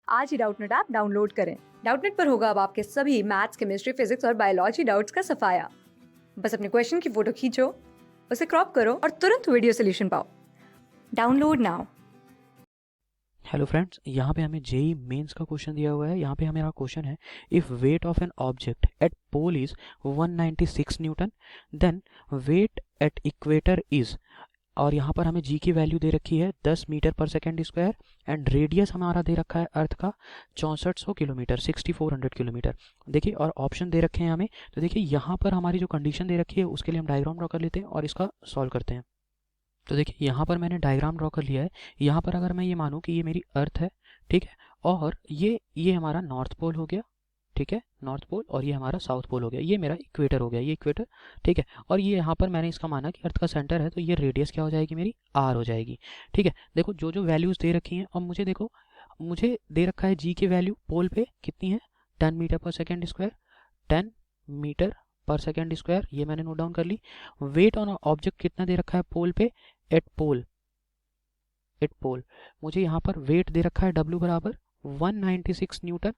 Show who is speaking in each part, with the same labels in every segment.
Speaker 1: आज ही Doubtnut app download करें। डाउटनेट पर होगा अब आपके सभी मैथ्स, केमिस्ट्री, फिजिक्स और बायोलॉजी डाउट्स का सफाया। बस अपने क्वेश्चन की फोटो खींचो, उसे क्रॉप करो और तुरंत वीडियो सोल्यूशन पाओ। Download now.
Speaker 2: हेलो फ्रेंड्स, यहाँ पे हमें जेई मेंस का क्वेश्चन दिया हुआ है। यहाँ पे हमारा क्वेश्चन है, if weight of an object at pole is 196 newton then weight at equator is, और यहाँ पर हमें जी की वैल्यू दे रखी है 10 मीटर पर सेकेंड स्क्वायर एंड रेडियस हमारा दे रखा है अर्थ का 6400 किलोमीटर 6400 किलोमीटर। देखिए, और ऑप्शन दे रखे हैं हमें। तो देखिए, यहाँ पर हमारी जो कंडीशन दे रखी है उसके लिए हम डायग्राम ड्रॉ कर लेते हैं और इसका सॉल्व करते हैं। तो देखिए, यहाँ पर मैंने डायग्राम ड्रॉ कर लिया है। यहाँ पर अगर मैं ये मानूँ कि ये मेरी अर्थ है, ठीक है, और ये हमारा नॉर्थ पोल हो गया, ठीक है, नॉर्थ पोल, और ये हमारा साउथ पोल हो गया, ये मेरा इक्वेटर हो गया, ये इक्वेटर, ठीक है। और ये यहाँ पर मैंने इसका माना कि अर्थ का सेंटर है, तो ये रेडियस क्या हो जाएगी मेरी, आर हो जाएगी, ठीक है। देखो, जो जो वैल्यूज़ दे रखी हैं, और मुझे देखो, मुझे दे रखा है जी की वैल्यू पोल पे कितनी है, 10 मीटर पर सेकेंड स्क्वायर, 10 मीटर पर सेकेंड स्क्वायर, ये मैंने नोट डाउन कर ली। वेट ऑन ऑब्जेक्ट कितना दे रखा है पोल पे, एट पोल मुझे यहाँ पर वेट दे रखा है W बराबर 196 न्यूटन,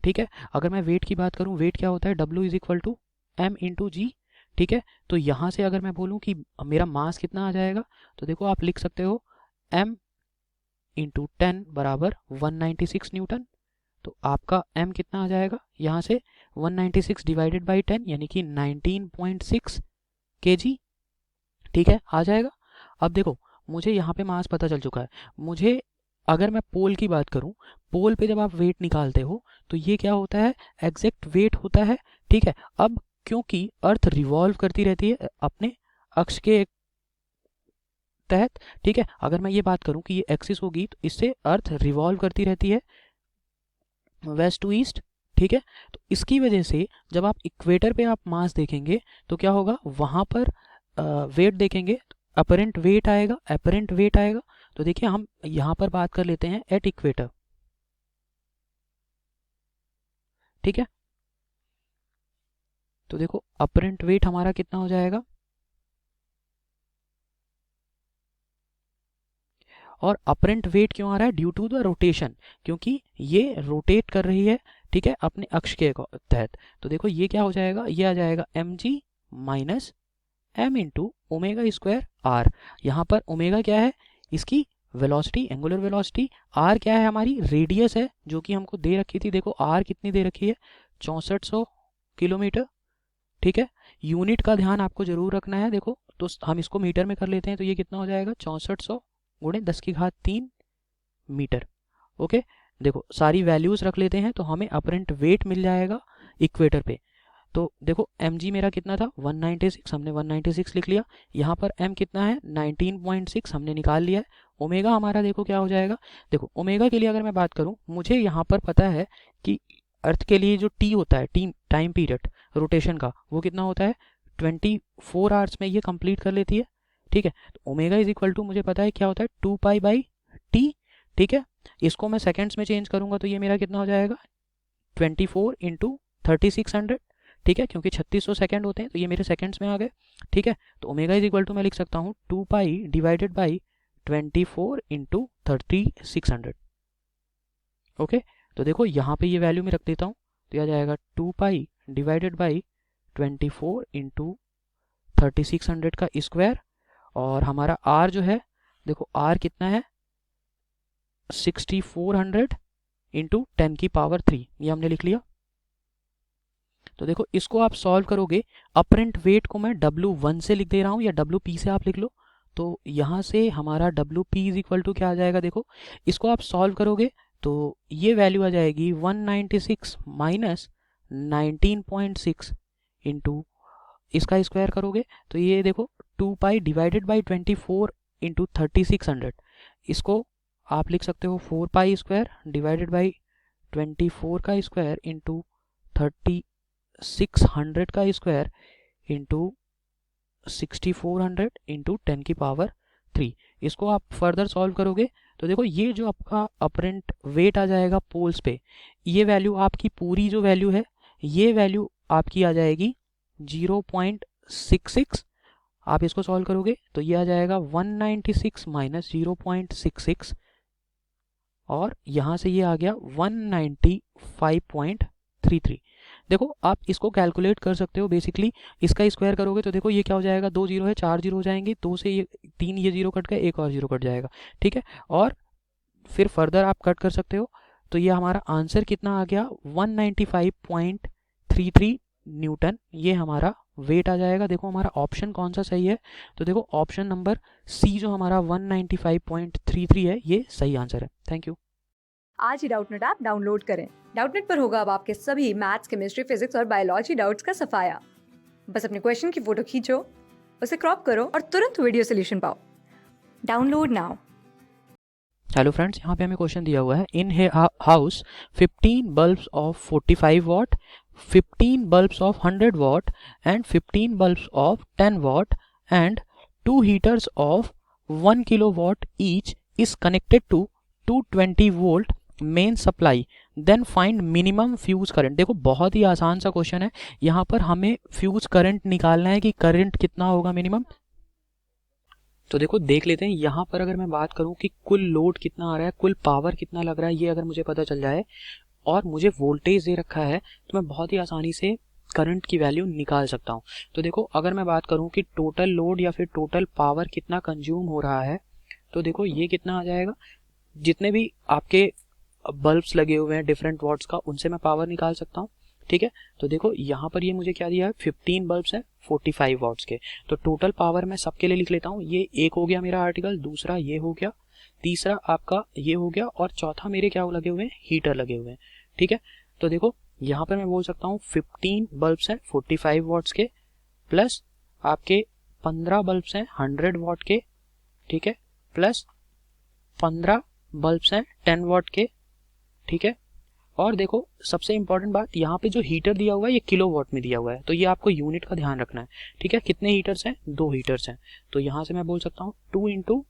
Speaker 2: ठीक है। अगर मैं वेट की बात करूँ, वेट क्या होता है, W is equal to M into G, ठीक है। तो यहाँ से अगर मैं बोलूँ कि मेरा मास कितना आ जाएगा, तो देखो आप लिख सकते हो M इंटू 10 बराबर 196 न्यूटन। तो आपका M कितना आ जाएगा यहाँ से, 196 डिवाइडेड बाई 10 यानी कि 19.6 kg, ठीक है, आ जाएगा। अब देखो, मुझे यहाँ पे मास पता चल चुका है। मुझे, अगर मैं पोल की बात करूँ, पोल पे जब आप वेट निकालते हो तो ये क्या होता है, एग्जैक्ट वेट होता है, ठीक है। अब क्योंकि अर्थ रिवॉल्व करती रहती है अपने अक्ष के तहत, ठीक है, अगर मैं ये बात करूँ कि ये एक्सिस होगी तो इससे अर्थ रिवॉल्व करती रहती है वेस्ट टू ईस्ट, ठीक है। तो इसकी वजह से जब आप इक्वेटर पे आप मास देखेंगे तो क्या होगा, वहाँ पर वेट देखेंगे, अपरेंट वेट आएगा, अपरेंट वेट आएगा। तो देखिए, हम यहाँ पर बात कर लेते हैं एट इक्वेटर, ठीक है। तो देखो, अपरेंट वेट हमारा कितना हो जाएगा, और अपरेंट वेट क्यों आ रहा है, ड्यू टू द रोटेशन, क्योंकि ये रोटेट कर रही है, ठीक है, अपने अक्ष के तहत। तो देखो, ये क्या हो जाएगा, ये आ जाएगा mg minus m into omega square r. यहाँ पर ओमेगा क्या है, इसकी वेलोसिटी, एंगुलर वेलोसिटी, आर क्या है, हमारी रेडियस है जो कि हमको दे रखी थी। देखो, आर कितनी दे रखी है, 6400 किलोमीटर, ठीक है। यूनिट का ध्यान आपको जरूर रखना है। देखो, तो हम इसको मीटर में कर लेते हैं, तो ये कितना हो जाएगा, 6400 गुणे 10 की घात 3 मीटर, ओके। देखो, सारी वैल्यूज रख लेते हैं तो हमें अपरेंट वेट मिल जाएगा इक्वेटर पे। तो देखो, mg मेरा कितना था, 196, हमने 196 लिख लिया। यहाँ पर m कितना है, 19.6 हमने निकाल लिया है। ओमेगा हमारा देखो क्या हो जाएगा, देखो ओमेगा के लिए अगर मैं बात करूँ, मुझे यहाँ पर पता है कि अर्थ के लिए जो t होता है, टाइम पीरियड रोटेशन का, वो कितना होता है, 24 आवर्स में ये कंप्लीट कर लेती है, ठीक है। तो ओमेगा इज इक्वल टू मुझे पता है क्या होता है, 2 पाई बाई टी, ठीक है। इसको मैं सेकेंड्स में चेंज करूंगा तो ये मेरा कितना हो जाएगा, 24 इंटू 3600, ठीक है, क्योंकि 3600 सेकंड होते हैं तो ये मेरे सेकंड्स में आ गए, ठीक है। तो ओमेगा इज इक्वल टू मैं लिख सकता हूँ 2 पाई डिवाइडेड बाई 24 इंटू 3600, ओके। तो देखो, यहाँ पे ये वैल्यू में रख देता हूँ, तो यह आ जाएगा 2 पाई डिवाइडेड बाई 24 इंटू 3600 का स्क्वायर, और हमारा आर जो है, देखो आर कितना है, 6400 इंटू 10 की पावर 3, ये हमने लिख लिया। तो देखो, इसको आप सॉल्व करोगे, अपरेंट वेट को मैं W1 से लिख दे रहा हूँ, या WP से आप लिख लो। तो यहाँ से हमारा WP इज इक्वल टू क्या आ जाएगा, देखो इसको आप सॉल्व करोगे तो ये वैल्यू आ जाएगी 196 माइनस 19.6 इंटू इसका स्क्वायर करोगे तो ये देखो 2 पाई डिवाइडेड बाई 24 इंटू 3600, इसको आप लिख सकते हो 4 पाई स्क्वायर डिवाइडेड बाई 24 का स्क्वायर इंटू 3600 का स्क्वायर इंटू 6400 इंटू 10 की पावर 3। इसको आप फर्दर सॉल्व करोगे तो देखो, ये जो आपका अपरेंट वेट आ जाएगा पोल्स पे, ये वैल्यू आपकी पूरी जो वैल्यू है, ये वैल्यू आपकी आ जाएगी 0.66। आप इसको सॉल्व करोगे तो ये आ जाएगा 196 माइनस 0.66, और यहाँ से ये आ गया 195.33। देखो आप इसको कैलकुलेट कर सकते हो बेसिकली, इसका स्क्वायर करोगे तो देखो ये क्या हो जाएगा, 2 जीरो है, 4 जीरो हो जाएंगे, 2 से ये 3 ये जीरो कट गए, एक और जीरो कट जाएगा, ठीक है। और फिर फर्दर आप कट कर सकते हो, तो ये हमारा आंसर कितना आ गया 195.33 न्यूटन, ये हमारा वेट आ जाएगा। देखो हमारा ऑप्शन कौन सा सही है, तो देखो ऑप्शन नंबर सी जो हमारा 195.33 है ये सही आंसर है। Thank you.
Speaker 1: आज ही डाउटनेट ऐप डाउनलोड करें। डाउटनेट पर होगा अब आपके सभी मैथ्स, केमिस्ट्री, फिजिक्स और बायोलॉजी डाउट्स का सफाया। बस अपने क्वेश्चन की फोटो खींचो, उसे क्रॉप करो और तुरंत वीडियो सोल्यूशन पाओ। Download now.
Speaker 2: हेलो फ्रेंड्स, यहाँ पे हमें क्वेश्चन दिया हुआ है, in house 15 bulbs of 45 watt, 15 bulbs of 100 watt and 15 bulbs of 10 watt and 2 heaters of 1 kilowatt each is connected to 220 volt main supply, then find minimum fuse current. देखो बहुत ही आसान सा क्वेश्चन है, यहाँ पर हमें फ्यूज करंट निकालना है कि करंट कितना होगा मिनिमम। तो देखो देख लेते हैं, यहाँ पर अगर मैं बात करूँ कि कुल लोड कितना आ रहा है, कुल पावर कितना लग रहा है, ये अगर मुझे पता चल जाए और मुझे वोल्टेज दे रखा है तो मैं बहुत ही आसानी से करंट की वैल्यू निकाल सकता हूँ। तो देखो अगर मैं बात करूँ कि टोटल लोड या फिर टोटल पावर कितना कंज्यूम हो रहा है, तो देखो ये कितना आ जाएगा, जितने भी आपके बल्ब्स लगे हुए हैं डिफरेंट वाट्स का, उनसे मैं पावर निकाल सकता हूँ, ठीक है। तो देखो यहाँ पर ये मुझे क्या दिया है, 15 बल्ब्स है 45 वाट्स के, तो टोटल पावर मैं सबके लिए लिख लेता हूँ। ये एक हो गया मेरा आर्टिकल, दूसरा ये हो गया, तीसरा आपका ये हो गया, और चौथा मेरे क्या लगे हुए हैं, हीटर लगे हुए हैं, ठीक है। तो देखो यहाँ पर मैं बोल सकता हूँ 15 बल्ब्स हैं 45 वाट्स के, प्लस आपके 15 बल्ब्स हैं 100 वाट के, ठीक है, प्लस 15 बल्ब्स हैं 10 वाट के, ठीक है। और देखो सबसे इंपॉर्टेंट बात, यहाँ पे जो हीटर दिया हुआ है ये किलोवाट में दिया हुआ है, तो ये आपको यूनिट का ध्यान रखना है, ठीक है। कितने हीटर्स हैं, 2 हीटर्स हैं, तो यहाँ से मैं बोल सकता हूँ 2 इंटू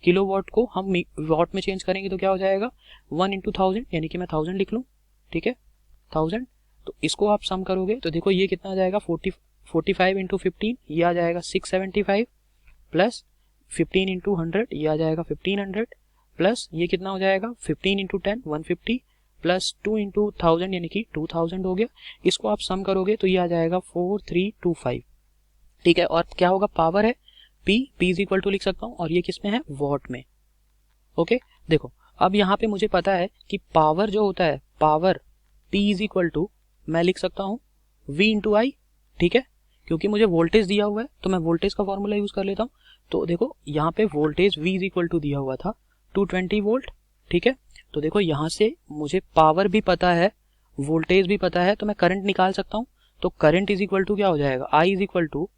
Speaker 2: किलोवाट को हम वाट में चेंज करेंगे तो क्या हो जाएगा 1 इंटू 1000, यानी कि मैं 1000 लिख लूँ, ठीक है, 1000। तो इसको आप सम करोगे तो देखो ये कितना आ जाएगा 45 इंटू 15, ये आ जाएगा 675, प्लस 15 इंटू 100 ये आ जाएगा 1500, प्लस ये कितना हो जाएगा 15 इंटू 10 150, प्लस 2 इंटू 1000 यानी कि 2000 हो गया। इसको आप सम करोगे तो ये आ जाएगा 4325, ठीक है। और क्या होगा, पावर है P इज इक्वल टू लिख सकता हूँ, और ये किस में है, वॉट में, ओके। देखो अब यहाँ पे मुझे पता है कि पावर जो होता है, power P is equal to मैं लिख सकता हूँ V इंटू आई, ठीक है, क्योंकि मुझे वोल्टेज दिया हुआ है तो मैं वोल्टेज का फॉर्मूला यूज कर लेता हूँ। तो देखो यहाँ पे voltage V is equal to दिया हुआ था 220 वोल्ट, ठीक है। तो देखो यहाँ से मुझे पावर भी पता है, वोल्टेज भी पता है, तो मैं करंट निकाल सकता हूँ। तो करंट इज इक्वल टू क्या हो जाएगा, I is equal to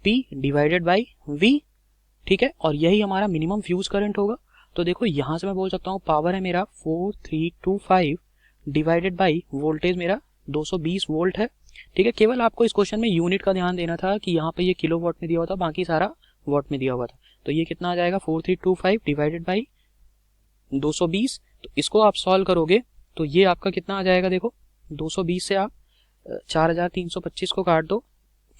Speaker 2: P divided by V, ठीक है, और यही हमारा मिनिमम फ्यूज करंट होगा। तो देखो यहाँ से मैं बोल सकता हूँ पावर है मेरा 4325 डिवाइडेड बाई वोल्टेज मेरा 220 वोल्ट है, ठीक है। केवल आपको इस क्वेश्चन में यूनिट का ध्यान देना था कि यहाँ पे ये किलो वाट में दिया हुआ था, बाकी सारा वाट में दिया हुआ था। तो ये कितना आ जाएगा 4325 डिवाइडेड बाई 220, तो इसको आप सॉल्व करोगे तो ये आपका कितना आ जाएगा, देखो 220 से आप 4325 को काट दो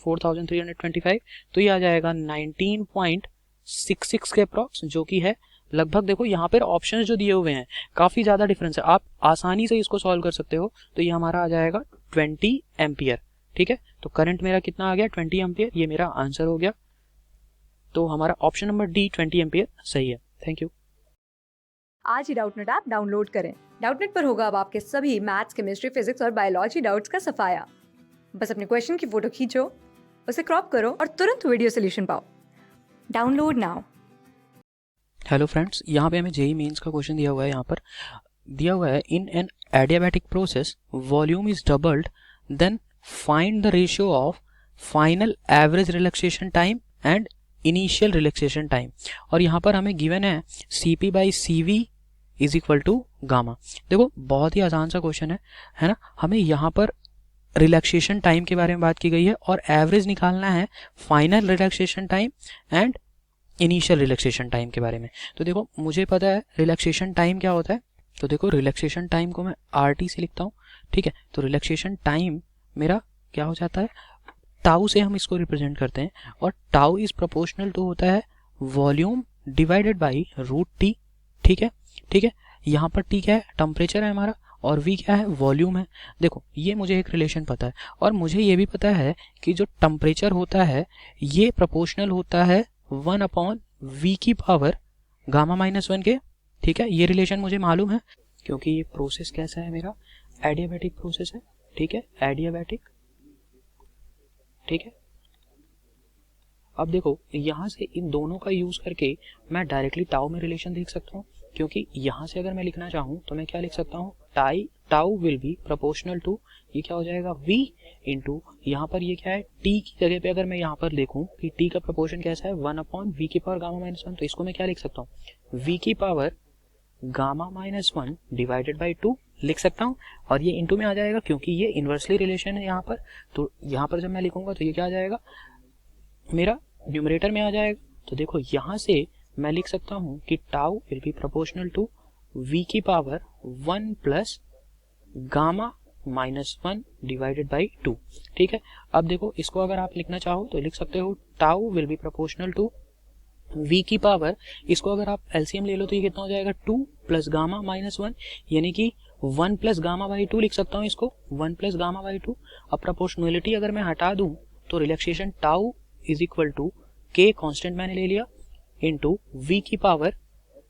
Speaker 2: 4325, तो ये आ जाएगा 19.66 के अप्रॉक्स, जो कि है लगभग। देखो यहाँ पर ऑप्शंस जो दिए हुए हैं काफ़ी ज़्यादा डिफरेंस है, आप आसानी से इसको सॉल्व कर सकते हो। तो ये हमारा आ जाएगा 20 एम्पियर, ठीक है। तो करंट मेरा कितना आ गया 20 एम्पियर, ये मेरा आंसर हो गया। तो हमारा ऑप्शन नंबर डी 20 एम्पियर सही है। Thank you.
Speaker 1: आज ही डाउटनेट ऐप डाउनलोड करें। डाउटनेट पर होगा अब आपके सभी मैथ्स, केमिस्ट्री, फिजिक्स और बायोलॉजी डाउट्स का सफाया। बस अपने क्वेश्चन की फोटो खींचो, उसे क्रॉप करो और तुरंत वीडियो सोल्यूशन पाओ। Download now.
Speaker 2: हेलो फ्रेंड्स, यहाँ पे हमें जेई मेंस का क्वेश्चन दिया हुआ है। यहाँ पर दिया हुआ है, in an adiabatic process volume is doubled, then find the ratio of final average relaxation time and initial relaxation time. और यहाँ पर हमें गिवन है CP by CV is equal to gamma. देखो बहुत ही आसान सा क्वेश्चन है ना। हमें यहाँ पर रिलैक्सेशन टाइम के बारे में बात की गई है और एवरेज निकालना है final relaxation time and initial relaxation time के बारे में। तो देखो मुझे पता है रिलैक्सेशन टाइम क्या होता है, तो देखो रिलैक्सेशन टाइम को मैं RT से लिखता हूँ, ठीक है। तो रिलैक्सेशन टाइम मेरा क्या हो जाता है, टाउ से हम इसको रिप्रेजेंट करते हैं, और टाउ इज प्रोपोर्शनल टू होता है वॉल्यूम डिवाइडेड बाई √T, ठीक है, ठीक है। यहाँ पर टी क्या है, टेम्परेचर है हमारा, और वी क्या है, वॉल्यूम है। देखो ये मुझे एक रिलेशन पता है, और मुझे ये भी पता है कि जो टेम्परेचर होता है ये प्रोपोर्शनल होता है 1/v की पावर गामा -1 के। ठीक है, ये रिलेशन मुझे मालूम है क्योंकि ये प्रोसेस कैसा है, मेरा एडियाबैटिक प्रोसेस है। ठीक है, एडियाबैटिक। ठीक है, अब देखो यहाँ से इन दोनों का यूज करके मैं डायरेक्टली टाउ में रिलेशन देख सकता हूँ, क्योंकि यहाँ से अगर मैं लिखना चाहूँ तो मैं क्या लिख सकता हूँ, tau will be proportional to, ये क्या हो जाएगा, v इंटू, यहाँ पर ये क्या है, t की जगह पे अगर मैं यहाँ पर देखूँ कि t का प्रोपोर्शन कैसा है, 1/v की पावर गामा -1, तो इसको मैं क्या लिख सकता हूँ, v की पावर गामा -1 डिवाइडेड बाई 2 लिख सकता हूँ, और ये इंटू में आ जाएगा क्योंकि ये इन्वर्सली रिलेशन है यहाँ पर। तो यहाँ पर जब मैं लिखूंगा तो ये क्या आ जाएगा, मेरा न्यूमरेटर में आ जाएगा। तो देखो यहाँ से मैं लिख सकता हूँ कि tau will be proportional to v की power 1 plus gamma -1 divided by 2। ठीक है, अब देखो इसको अगर आप लिखना चाहो तो लिख सकते हो tau will be proportional to v की पावर, इसको अगर आप एलसीएम ले लो तो ये कितना हो जाएगा, 2 प्लस गामा -1, यानी कि 1 प्लस गामा बाई 2 लिख सकता हूँ इसको, 1 प्लस गामा बाई 2। अब प्रोपोर्शनलिटी अगर मैं हटा दूं तो relaxation tau is equal to k constant मैंने ले लिया इंटू v की power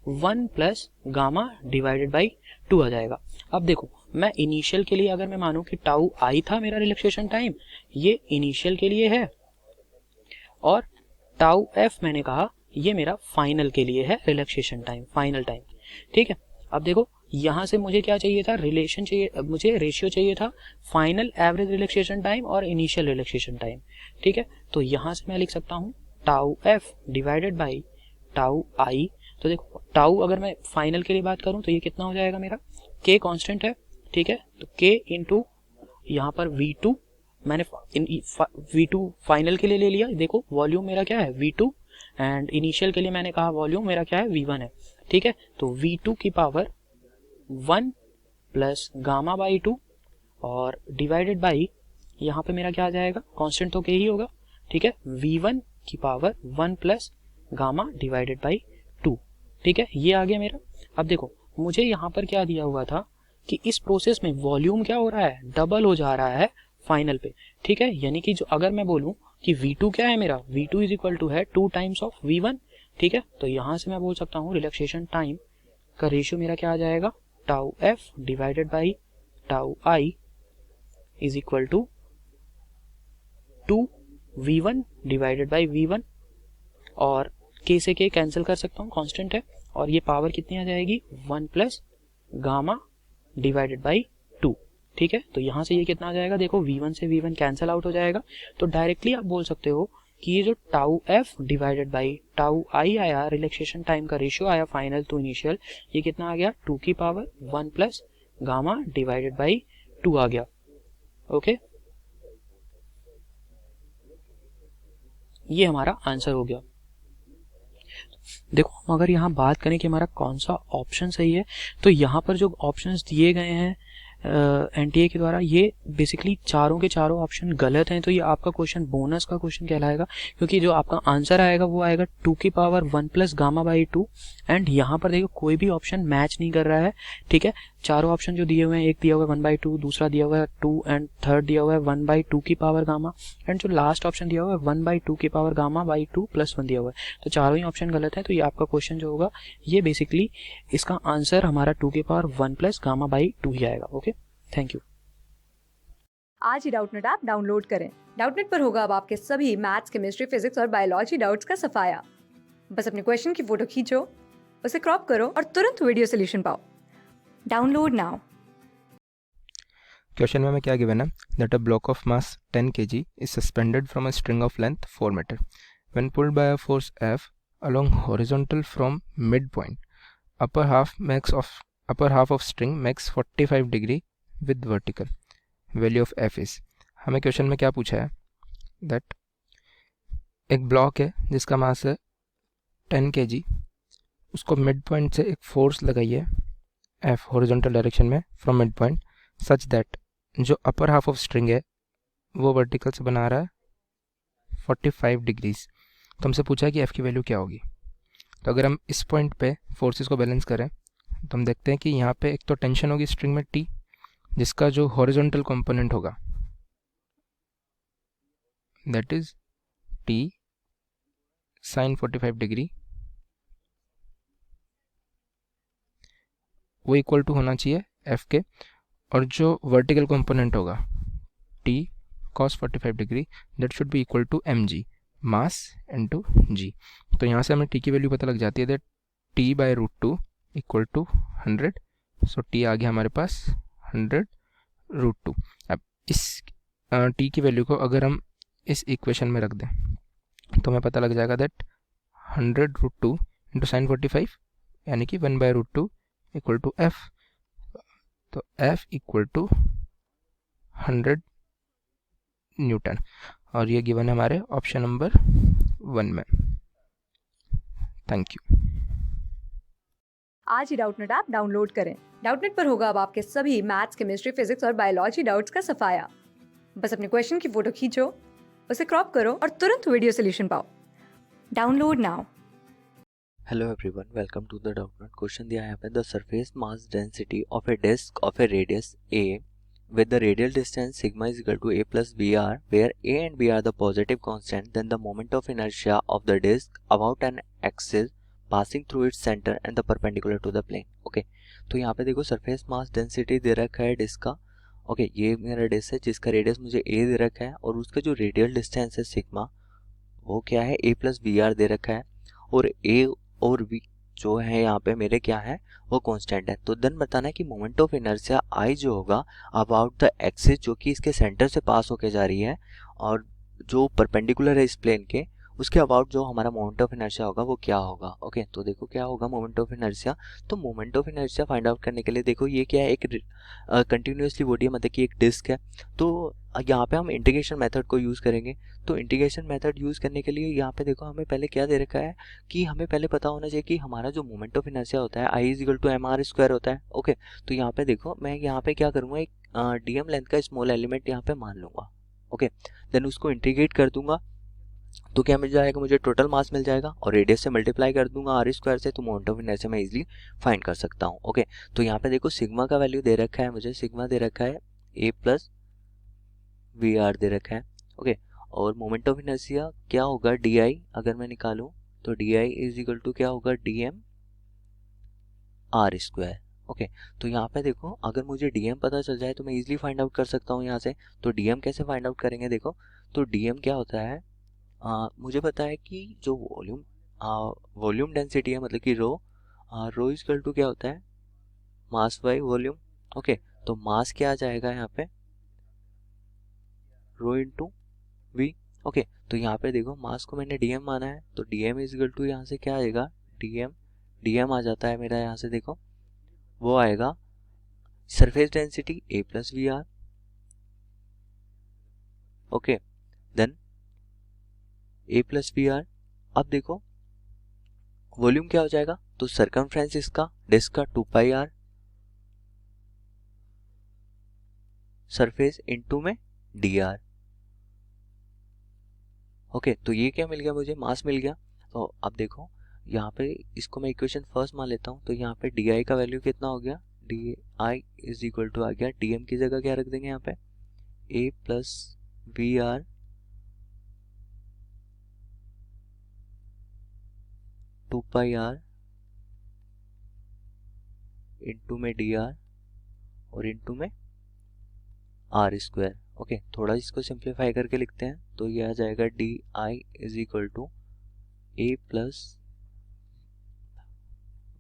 Speaker 2: 1 plus gamma divided by 2 आ जाएगा। अब देखो मैं इनिशियल के लिए अगर मैं मानूं कि टाउ आई था मेरा रिलैक्सेशन टाइम, ये इनिशियल के लिए है, और टाउ एफ मैंने कहा ये मेरा फाइनल के लिए है, रिलैक्सेशन टाइम, फाइनल टाइम। ठीक है, अब देखो यहाँ से मुझे क्या चाहिए था, रिलेशन चाहिए, मुझे रेशियो चाहिए था फाइनल एवरेज रिलैक्सेशन टाइम और इनिशियल रिलैक्सेशन टाइम। ठीक है, तो यहाँ से मैं लिख सकता हूँ tau F divided by tau I. तो देखो टाउ अगर मैं फाइनल के लिए बात करूँ तो ये कितना हो जाएगा, मेरा के कांस्टेंट है। ठीक है, तो के इंटू यहाँ पर V2, मैंने V2 फाइनल के लिए ले लिया। देखो वॉल्यूम मेरा क्या है, V2, एंड इनिशियल के लिए मैंने कहा वॉल्यूम मेरा क्या है, V1 है। ठीक है, तो V2 की पावर 1 प्लस गामा बाई 2 और डिवाइडेड बाई, यहाँ पे मेरा क्या आ जाएगा, कांस्टेंट तो के ही होगा। ठीक है, V1 की power 1 plus gamma divided by 2। ठीक है, ये आ गया मेरा। अब देखो मुझे यहाँ पर क्या दिया हुआ था कि इस प्रोसेस में वॉल्यूम क्या हो रहा है, डबल हो जा रहा है फाइनल पे। ठीक है, यानी कि जो अगर मैं बोलूं कि V2 क्या है मेरा, V2 इज इक्वल टू है 2 टाइम्स ऑफ V1। ठीक है, तो यहाँ से मैं बोल सकता हूँ रिलैक्सेशन टाइम का रेशियो मेरा क्या आ जाएगा, tau F divided by tau i is equal to 2 V1 divided by V1, और के से के कैंसिल कर सकता हूँ, कांस्टेंट है, और ये पावर कितनी आ जाएगी, 1 प्लस गामा डिवाइडेड बाई 2। ठीक है, तो यहाँ से ये कितना आ जाएगा, देखो V1 से V1 कैंसिल आउट हो जाएगा। तो डायरेक्टली आप बोल सकते हो कि ये जो tau F divided by tau I आया, रिलैक्सेशन टाइम का रेशियो आया फाइनल टू इनिशियल, ये कितना आ गया, 2 की power 1 plus gamma divided by 2 आ गया। ओके, ये हमारा आंसर हो गया। देखो हम अगर यहाँ बात करें कि हमारा कौन सा ऑप्शन सही है, तो यहाँ पर जो ऑप्शंस दिए गए हैं एनटीए के द्वारा, ये बेसिकली चारों के चारों ऑप्शन गलत हैं। तो ये आपका क्वेश्चन बोनस का क्वेश्चन कहलाएगा, क्योंकि जो आपका आंसर आएगा वो आएगा 2 की power 1 plus gamma by 2, and यहाँ पर देखो कोई भी ऑप्शन मैच नहीं कर रहा है। ठीक है, चारों ऑप्शन जो दिए हुए हैं, एक दिया हुआ है 1/2, दूसरा दिया हुआ है 2, एंड थर्ड दिया हुआ है 1/2 की पावर गामा, एंड जो लास्ट ऑप्शन दिया हुआ है 1/2 की पावर गामा बाई 2 प्लस 1 दिया हुआ है। तो चारों ही ऑप्शन गलत है। तो ये आपका क्वेश्चन जो होगा, ये बेसिकली इसका आंसर हमारा 2 की पावर 1 प्लस गामा बाई 2 ही आएगा। Okay, thank you.
Speaker 1: आज ही डाउटनेट ऐप डाउनलोड करें। डाउटनेट पर होगा अब आपके सभी मैथ्स, केमिस्ट्री, फिजिक्स और बायोलॉजी डाउट्स का सफाया। बस अपने क्वेश्चन की फोटो खींचो, उसे क्रॉप करो और तुरंत वीडियो सोल्यूशन पाओ। Download now.
Speaker 3: क्वेश्चन में हमें क्या गिवन है, that a block of mass 10 kg is suspended from a string of length 4 metre when pulled by a force F along horizontal from midpoint. Upper half of string makes 45 degree with vertical. Value of F is. हमें question में क्या पूछा है, that एक block है जिसका मास है 10 kg, उसको मिड पॉइंट से एक फोर्स लगाइए F हॉरिजॉन्टल डायरेक्शन में from mid point, such that जो अपर हाफ ऑफ स्ट्रिंग है वो वर्टिकल से बना रहा है 45 डिग्रीज। तो हमसे पूछा है कि F की वैल्यू क्या होगी। तो अगर हम इस पॉइंट पे फोर्सेस को बैलेंस करें, तो हम देखते हैं कि यहाँ पे एक तो टेंशन होगी स्ट्रिंग में टी, जिसका जो हॉरिजॉन्टल कंपोनेंट होगा that is T sine 45 degree, वो इक्वल टू होना चाहिए एफ के, और जो वर्टिकल कंपोनेंट होगा T cos 45 degree that should be equal to M G, mass into G. तो यहाँ से हमें टी की वैल्यू पता लग जाती है that T by root two equal to 100। So T आ गया हमारे पास 100 रूट टू। अब इस टी की वैल्यू को अगर हम इस इक्वेशन में रख दें तो हमें पता लग जाएगा that 100 root two into sine 45 यानी कि 1 by root two equal to F. तो एफ इक्वल टू 100 न्यूटन, और ये गिवन है हमारे ऑप्शन नंबर 1 में। Thank you.
Speaker 1: आज ही डाउटनेट ऐप डाउनलोड करें। डाउटनेट पर होगा अब आपके सभी मैथ्स, केमिस्ट्री, फिजिक्स और बायोलॉजी डाउट्स का सफाया। बस अपने क्वेश्चन की फोटो खींचो, उसे क्रॉप करो और तुरंत वीडियो सोल्यूशन पाओ। Download now.
Speaker 4: Hello everyone, welcome to the Doubtnut. Question दिया है यहाँ पे the surface mass density of a disc of a radius a with the radial distance sigma is equal to a plus br, where a and b are the positive constant, then the moment of inertia of the disk about an axis passing through its center and the perpendicular to the plane. Okay, तो यहाँ पे देखो surface mass density दे रखा है disc का। Okay, ये मेरा disc है जिसका रेडियस मुझे a दे रखा है, और उसका जो रेडियल डिस्टेंस है सिग्मा वो क्या है a प्लस बी आर दे रखा है, और a और b जो है यहाँ पे मेरे क्या है वो कांस्टेंट है। तो देन बताना है कि मोमेंट ऑफ इनर्शिया आई जो होगा अबाउट द एक्सिस जो कि इसके सेंटर से पास होके जा रही है, और जो परपेंडिकुलर है इस प्लेन के उसके अबाउट जो हमारा मोमेंट ऑफ इनर्शिया होगा वो क्या होगा। ओके, तो देखो क्या होगा मोमेंट ऑफ इनर्शिया। तो moment of inertia find out करने के लिए देखो ये क्या है, एक कंटिन्यूसली बॉडी है, मतलब कि एक डिस्क है। तो यहाँ पे हम इंटीग्रेशन मेथड को यूज़ करेंगे। तो इंटीग्रेशन मेथड यूज़ करने के लिए यहाँ पे देखो हमें पहले क्या दे रखा है कि हमें पहले पता होना चाहिए कि हमारा जो मोमेंट ऑफ इनर्शिया होता है I is equal to M are square होता है। ओके, तो यहाँ पे देखो मैं यहाँ पे क्या करूँगा, एक डीएम लेंथ का स्मॉल एलिमेंट यहाँ पे मान लूँगा। ओके, देन उसको इंटीग्रेट कर दूंगा तो क्या मिल जाएगा, मुझे टोटल मास मिल जाएगा, और रेडियस से मल्टीप्लाई कर दूंगा आर स्क्वायर से, तो मोमेंट ऑफ इनर्शिया मैं इजीली फाइंड कर सकता हूँ। ओके, तो यहाँ पे देखो सिग्मा का वैल्यू दे रखा है, मुझे सिग्मा दे रखा है ए प्लस वी आर दे रखा है। ओके, और मोमेंट ऑफ इनर्शिया क्या होगा डी आई, अगर मैं निकालूं तो d I is equal to क्या होगा d m are square. Okay, तो यहाँ पे देखो अगर मुझे डीएम पता चल जाए तो मैं इजीली फाइंड आउट कर सकता हूँ यहाँ से। तो डीएम कैसे फाइंड आउट करेंगे, देखो तो डीएम क्या होता है, मुझे पता है कि जो वॉल्यूम डेंसिटी है, मतलब कि रो इज इक्वल टू क्या होता है मास बाई वॉल्यूम। ओके, तो मास क्या आ जाएगा यहाँ पे रो इंटू वी। ओके, तो यहाँ पे देखो मास को मैंने डीएम माना है, तो डीएम इज इक्वल टू यहाँ से क्या आएगा डीएम आ जाता है मेरा यहाँ से, देखो वो आएगा surface density a plus we r. Okay, then a plus we r. अब देखो वॉल्यूम क्या हो जाएगा, तो सरकमफ्रेंस इसका डिस्क का 2 पाई आर सरफेस इनटू में डी आर। ओके, तो ये क्या मिल गया, मुझे मास मिल गया। तो अब देखो यहाँ पे इसको मैं इक्वेशन फर्स्ट मान लेता हूँ, तो यहाँ पे डी आई का वैल्यू कितना हो गया, D I is equal to आ गया डीएम की जगह क्या रख देंगे यहाँ पे A plus we R 2 pi R into में डी आर और इंटू में आर स्क्वायर। ओके, थोड़ा इसको सिंप्लीफाई करके लिखते हैं, तो ये आ जाएगा D I is equal to A plus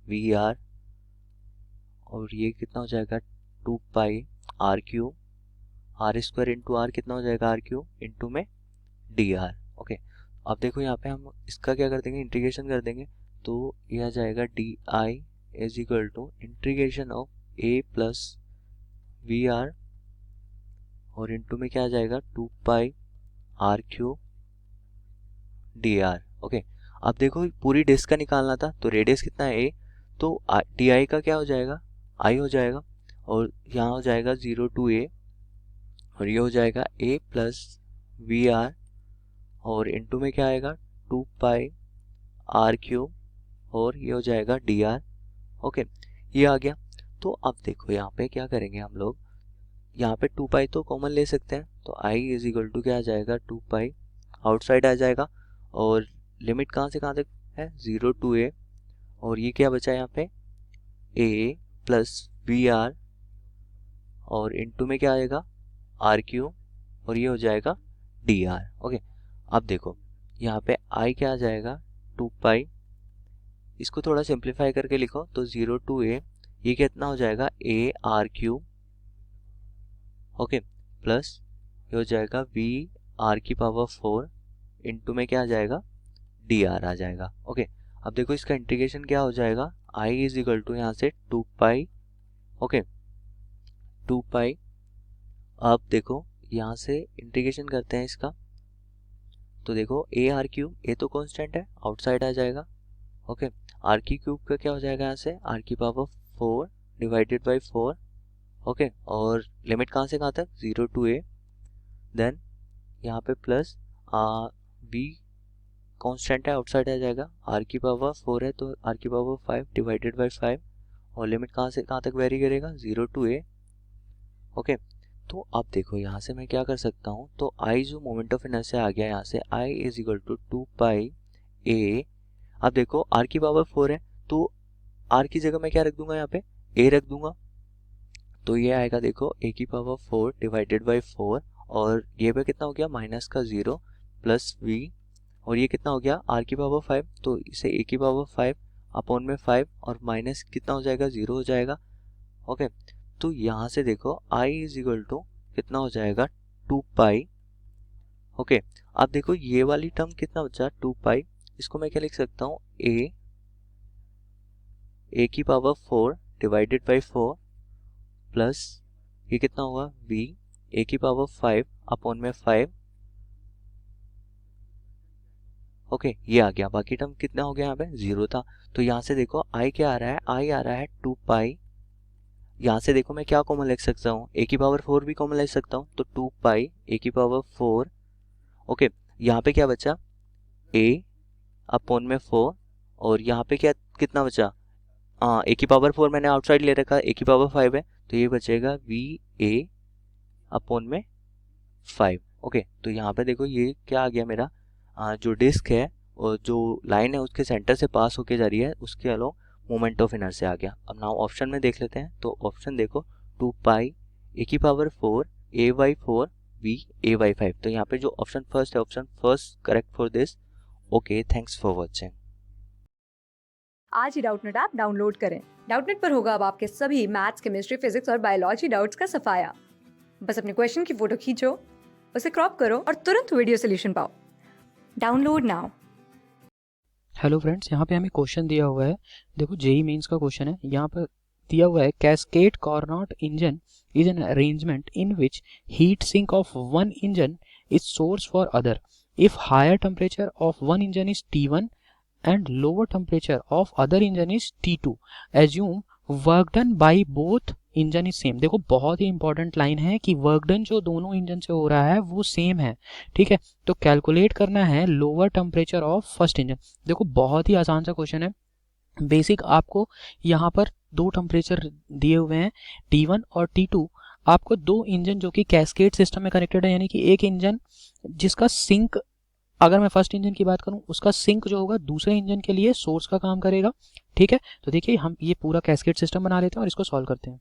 Speaker 4: we are, और ये कितना हो जाएगा 2 pi are Q, R square into R कितना हो जाएगा आर क्यू इंटू में डी आर। ओके, अब देखो यहाँ पे हम इसका क्या कर देंगे, इंटीग्रेशन कर देंगे, तो ये आ जाएगा D I is equal to integration of a plus we are और इंटू में क्या आ जाएगा 2 pi are q d are. Okay, अब देखो पूरी डिस्क का निकालना था, तो रेडियस कितना है ए, तो डी आई का क्या हो जाएगा आई हो जाएगा, और यहाँ हो जाएगा 0 टू ए, और ये हो जाएगा ए प्लस वी आर और इंटू में क्या आएगा 2 पाई आर क्यू और ये हो जाएगा डी आर। ओके, ये आ गया। तो अब देखो यहाँ पे क्या करेंगे हम लोग, यहाँ पे 2 पाई तो कॉमन ले सकते हैं, तो i इज इक्वल टू क्या आ जाएगा, 2 पाई आउटसाइड आ जाएगा, और लिमिट कहाँ से कहाँ तक है, 0 to a, और ये क्या बचा यहाँ पे a प्लस वी आर, और इनटू में क्या आएगा आर क्यू, और ये हो जाएगा डी आर। ओके, अब देखो यहाँ पे i क्या आ जाएगा 2 पाई, इसको थोड़ा सिंप्लीफाई करके लिखो तो 0 to a, ये कितना हो जाएगा a r q, okay, plus ये हो जाएगा वी आर की पावर 4 इनटू में क्या आ जाएगा डी आर आ जाएगा। ओके, अब देखो इसका इंटीग्रेशन क्या हो जाएगा, i इज इक्वल टू यहाँ से 2 पाई, ओके 2 पाई। अब देखो यहाँ से इंटीग्रेशन करते हैं इसका, तो देखो ए आर क्यूब, ए तो कांस्टेंट है आउटसाइड आ जाएगा, ओके, आर की क्यूब का क्या हो जाएगा यहाँ से आर की पावर 4 डिवाइडेड बाई 4, ओके, और लिमिट कहाँ से कहाँ तक 0 to a, देन यहाँ पे प्लस वी कांस्टेंट है आउटसाइड आ जाएगा, आर की पावर 4 है तो आर की पावर 5 डिवाइडेड बाई 5, और लिमिट कहाँ से कहाँ तक वेरी करेगा 0 to a, ओके। तो अब देखो यहाँ से मैं क्या कर सकता हूँ, तो आई जो मोमेंट ऑफ इनर्शिया आ गया यहाँ से i is equal to 2 pi a, अब देखो r की पावर 4 है तो r की जगह मैं क्या रख दूंगा यहाँ पे a रख दूंगा, तो ये आएगा देखो a की पावर 4 डिवाइडेड बाई 4, और ये पे कितना हो गया माइनस का 0 प्लस v, और ये कितना हो गया r की पावर 5, तो इसे a की पावर 5 अपॉन में 5, और माइनस कितना हो जाएगा 0 हो जाएगा, ओके। तो यहाँ से देखो i इज इक्वल टू कितना हो जाएगा 2 पाई, ओके। अब देखो ये वाली टर्म कितना बचा 2 पाई, इसको मैं क्या लिख सकता हूँ a की पावर 4 डिवाइडेड बाई 4 प्लस ये कितना होगा v a की पावर 5 अपॉन में 5, ओके, ये आ गया। बाकी टर्म कितना हो गया यहाँ पे 0 था, तो यहाँ से देखो i क्या आ रहा है, i आ रहा है 2 पाई, यहाँ से देखो मैं क्या कॉमन लिख सकता हूँ a की पावर 4 भी कॉमन लिख सकता हूँ, तो 2 पाई a की पावर 4, ओके, यहाँ पे क्या बचा a अपॉन में 4, और यहाँ पे क्या कितना बचा a की पावर 4 मैंने आउटसाइड ले रखा, a की पावर 5 है तो ये बचेगा v a अपॉन में 5, ओके। तो यहाँ पे देखो ये क्या आ गया मेरा जो डिस्क है और जो लाइन है उसके सेंटर से पास होके जा रही है, उसके अलोंग मोमेंट ऑफ इनर्शिया आ गया। अब नाउ ऑप्शन में देख लेते हैं, तो ऑप्शन देखो 2 पाई a की power 4 a by 4 v a by 5, तो यहाँ पे जो ऑप्शन फर्स्ट है option first correct for this. Okay, thanks for watching.
Speaker 1: आज ही डाउटनेट ऐप डाउनलोड करें। डाउटनेट पर होगा अब आपके सभी मैथ्स, केमिस्ट्री, फिजिक्स और बायोलॉजी डाउट्स का सफाया। बस अपने क्वेश्चन की फोटो खींचो, उसे क्रॉप करो और तुरंत वीडियो सोल्यूशन पाओ। Download now.
Speaker 2: हेलो फ्रेंड्स, यहाँ पे हमें क्वेश्चन दिया हुआ है, देखो जेई मेंस का क्वेश्चन है। यहाँ पर दिया हुआ है cascade Carnot engine is an arrangement in which heat sink of one engine is source for other if higher temperature of one engine is T1 and lower temperature of other engine is T2. Assume work done by both engine is same. देखो बहुत ही important line है कि work done जो दोनों engine से हो रहा है वो सेम है, ठीक है। तो कैलकुलेट करना है lower temperature of first engine. देखो बहुत ही आसान सा क्वेश्चन है, बेसिक आपको यहाँ पर दो टेम्परेचर दिए हुए हैं T1 और T2। आपको दो इंजन जो कि कैस्केड सिस्टम में कनेक्टेड है, यानी कि एक इंजन जिसका सिंक, अगर मैं फर्स्ट इंजन की बात करूं, उसका सिंक जो होगा दूसरे इंजन के लिए सोर्स का काम करेगा, ठीक है। तो देखिए हम ये पूरा कैस्केड सिस्टम बना लेते हैं और इसको सॉल्व करते हैं।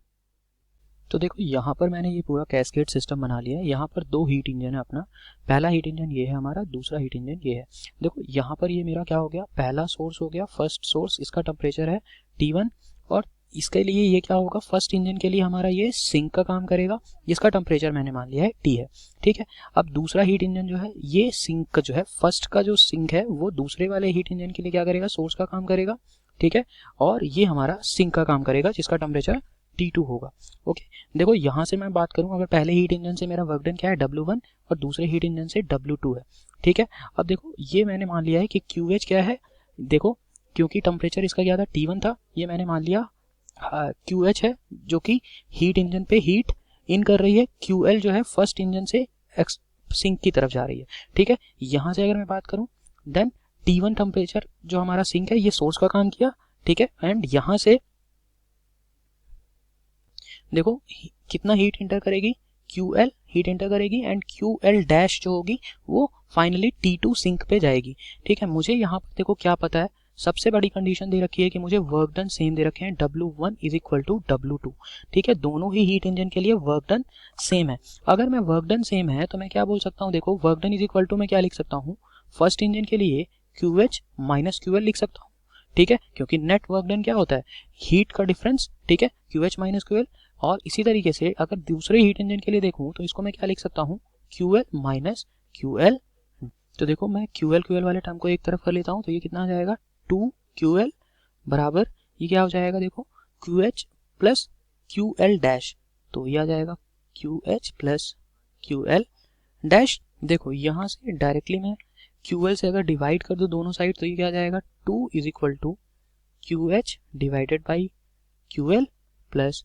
Speaker 2: तो देखो यहाँ पर मैंने ये पूरा कैस्केड सिस्टम बना लिया है। यहाँ पर दो हीट इंजन है अपना, पहला हीट इंजन ये है हमारा, दूसरा हीट इंजन ये है। देखो यहाँ पर ये मेरा क्या हो गया, पहला सोर्स हो गया फर्स्ट सोर्स, इसका टेम्परेचर है T1, और इसके लिए ये क्या होगा, फर्स्ट इंजन के लिए हमारा ये सिंक का काम करेगा, जिसका टेम्परेचर मैंने मान लिया है T है, ठीक है। अब दूसरा हीट इंजन जो है, ये सिंक का जो है, फर्स्ट का जो सिंक है वो दूसरे वाले हीट इंजन के लिए क्या करेगा, सोर्स का काम करेगा, ठीक है। और ये हमारा सिंक का काम करेगा जिसका टेम्परेचर T2 होगा, ओके। देखो यहाँ से मैं बात करूँ, अगर पहले हीट इंजन से मेरा वर्क डन क्या है W1 और दूसरे हीट इंजन से W2 है, ठीक है। अब देखो ये मैंने मान लिया है कि QH क्या है, देखो क्योंकि टेम्परेचर इसका क्या था T1 था, ये मैंने मान लिया QH है जो कि हीट इंजन पे हीट इन कर रही है, QL जो है फर्स्ट इंजन से सिंक की तरफ जा रही है, ठीक है। यहाँ से अगर मैं बात करूँ, देन T1 टेम्परेचर जो हमारा सिंक है ये सोर्स का काम किया, ठीक है। एंड यहाँ से देखो कितना हीट इंटर करेगी, QL हीट इंटर करेगी एंड QL डैश जो होगी वो फाइनली T2 सिंक पे जाएगी। ठीक है, मुझे यहाँ पर देखो क्या पता है, सबसे बड़ी कंडीशन दे रखी है कि मुझे वर्क डन सेम दे रखे हैं, W1 is equal to W2। ठीक है, दोनों ही हीट इंजन के लिए वर्क डन सेम है। अगर मैं वर्क डन सेम है तो मैं क्या बोल सकता हूँ, देखो work done is equal to मैं क्या लिख सकता हूँ, फर्स्ट इंजन के लिए QH माइनस QL लिख सकता हूँ। ठीक है, क्योंकि नेट वर्क डन क्या होता है, हीट का डिफरेंस। ठीक है, QH माइनस QL। और इसी तरीके से अगर दूसरे हीट इंजन के लिए देखूं तो इसको मैं क्या लिख सकता हूँ, QL माइनस QL। तो देखो मैं QL वाले टर्म को एक तरफ कर लेता हूँ, तो ये कितना आ जाएगा, 2QL बराबर ये क्या हो जाएगा, देखो QH प्लस QL डैश। तो ये आ जाएगा QH प्लस QL डैश। देखो यहाँ से डायरेक्टली मैं QL से अगर डिवाइड कर दो दोनों साइड तो ये क्या आ जाएगा, 2 is equal to QH divided by QL plus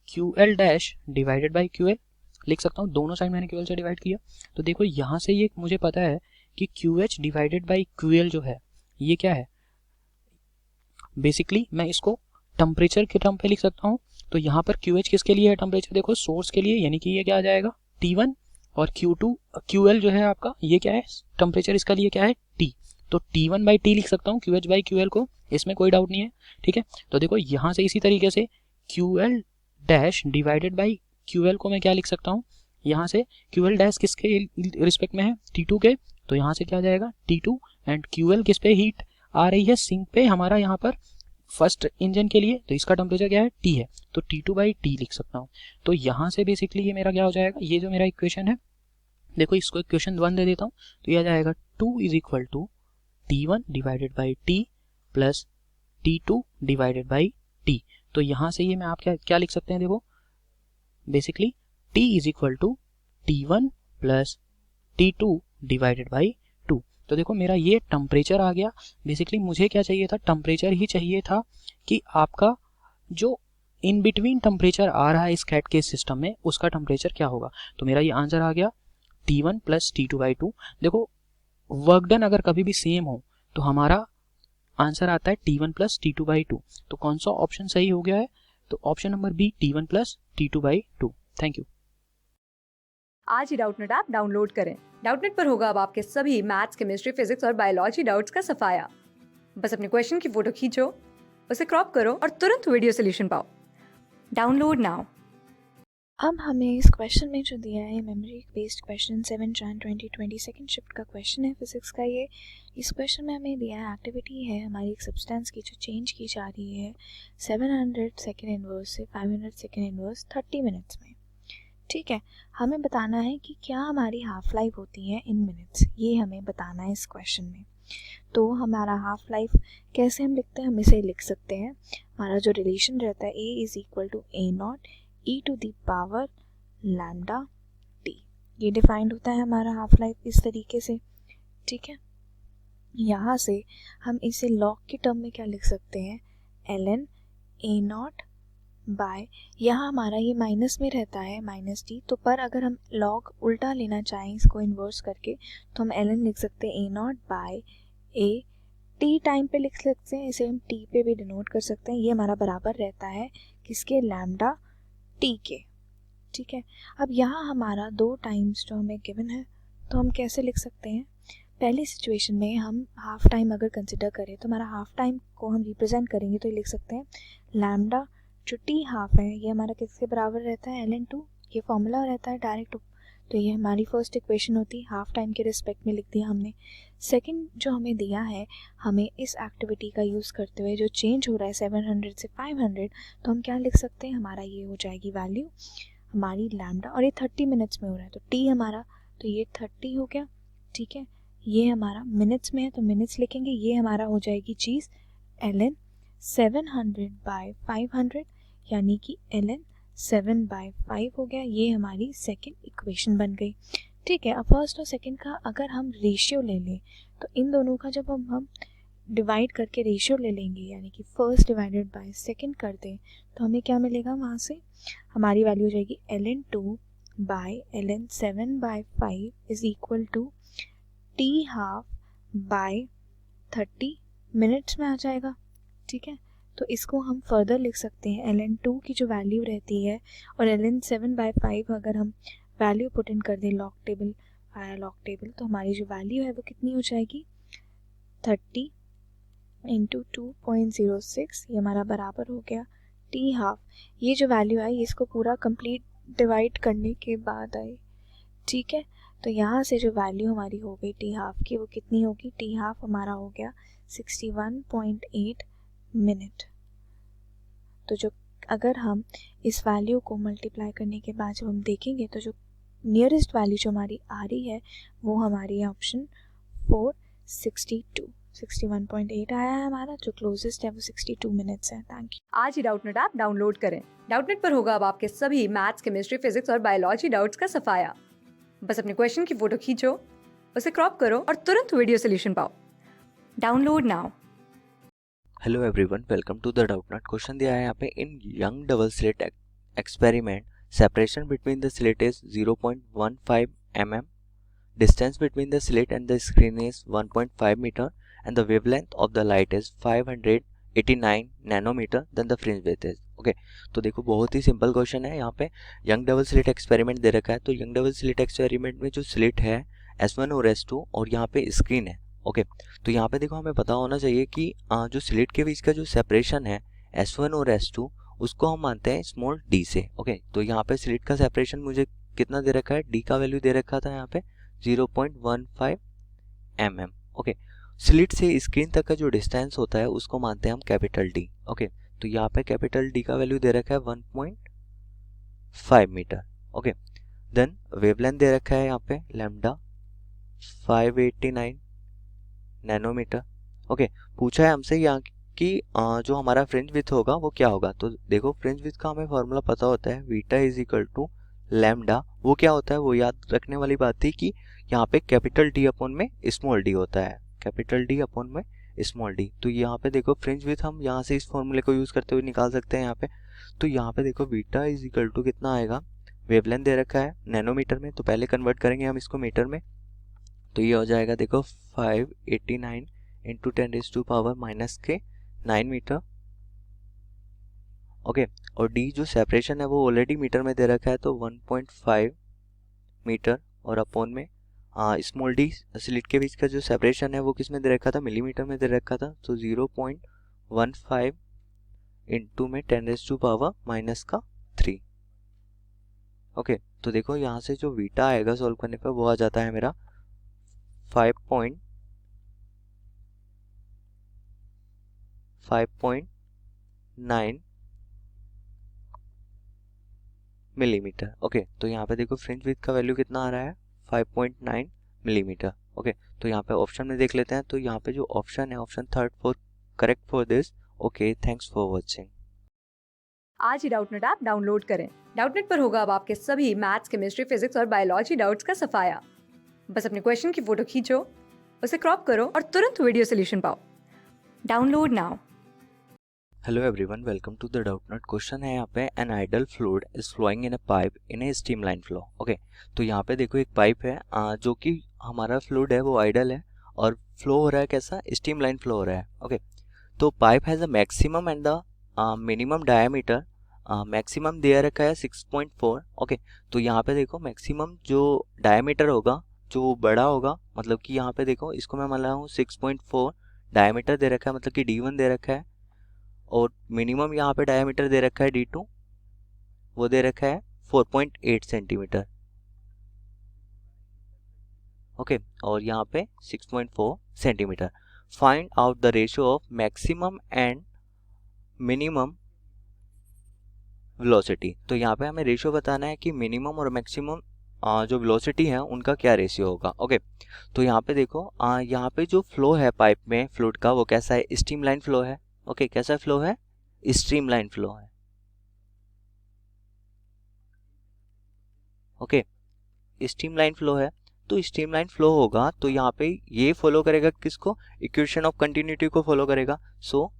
Speaker 2: QL dash divided by QL लिख सकता हूँ। दोनों साइड मैंने QL से डिवाइड किया, तो देखो यहाँ से ये मुझे पता है कि QH डिवाइडेड बाई QL जो है ये क्या है, बेसिकली मैं इसको टेम्परेचर के टर्म पे लिख सकता हूँ। तो यहाँ पर QH किसके लिए है, टेम्परेचर, देखो सोर्स के लिए, यानी कि ये क्या आ जाएगा T1, और QL जो है आपका ये क्या है, टेम्परेचर इसका लिए क्या है T। तो T1 बाई T लिख सकता हूँ QH बाई QL को, इसमें कोई डाउट नहीं है। ठीक है, तो देखो यहाँ से इसी तरीके से QL dash divided by QL को मैं क्या लिख सकता हूँ, यहाँ से QL डैश किसके रिस्पेक्ट में है, T2 के। तो यहाँ से क्या आ जाएगा T2 एंड QL किस पे हीट आ रही है, सिंक पे हमारा यहाँ पर फर्स्ट इंजन के लिए, तो इसका टेम्परेचर क्या है T है, तो T2 बाई T लिख सकता हूँ। तो यहाँ से बेसिकली ये मेरा क्या हो जाएगा, ये जो मेरा इक्वेशन है, देखो इसको इक्वेशन 1 दे देता हूँ, तो ये आ जाएगा 2 is equal to T1 divided by T plus T2 divided by T। तो यहाँ से ये मैं आप क्या लिख सकते हैं, देखो basically T is equal to T1 plus T2 divided by 2। तो देखो मेरा ये टेम्परेचर आ गया। बेसिकली मुझे क्या चाहिए था, टेम्परेचर ही चाहिए था कि आपका जो इन बिटवीन टेम्परेचर आ रहा है इस कैट के सिस्टम में उसका टेम्परेचर क्या होगा। तो मेरा ये आंसर आ गया T1 प्लस T2 बाई 2। देखो वर्क डन अगर कभी भी सेम हो तो हमारा आंसर आता है T1 प्लस T2 बाई 2। तो कौन सा ऑप्शन सही हो गया है, तो option number b T1 plus T2 by 2। Thank you.
Speaker 1: आज ही डाउटनेट ऐप डाउनलोड करें। डाउटनेट पर होगा अब आपके सभी मैथ्स, केमिस्ट्री, फिजिक्स और बायोलॉजी डाउट्स का सफाया। बस अपने क्वेश्चन की फोटो खींचो, उसे क्रॉप करो और तुरंत वीडियो सोल्यूशन पाओ। Download now.
Speaker 5: अब हमें इस क्वेश्चन में जो दिया है memory based question 7 Jan 2020 second shift का क्वेश्चन है फिजिक्स का। ये इस क्वेश्चन में हमें दिया है एक्टिविटी है हमारी एक सब्सटेंस की जो चेंज की जा रही है 700 सेकेंड इनवर्स से 500 सेकेंड इनवर्स 30 मिनट्स में। ठीक है, हमें बताना है कि क्या हमारी हाफ लाइफ होती है इन मिनट्स, ये हमें बताना है इस क्वेश्चन में। तो हमारा हाफ लाइफ कैसे हम लिखते हैं, हम इसे लिख सकते हैं, हमारा जो रिलेशन रहता है A is equal to A0 e to the power lambda t। ये डिफाइंड होता है हमारा हाफ लाइफ इस तरीके से। ठीक है, यहाँ से हम इसे लॉग के टर्म में क्या लिख सकते हैं, ln A0 बाय, यहाँ हमारा ये माइनस में रहता है माइनस टी, तो पर अगर हम लॉग उल्टा लेना चाहें इसको इन्वर्स करके तो हम ln लिख सकते हैं A0 bye A T time पे लिख सकते हैं, इसे हम टी पे भी डिनोट कर सकते हैं। ये हमारा बराबर रहता है किसके, लैम्डा टी के। ठीक है, अब यहाँ हमारा 2 टाइम्स जो हमें गिवन है तो हम कैसे लिख सकते हैं, पहली सिचुएशन में हम हाफ टाइम अगर कंसिडर करें तो हमारा हाफ टाइम को हम रिप्रेजेंट करेंगे तो ये लिख सकते हैं लैम्डा जो टी हाफ है ये हमारा किसके बराबर रहता है, ln2। ये फॉर्मूला रहता है डायरेक्ट, तो ये हमारी फर्स्ट इक्वेशन होती है, हाफ टाइम के रिस्पेक्ट में लिख दिया हमने। सेकंड जो हमें दिया है, हमें इस एक्टिविटी का यूज़ करते हुए जो चेंज हो रहा है 700 से 500, तो हम क्या लिख सकते हैं, हमारा ये हो जाएगी वैल्यू हमारी लैम्डा, और ये 30 मिनट्स में हो रहा है तो टी हमारा, तो ये 30 हो गया। ठीक है, ये हमारा मिनट्स में है तो मिनट्स लिखेंगे, ये हमारा हो जाएगी चीज़ ln 700 बाय 500 यानी कि ln 7/5 हो गया। ये हमारी सेकंड इक्वेशन बन गई। ठीक है, अब फर्स्ट और सेकंड का अगर हम रेशियो ले लें तो इन दोनों का जब हम डिवाइड करके रेशियो ले लेंगे यानी कि फर्स्ट डिवाइडेड बाय सेकंड कर दें तो हमें क्या मिलेगा, वहाँ से हमारी वैल्यू हो जाएगी ln2 by ln 7/5 is equal to t half by 30 minutes में आ जाएगा। ठीक है, तो इसको हम फर्दर लिख सकते हैं ln2 की जो वैल्यू रहती है और ln7/5 अगर हम वैल्यू पुट इन कर दें log table via log table, तो हमारी जो वैल्यू है वो कितनी हो जाएगी 30 इंटू 2.06, ये हमारा बराबर हो गया टी हाफ। ये जो वैल्यू आई इसको पूरा कंप्लीट डिवाइड करने के बाद आई, ठीक है। तो यहाँ से जो वैल्यू हमारी हो गई टी हाफ की वो कितनी होगी, टी हाफ हमारा हो गया 61.8 मिनट। तो जो अगर हम इस वैल्यू को मल्टीप्लाई करने के बाद जब हम देखेंगे तो जो नियरेस्ट वैल्यू जो हमारी आ रही है वो हमारी ऑप्शन 61.8 आया है हमारा, जो क्लोजेस्ट है वो 62 मिनट्स है। Thank you.
Speaker 1: आज ही डाउटनेट ऐप डाउनलोड करें। डाउटनेट पर होगा अब आपके सभी मैथ्स, केमिस्ट्री, फिजिक्स और बायोलॉजी डाउट्स का सफाया। बस अपने क्वेश्चन की फोटो खींचो, उसे क्रॉप करो और तुरंत वीडियो सोल्यूशन पाओ। Download now.
Speaker 4: Hello everyone, welcome to the Doubtnut. Question दिया है यहाँ पे, in Young double slit experiment separation between the slit is 0.15 mm, distance between the slit and the screen is 1.5 meter and the wavelength of the light is 589 nanometer, then the fringe width is okay। तो देखो बहुत ही simple question है। यहाँ पे young double slit experiment दे रखा है, तो young double slit experiment में जो स्लिट है S1 और S2 और यहाँ पे स्क्रीन है ओके। तो यहाँ पे देखो हमें पता होना चाहिए कि जो स्लिट के बीच का जो सेपरेशन है S1 और S2 उसको हम मानते हैं स्मॉल d से ओके। तो यहाँ पे स्लिट का सेपरेशन मुझे कितना दे रखा है, d का वैल्यू दे रखा था यहाँ पे 0.15 mm ओके। स्लिट से स्क्रीन तक का जो डिस्टेंस होता है उसको मानते हैं हम कैपिटल D ओके। तो यहाँ पे कैपिटल D का वैल्यू दे रखा है 1.5 मीटर ओके। देन वेवलेंथ दे रखा है यहाँ पे लैम्डा 589 नैनोमीटर ओके। पूछा है हमसे यहाँ कि जो हमारा फ्रिंज विड्थ होगा वो क्या होगा। तो देखो फ्रिंज विड्थ का हमें फॉर्मूला पता होता है, beta is equal to lambda. वो क्या होता है, वो याद रखने वाली बात थी कि यहाँ पे कैपिटल डी अपॉन में स्मॉल डी होता है, कैपिटल डी अपॉन में स्मॉल डी। तो यहाँ पे देखो फ्रिंज विड्थ हम यहाँ से इस फॉर्मूले को यूज करते हुए निकाल सकते हैं यहाँ पे। तो यहाँ पे देखो बीटा इज इक्वल टू कितना आएगा, वेवलेंथ दे रखा है नैनोमीटर में, तो पहले कन्वर्ट करेंगे हम इसको मीटर में। तो ये हो जाएगा देखो 589 इंटू 10⁻⁻9 मीटर ओके। और डी जो सेपरेशन है वो ऑलरेडी मीटर में दे रखा है, तो 1.5 मीटर और अपॉन में स्मॉल डी स्लिट के बीच का जो सेपरेशन है वो किस में दे रखा था, मिलीमीटर में दे रखा था। तो 0.15 इंटू में 10⁻³ ओके। तो देखो यहाँ से जो बीटा आएगा सॉल्व करने पर वो आ जाता है मेरा 5.9 मिलीमीटर ओके। तो यहाँ पे देखो फ्रिंज विड्थ का वैल्यू कितना आ रहा है 5.9 मिलीमीटर ओके। तो यहाँ पे ऑप्शन में देख लेते हैं, तो यहाँ पे जो ऑप्शन है option third for correct for this okay. Thanks for watching.
Speaker 1: आज ही डाउटनेट ऐप डाउनलोड करें। डाउटनेट पर होगा अब आपके सभी मैथ्स, केमिस्ट्री, फिजिक्स और बायोलॉजी डाउट्स का सफाया। बस अपने क्वेश्चन की फोटो खींचो, उसे क्रॉप करो और तुरंत वीडियो सोल्यूशन पाओ। Download now.
Speaker 4: Hello everyone, welcome to the Doubtnut. Question है यहाँ पे, an ideal fluid is flowing in a pipe in a streamline flow okay. तो यहाँ पे देखो एक पाइप है जो कि हमारा फ्लूइड है वो आइडल है और फ्लो हो रहा है कैसा, स्ट्रीमलाइन फ्लो हो रहा है ओके। तो pipe has a maximum and the minimum diameter, maximum दे रखा है 6.4 ओके। तो यहाँ पे देखो मैक्सिमम जो डायमीटर होगा जो बड़ा होगा, मतलब कि यहाँ पे देखो इसको मैं मान रहा हूँ 6.4 डायमीटर दे रखा है, मतलब कि D1 दे रखा है, और मिनिमम यहाँ पे डायमीटर दे रखा है D2, वो दे रखा है 4.8 सेंटीमीटर ओके। और यहाँ पे 6.4 centimetre. Find out the ratio of maximum and minimum velocity. तो यहाँ पे हमें रेशियो बताना है कि मिनिमम और मैक्सिमम जो वेलोसिटी है उनका क्या रेशियो होगा ओके। तो यहाँ पे देखो यहाँ पे जो फ्लो है पाइप में फ्लूइड का वो कैसा है, स्ट्रीमलाइन फ्लो है ओके। कैसा फ्लो है, स्ट्रीमलाइन फ्लो है ओके। स्ट्रीमलाइन फ्लो है, तो स्ट्रीमलाइन फ्लो होगा तो यहाँ पे ये फॉलो करेगा किसको, इक्वेशन ऑफ कंटिन्यूटी को फॉलो करेगा। So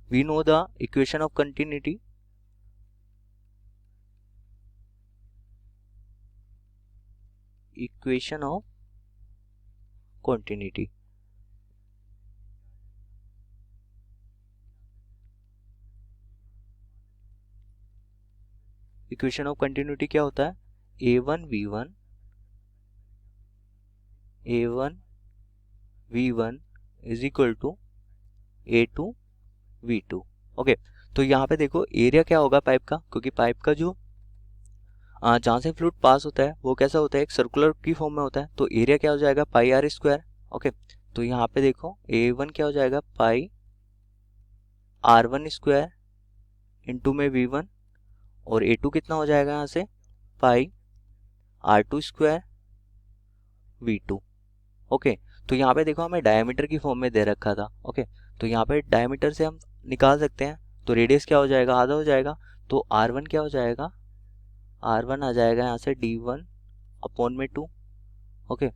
Speaker 4: we know the equation of continuity, equation of continuity equation of continuity क्या होता है, A1 V1 is equal to A2 V2। Okay, तो यहाँ पे देखो एरिया क्या होगा पाइप का, क्योंकि पाइप का जो जहाँ से फ्लूइड पास होता है वो कैसा होता है, एक सर्कुलर की फॉर्म में होता है, तो एरिया क्या हो जाएगा, पाई आर स्क्वायर। ओके, तो यहाँ पे देखो A1 क्या हो जाएगा, पाई R1 स्क्वायर इंटू में V1, और A2 कितना हो जाएगा यहाँ से, पाई R2 स्क्वायर V2। ओके, तो यहाँ पे देखो हमें डायमीटर की फॉर्म में दे रखा था। ओके, तो यहाँ पे डायमीटर से हम निकाल सकते हैं, तो रेडियस क्या हो जाएगा, आधा हो जाएगा, तो R1 क्या हो जाएगा, R1 आ जाएगा यहाँ से D1 अपॉन में 2। ओके,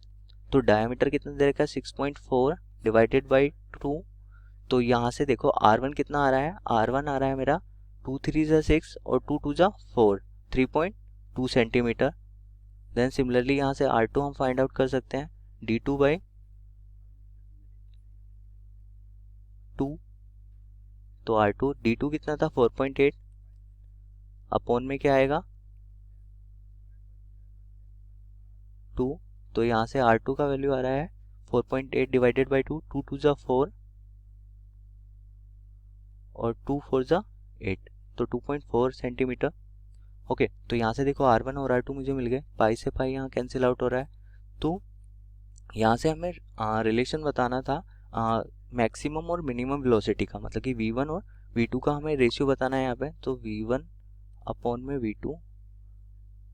Speaker 4: तो डायमीटर कितना दे रखा है, 6.4 डिवाइडेड बाई 2, तो यहाँ से देखो R1 कितना आ रहा है, R1 आ रहा है मेरा 2 3 जा 6 और 2 2 जा 4, 3.2 सेंटीमीटर। देन सिमिलरली यहाँ से R2 हम फाइंड आउट कर सकते हैं D2 बाई 2, तो R2 D2 कितना था 4.8 अपॉन में क्या आएगा 2, तो यहाँ से R2 का वैल्यू आ रहा है 4.8 डिवाइडेड बाई 2, 2 2 जा 4 और 2 4 जा 8, तो 2.4 सेंटीमीटर। ओके, तो यहाँ से देखो R1 और R2 मुझे मिल गए, पाई से पाई यहाँ कैंसिल आउट हो रहा है, तो यहाँ से हमें रिलेशन बताना था मैक्सिमम और मिनिमम वेलोसिटी का, मतलब कि V1 और V2 का हमें रेशियो बताना है यहाँ पे, तो V1 अपॉन में V2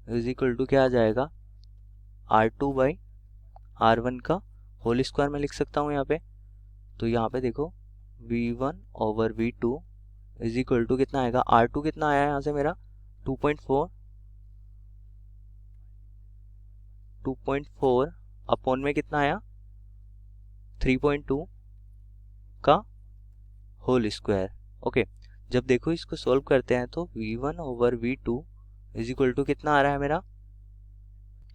Speaker 4: इज इक्वल टू क्या आ जाएगा, R2 बाई R1 का होल स्क्वायर में लिख सकता हूँ यहाँ पे। तो यहाँ पे देखो V1 over V2 is equal to कितना आएगा, R2 कितना आया है यहाँ से मेरा 2.4 अपॉन में कितना आया 3.2 का होल स्क्वायर। ओके, जब देखो इसको सॉल्व करते हैं तो V1 over V2 is equal to कितना आ रहा है मेरा।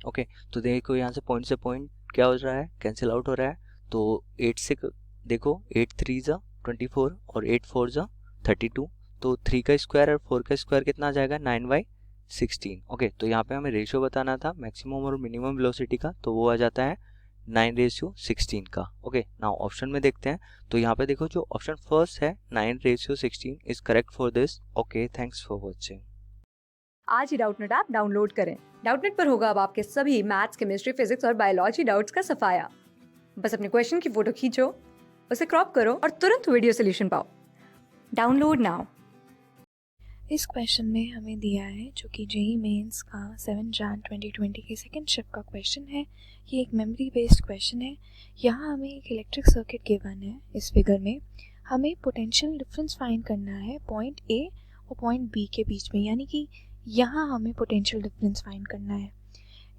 Speaker 4: ओके, तो देखो यहाँ से पॉइंट क्या हो रहा है, कैंसिल आउट हो रहा है, तो 8 से देखो 8 3 जा 24 और 8 4 जा 32, तो 3 का स्क्वायर और 4 का स्क्वायर कितना आ जाएगा 9/16। ओके, तो यहाँ पे हमें रेशियो बताना था मैक्सिमम और मिनिमम वेलोसिटी का, तो वो आ जाता है 9/16 का। ओके, नाउ ऑप्शन में देखते हैं, तो यहाँ पे देखो जो ऑप्शन फर्स्ट है 9/16 is correct for this. Okay, thanks for watching.
Speaker 1: आज ही डाउटनेट ऐप डाउनलोड करें। डाउटनेट पर होगा अब आपके सभी मैथ्स, केमिस्ट्री, फिजिक्स और बायोलॉजी डाउट्स का सफाया। बस अपने क्वेश्चन की फोटो खींचो, उसे क्रॉप करो और तुरंत वीडियो सोल्यूशन पाओ। Download now.
Speaker 5: इस क्वेश्चन में हमें दिया है जो कि जेईई मेंस का 7 जन 2020 के सेकंड शिफ्ट का क्वेश्चन है। ये एक मेमोरी बेस्ड क्वेश्चन है। यहाँ हमें एक इलेक्ट्रिक सर्किट गिवन है। इस फिगर में हमें पोटेंशियल डिफरेंस फाइंड करना है पॉइंट ए और पॉइंट बी के बीच में, यानी कि यहाँ हमें पोटेंशियल डिफरेंस फाइंड करना है।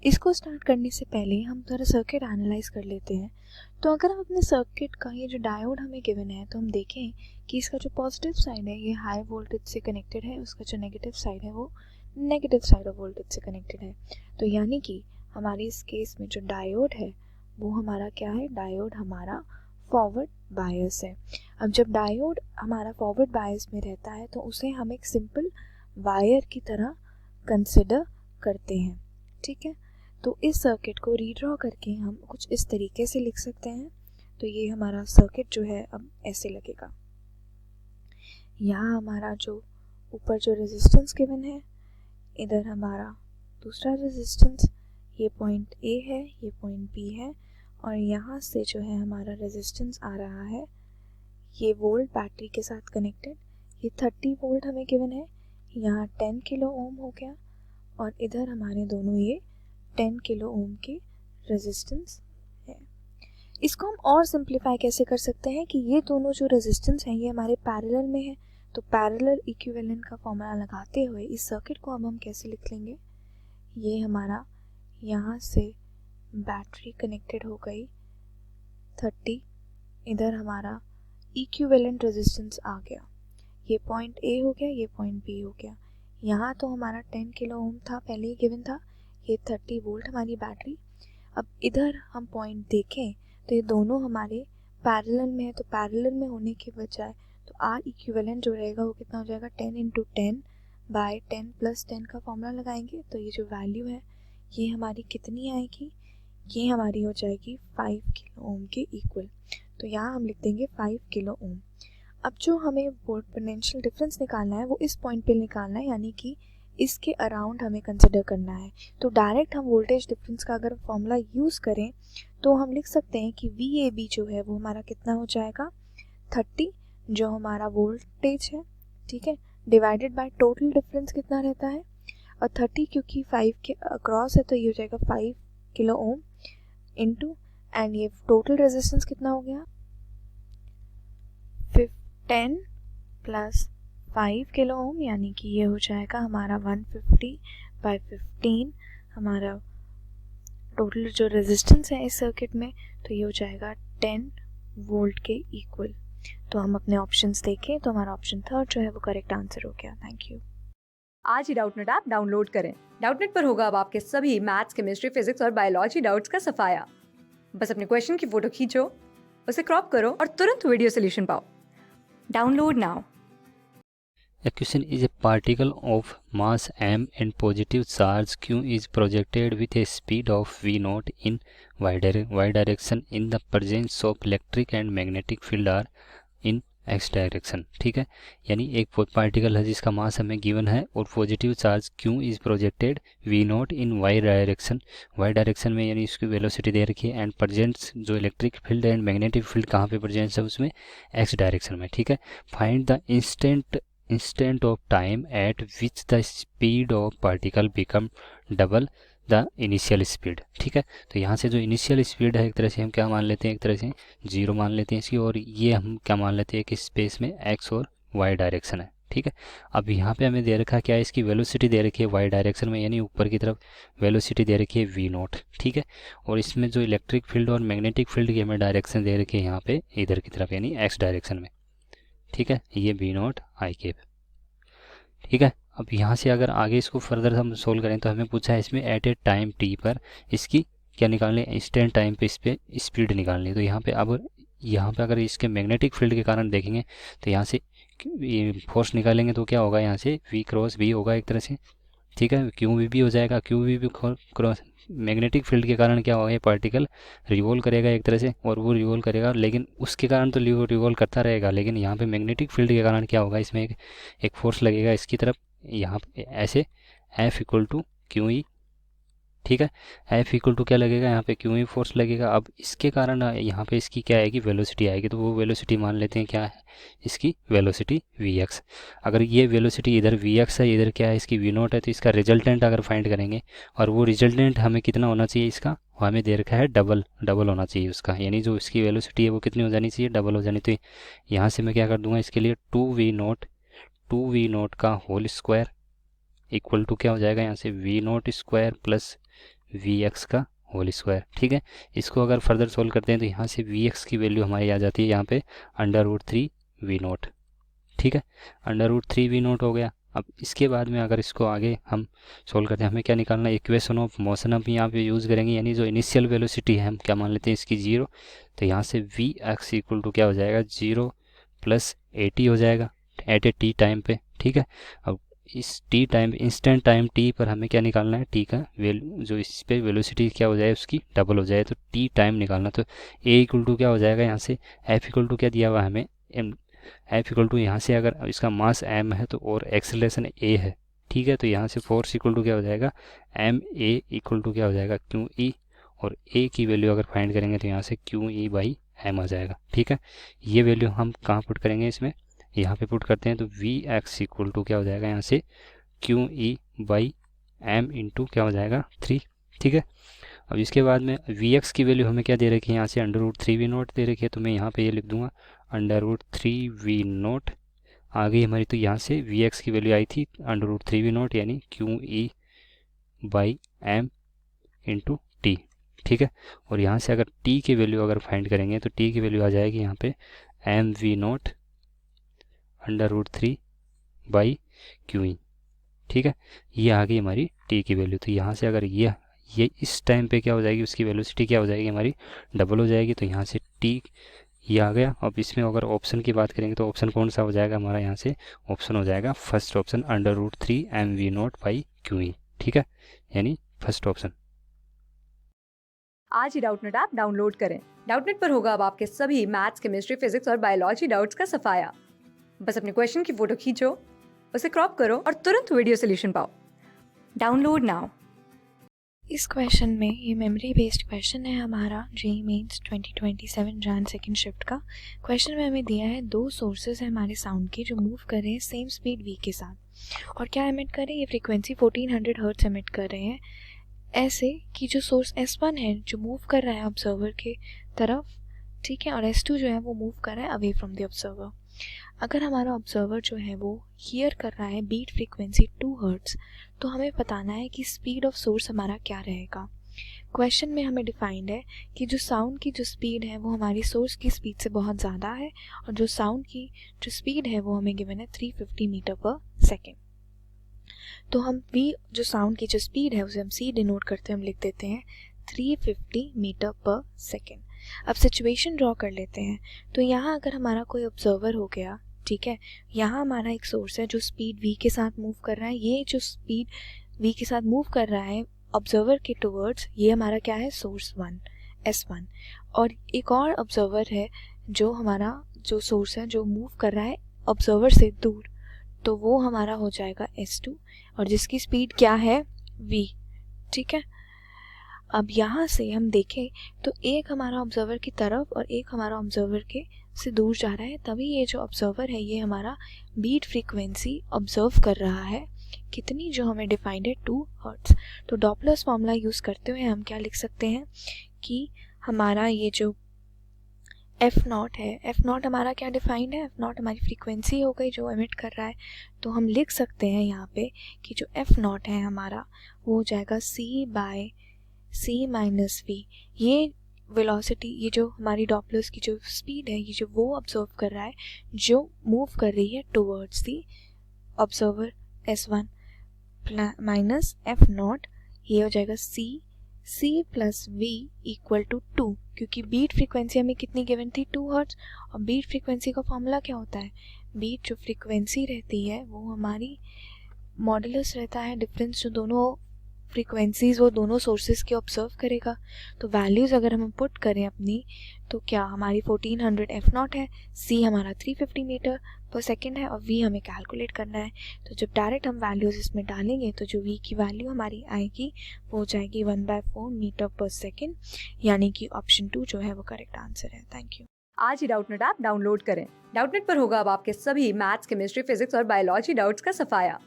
Speaker 5: इसको स्टार्ट करने से पहले हम थोड़ा सर्किट एनालाइज कर लेते हैं। तो अगर हम अपने सर्किट का ये जो डायोड हमें गिवन है, तो हम देखें कि इसका जो पॉजिटिव साइड है ये हाई वोल्टेज से कनेक्टेड है, उसका जो नेगेटिव साइड है वो नेगेटिव साइड ऑफ वोल्टेज से कनेक्टेड है। तो यानी कि हमारी इस केस में जो डायोड है वो हमारा क्या है, डायोड हमारा फॉरवर्ड बायस है। अब जब डायोड हमारा फॉरवर्ड बायस में रहता है तो उसे हम एक सिंपल वायर की तरह कंसिडर करते हैं, ठीक है। तो इस सर्किट को रीड्रॉ करके हम कुछ इस तरीके से लिख सकते हैं। तो ये हमारा सर्किट जो है अब ऐसे लगेगा। यहाँ हमारा जो ऊपर जो रेजिस्टेंस गिवन है, इधर हमारा दूसरा रेजिस्टेंस, ये पॉइंट ए है, ये पॉइंट बी है, और यहाँ से जो है हमारा रेजिस्टेंस आ रहा है ये वोल्ट बैटरी के साथ कनेक्टेड। ये 30 वोल्ट हमें गिवन है, यहाँ 10 किलो ओम हो गया, और इधर हमारे दोनों ये 10 किलो ओम की रेजिस्टेंस है। इसको हम और सिंप्लीफाई कैसे कर सकते हैं कि ये दोनों जो रेजिस्टेंस हैं ये हमारे पैरेलल में है, तो पैरेलल इक्विवेलेंट का फॉर्मूला लगाते हुए इस सर्किट को अब हम कैसे लिख लेंगे। ये हमारा यहाँ से बैटरी कनेक्टेड हो गई 30, इधर हमारा इक्विवेलेंट रेजिस्टेंस आ गया, ये पॉइंट ए हो गया, ये पॉइंट बी हो गया। यहाँ तो हमारा 10 किलो ओम था, पहले ही गिवन था, ये 30 वोल्ट हमारी बैटरी। अब इधर हम पॉइंट देखें तो ये दोनों हमारे पैरेलल में है, तो पैरेलल में होने के बजाय तो आर इक्विवेलेंट जो रहेगा वो कितना हो जाएगा 10 × 10 बाय 10 + 10 का फॉर्मूला लगाएंगे तो ये जो वैल्यू है ये हमारी कितनी आएगी, ये हमारी हो जाएगी 5 किलो ओम के इक्वल। तो यहाँ हम लिख देंगे 5 किलो ओम। अब जो हमें पोटेंशियल डिफरेंस निकालना है वो इस पॉइंट पे निकालना है, यानी कि इसके अराउंड हमें कंसिडर करना है। तो डायरेक्ट हम वोल्टेज डिफरेंस का अगर फॉर्मूला यूज़ करें तो हम लिख सकते हैं कि VAB जो है वो हमारा कितना हो जाएगा 30, जो हमारा वोल्टेज है, ठीक है, डिवाइडेड बाय टोटल डिफरेंस कितना रहता है, और 30 क्योंकि 5 के अक्रॉस है तो ये हो जाएगा 5 किलो ओम इनटू, एंड ये टोटल रेजिस्टेंस कितना हो गया 10 + 5 किलो ओम, यानी कि ये हो जाएगा हमारा 150/15 हमारा टोटल जो रेजिस्टेंस है इस सर्किट में, तो ये हो जाएगा 10 वोल्ट के इक्वल। तो हम अपने ऑप्शंस देखें तो हमारा ऑप्शन 3 जो है वो करेक्ट आंसर हो गया। Thank you.
Speaker 1: आज ही डाउटनेट ऐप डाउनलोड करें। डाउटनेट पर होगा अब आपके सभी मैथ्स, केमिस्ट्री, फिजिक्स और बायोलॉजी डाउट्स का सफाया। बस अपने क्वेश्चन की फोटो खींचो, उसे क्रॉप करो और तुरंत वीडियो सोल्यूशन पाओ। Download now.
Speaker 6: A question is a particle of mass m and positive charge q is projected with a speed of v naught in y direction in the presence of electric and magnetic field are in x direction. ठीक है, यानी एक particle है जिसका मास हमें given है और positive charge q is projected v not in y direction में, यानी इसकी वेलोसिटी दे रखी है, एंड प्रेजेंट्स जो electric field and magnetic field कहाँ पे प्रेजेंट्स है उसमें x डायरेक्शन में। ठीक है, find the instant of time at which the speed of particle become double the initial speed। ठीक है, तो यहाँ से जो इनिशियल स्पीड है एक तरह से हम क्या मान लेते हैं, एक तरह से 0 मान लेते हैं इसकी, और ये हम क्या मान लेते हैं कि स्पेस में x और y डायरेक्शन है। ठीक है, अब यहाँ पे हमें दे रखा क्या है, इसकी वेलोसिटी दे रखी है y डायरेक्शन में, यानी ऊपर की तरफ वेलोसिटी दे रखी है v नॉट। ठीक है, और इसमें जो इलेक्ट्रिक फील्ड और मैग्नेटिक फील्ड की हमें डायरेक्शन दे रखी है यहाँ पे इधर की तरफ, यानी x डायरेक्शन में। ठीक है, ये v नॉट आई कैप। ठीक है, अब यहाँ से अगर आगे इसको फर्दर हम सोल्व करें तो हमें पूछा है इसमें एट ए टाइम टी पर इसकी क्या निकालनी है, इंस्टेंट टाइम पे इस पर स्पीड निकालनी है। तो यहाँ पे अगर इसके मैग्नेटिक फील्ड के कारण देखेंगे तो यहाँ से फोर्स निकालेंगे तो क्या होगा, यहाँ से v क्रॉस v होगा एक तरह से। ठीक है, क्यू वी भी हो जाएगा, क्यू वी भी क्रॉस मैग्नेटिक फील्ड के कारण क्या होगा, ये पार्टिकल रिवॉल्व करेगा एक तरह से, और वो रिवॉल्व करेगा, लेकिन उसके कारण तो रिवॉल्व करता रहेगा, लेकिन यहाँ पे मैग्नेटिक फील्ड के कारण क्या होगा, इसमें एक फोर्स लगेगा इसकी तरफ, यहाँ पे ऐसे F = QE। ठीक है, F = क्या लगेगा, यहाँ पे QE फोर्स लगेगा। अब इसके कारण यहाँ पे इसकी क्या आएगी, वेलोसिटी आएगी, तो वो वेलोसिटी मान लेते हैं क्या है, इसकी वेलोसिटी Vx। अगर ये वेलोसिटी इधर Vx है, इधर क्या है इसकी V नॉट है, तो इसका रिजल्टेंट अगर फाइंड करेंगे, और वो रिजल्टेंट हमें कितना होना चाहिए इसका, वो हमें दे रखा है डबल होना चाहिए उसका, यानी जो इसकी वेलोसिटी है वो कितनी हो जानी चाहिए, डबल हो जानी। तो यहाँ से मैं क्या कर दूंगा इसके लिए 2v नॉट का होल स्क्वायर इक्वल टू क्या हो जाएगा, यहाँ से v not square plus Vx का होल स्क्वायर। ठीक है, इसको अगर फर्दर सोल्व करते हैं तो यहाँ से Vx की वैल्यू हमारी आ जाती है यहाँ पे √3v नॉट। ठीक है, √3v नॉट हो गया। अब इसके बाद में अगर इसको आगे हम सोल्व करते हैं, हमें क्या निकालना है, इक्वेशन ऑफ मोशन हम यहाँ पे यूज़ करेंगे, यानी जो इनिशियल वेलोसिटी है हम क्या मान लेते हैं इसकी 0। तो यहाँ से Vx = क्या हो जाएगा, 0 + 80 हो जाएगा एट ए टी टाइम पे। ठीक है, अब इस T time instant time T पर हमें क्या निकालना है, टी का वैल्यू जो इस पे वेलोसिटी क्या हो जाए उसकी डबल हो जाए, तो टी टाइम निकालना। तो A = क्या हो जाएगा, यहाँ से F = क्या दिया हुआ है हमें, F = यहाँ से अगर इसका मास m है तो और एक्सेलरेशन a है। ठीक है, तो यहाँ से फोर्स = क्या हो जाएगा, ma = क्या हो जाएगा, QE, और a की वैल्यू अगर फाइंड करेंगे तो यहाँ से QE/m आ जाएगा। ठीक है, ये वैल्यू हम कहाँ पुट करेंगे, इसमें यहाँ पे पुट करते हैं, तो Vx = क्या हो जाएगा, यहाँ से QE/m × क्या हो जाएगा 3। ठीक है, अब इसके बाद में Vx की वैल्यू हमें क्या दे रखी है, यहाँ से √3v नॉट दे रखी है, तो मैं यहाँ पे ये लिख दूंगा √3v नॉट आ गई हमारी। तो यहाँ से Vx की वैल्यू आई थी √3v नॉट, यानी QE/m × t। ठीक है, और यहाँ से अगर t की वैल्यू अगर फाइंड करेंगे तो t की वैल्यू आ जाएगी यहाँ पे mv नॉट √3/QE। ठीक है, ये आ गई हमारी t की वैल्यू। तो यहाँ से अगर ये इस टाइम पे क्या हो जाएगी, उसकी वेलोसिटी क्या हो जाएगी हमारी, डबल हो जाएगी। तो यहाँ से t ये आ गया। अब इसमें अगर ऑप्शन की बात करेंगे तो ऑप्शन कौन सा हो जाएगा हमारा, यहाँ से ऑप्शन हो जाएगा फर्स्ट ऑप्शन √3 mv0/QE। ठीक है, यानी फर्स्ट ऑप्शन।
Speaker 1: आज ही डाउटनेट ऐप डाउनलोड करें। डाउटनेट पर होगा अब आपके सभी मैथ्स, केमिस्ट्री, फिजिक्स और बायोलॉजी डाउट्स का सफाया। बस अपने क्वेश्चन की फोटो खींचो, उसे क्रॉप करो और तुरंत वीडियो सोल्यूशन पाओ। Download now.
Speaker 5: इस क्वेश्चन में ये मेमोरी बेस्ड क्वेश्चन है हमारा JEE mains 2027 Jan second shift का। क्वेश्चन में हमें दिया है दो सोर्सेज है हमारे साउंड के जो मूव कर रहे हैं सेम स्पीड v के साथ, और क्या एमिट कर रहे हैं, ये फ्रीक्वेंसी 1400 हर्ट्ज एमिट कर रहे हैं। ऐसे कि जो सोर्स S1 है जो मूव कर रहा है ऑब्जर्वर के तरफ, ठीक है, और S2 जो है वो मूव कर रहा है अवे फ्रॉम द ऑब्जर्वर। अगर हमारा ऑब्जर्वर जो है वो हियर कर रहा है बीट फ्रीक्वेंसी 2 हर्ट्ज, तो हमें बताना है कि स्पीड ऑफ सोर्स हमारा क्या रहेगा। क्वेश्चन में हमें डिफाइंड है कि जो साउंड की जो स्पीड है वो हमारी सोर्स की स्पीड से बहुत ज़्यादा है, और जो साउंड की जो स्पीड है वो हमें गिवन है 350 मीटर पर सेकेंड। तो हम v जो साउंड की जो स्पीड है उसे हम c डिनोट करते हैं, हम लिख देते हैं 350 मीटर पर सेकेंड। अब सिचुएशन ड्रॉ कर लेते हैं। तो यहाँ अगर हमारा कोई ऑब्जर्वर हो गया, ठीक है, यहाँ हमारा एक सोर्स है जो स्पीड v के साथ मूव कर रहा है। ये जो स्पीड v के साथ मूव कर रहा है ऑब्जर्वर के टुवर्ड्स, ये हमारा क्या है, सोर्स 1 S1। और एक और ऑब्जर्वर है जो हमारा जो सोर्स है जो मूव कर रहा है ऑब्जर्वर से दूर, तो वो हमारा हो जाएगा S2, और जिसकी स्पीड क्या है, v। ठीक है, अब यहाँ से हम देखें तो एक हमारा ऑब्जर्वर की तरफ और एक हमारा ऑब्जर्वर के से दूर जा रहा है, तभी ये जो ऑब्जर्वर है ये हमारा बीट फ्रीक्वेंसी ऑब्जर्व कर रहा है कितनी, जो हमें डिफाइंड है 2 हर्ट्ज। तो डॉपलर्स फॉर्मूला यूज़ करते हुए हम क्या लिख सकते हैं कि हमारा ये जो F0 है, F0 हमारा क्या डिफाइंड है, F0 हमारी फ्रीक्वेंसी हो गई जो एमिट कर रहा है। तो हम लिख सकते हैं यहाँ पे कि जो F0 है हमारा वो हो जाएगा c/c माइनस v। ये वेलोसिटी, ये जो हमारी डॉपलर्स की जो स्पीड है, ये जो वो ऑब्जर्व कर रहा है जो मूव कर रही है towards the observer S1 minus F0, ये हो जाएगा c plus v equal to 2, क्योंकि बीट फ्रीक्वेंसी हमें कितनी गिवन थी, 2 हर्ट्ज। और बीट फ्रीक्वेंसी का फॉर्मूला क्या होता है, बीट जो फ्रीक्वेंसी रहती है वो हमारी मॉडुलस रहता है डिफरेंस जो दोनों फ्रीक्वेंसीज वो दोनों सोर्सेज के ऑब्जर्व करेगा। तो वैल्यूज़ अगर हम पुट करें अपनी, तो क्या हमारी 1400 F0 है, c हमारा 350 मीटर पर सेकेंड है, और v हमें कैलकुलेट करना है। तो जब डायरेक्ट हम वैल्यूज़ इसमें डालेंगे तो जो v की वैल्यू हमारी आएगी वो हो जाएगी 1/4 मीटर पर सेकेंड, यानी कि ऑप्शन 2 जो है वो करेक्ट आंसर है। Thank you.
Speaker 1: आज ही डाउटनेट ऐप डाउनलोड करें। डाउटनेट पर होगा अब आपके सभी मैथ्स, केमिस्ट्री, फिजिक्स और बायोलॉजी डाउट्स का सफाया।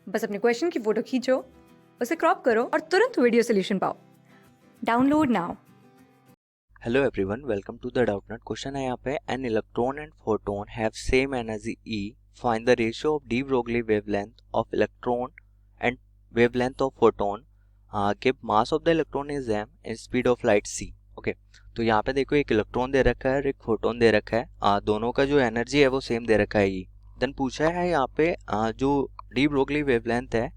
Speaker 1: बस अपने क्वेश्चन की फोटो खींचो, उसे क्रॉप करो और तुरंत वीडियो सोल्यूशन पाओ। Download now.
Speaker 4: Hello everyone, welcome to the Doubtnut. Question है यहाँ पे, an electron and photon have same energy E, find the ratio of de Broglie wavelength of electron and wavelength of photon, give mass of the electron is m and speed of light c। Okay, तो यहाँ पे देखो एक electron दे रखा है और एक photon दे रखा है, दोनों का जो एनर्जी है वो सेम दे रखा है E। देन पूछा है यहाँ पे जो डी ब्रोगली वेवलेंथ है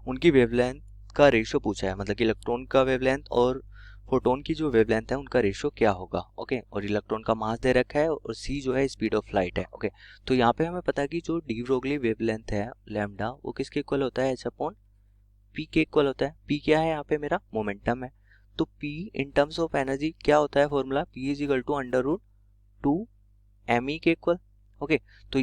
Speaker 4: उनकी वेवलेंथ का रेशियो पूछा है, मतलब कि इलेक्ट्रॉन का वेवलेंथ और फोटोन की जो वेवलेंथ है उनका रेशियो क्या होगा। ओके, और इलेक्ट्रॉन का मास दे रखा है और c जो है स्पीड ऑफ लाइट है। ओके, तो यहाँ पे हमें पता है कि जो डी ब्रोगली वेवलेंथ है लैम्डा वो किसके इक्वल होता है, h/p के इक्वल होता है। p क्या है यहाँ पे, मेरा मोमेंटम है। तो p in terms of energy क्या होता है formula, p is equal to √2 me के इक्वल। ओके, तो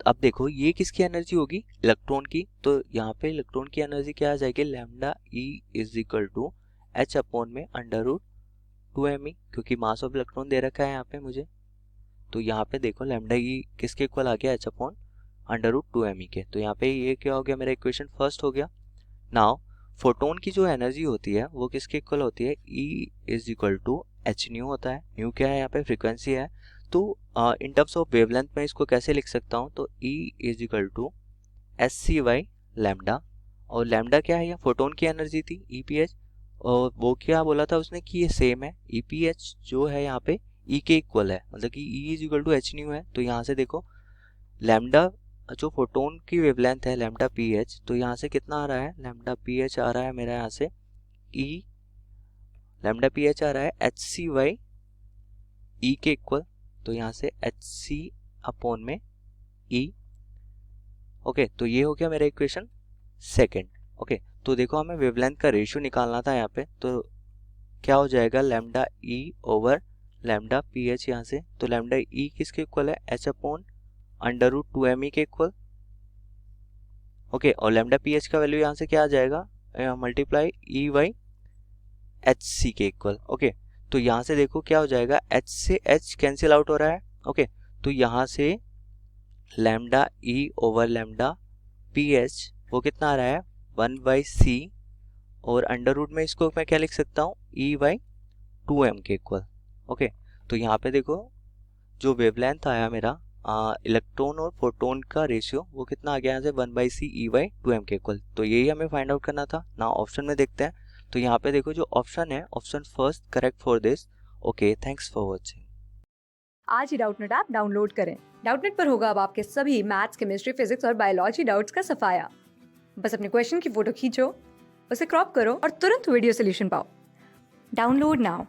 Speaker 4: अब देखो ये किसकी एनर्जी होगी, इलेक्ट्रॉन की। तो यहाँ पे इलेक्ट्रॉन की एनर्जी क्या आ जाएगी, lambda E is equal to h/में √2 me, क्योंकि मास ऑफ इलेक्ट्रॉन दे रखा है यहाँ पे मुझे। तो यहाँ पे देखो लैम्डा E किसके इक्वल आ गया, h/√2 me के। तो यहाँ पे ये क्या हो गया, मेरा इक्वेशन फर्स्ट हो गया। नाउ फोटोन की जो एनर्जी होती है वो किसके इक्वल होती है, E is equal to h nu होता है। न्यू क्या है यहाँ पे, फ्रीक्वेंसी है। तो इन टर्म्स ऑफ वेवलेंथ में इसको कैसे लिख सकता हूँ, तो E इज इक्वल टू SC/लैम्डा, और लैम्डा क्या है, यहाँ फोटोन की एनर्जी थी EPH, और वो क्या बोला था उसने कि ये सेम है, EPH जो है यहाँ पे E के इक्वल है, मतलब कि E is equal to h nu है। तो यहाँ से देखो लैम्डा जो फोटोन की वेवलेंथ है लैम्डा PH, तो यहाँ से कितना आ रहा है, लैम्डा PH आ रहा है मेरा यहाँ से E, लैम्डा PH आ रहा है HC/E के इक्वल। तो यहाँ से HC अपॉन में E। ओके, तो ये हो गया मेरा इक्वेशन सेकेंड। ओके, तो देखो हमें वेवलेंथ का रेशियो निकालना था यहाँ पे, तो क्या हो जाएगा lambda E over lambda PH यहाँ से, तो लैम्डा E किसके इक्वल है, H upon under root 2ME के इक्वल। ओके, और लैम्डा PH का वैल्यू यहाँ से क्या आ जाएगा, मल्टीप्लाई E बाई HC के इक्वल। ओके, तो यहाँ से देखो क्या हो जाएगा, H से H कैंसिल आउट हो रहा है। ओके, तो यहाँ से lambda E over lambda PH वो कितना आ रहा है 1/c, और अंडर रूट में इसको मैं क्या लिख सकता हूँ, E बाई 2m के इक्वल। ओके, तो यहाँ पे देखो जो वेवलेंथ आया मेरा इलेक्ट्रॉन और प्रोटॉन का रेशियो वो कितना आ गया यहाँ से 1/c E बाई 2m के इक्वल। तो यही हमें फाइंड आउट करना था ना। ऑप्शन में देखते हैं, तो यहाँ पे देखो जो ऑप्शन है, option first correct for this. Okay, thanks for watching.
Speaker 1: आज ही डाउटनेट ऐप डाउनलोड करें। डाउटनेट पर होगा अब आपके सभी मैथ्स, केमिस्ट्री, फिजिक्स और बायोलॉजी डाउट्स का सफाया। बस अपने क्वेश्चन की फोटो खींचो, उसे क्रॉप करो और तुरंत वीडियो सोल्यूशन पाओ। Download now.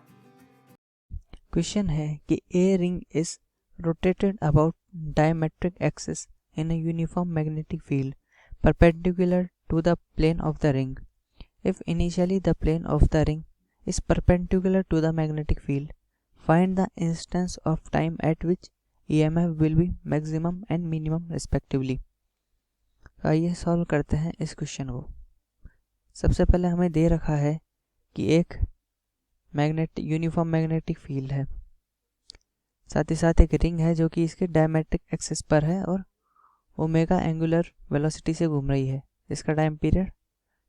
Speaker 2: क्वेश्चन है कि a ring is rotated about diametric axis in a uniform magnetic field perpendicular to the plane of the ring. If initially the plane of the ring is perpendicular to the magnetic field, find the instance of time at which EMF will be maximum and minimum respectively. आइए solve करते हैं इस question को। सबसे पहले हमें दे रखा है कि एक यूनिफॉर्म मैग्नेटिक फील्ड है, साथ ही साथ एक रिंग है जो कि इसके डायमेट्रिक एक्सिस पर है और ओमेगा एंगुलर वेलोसिटी से घूम रही है, जिसका टाइम पीरियड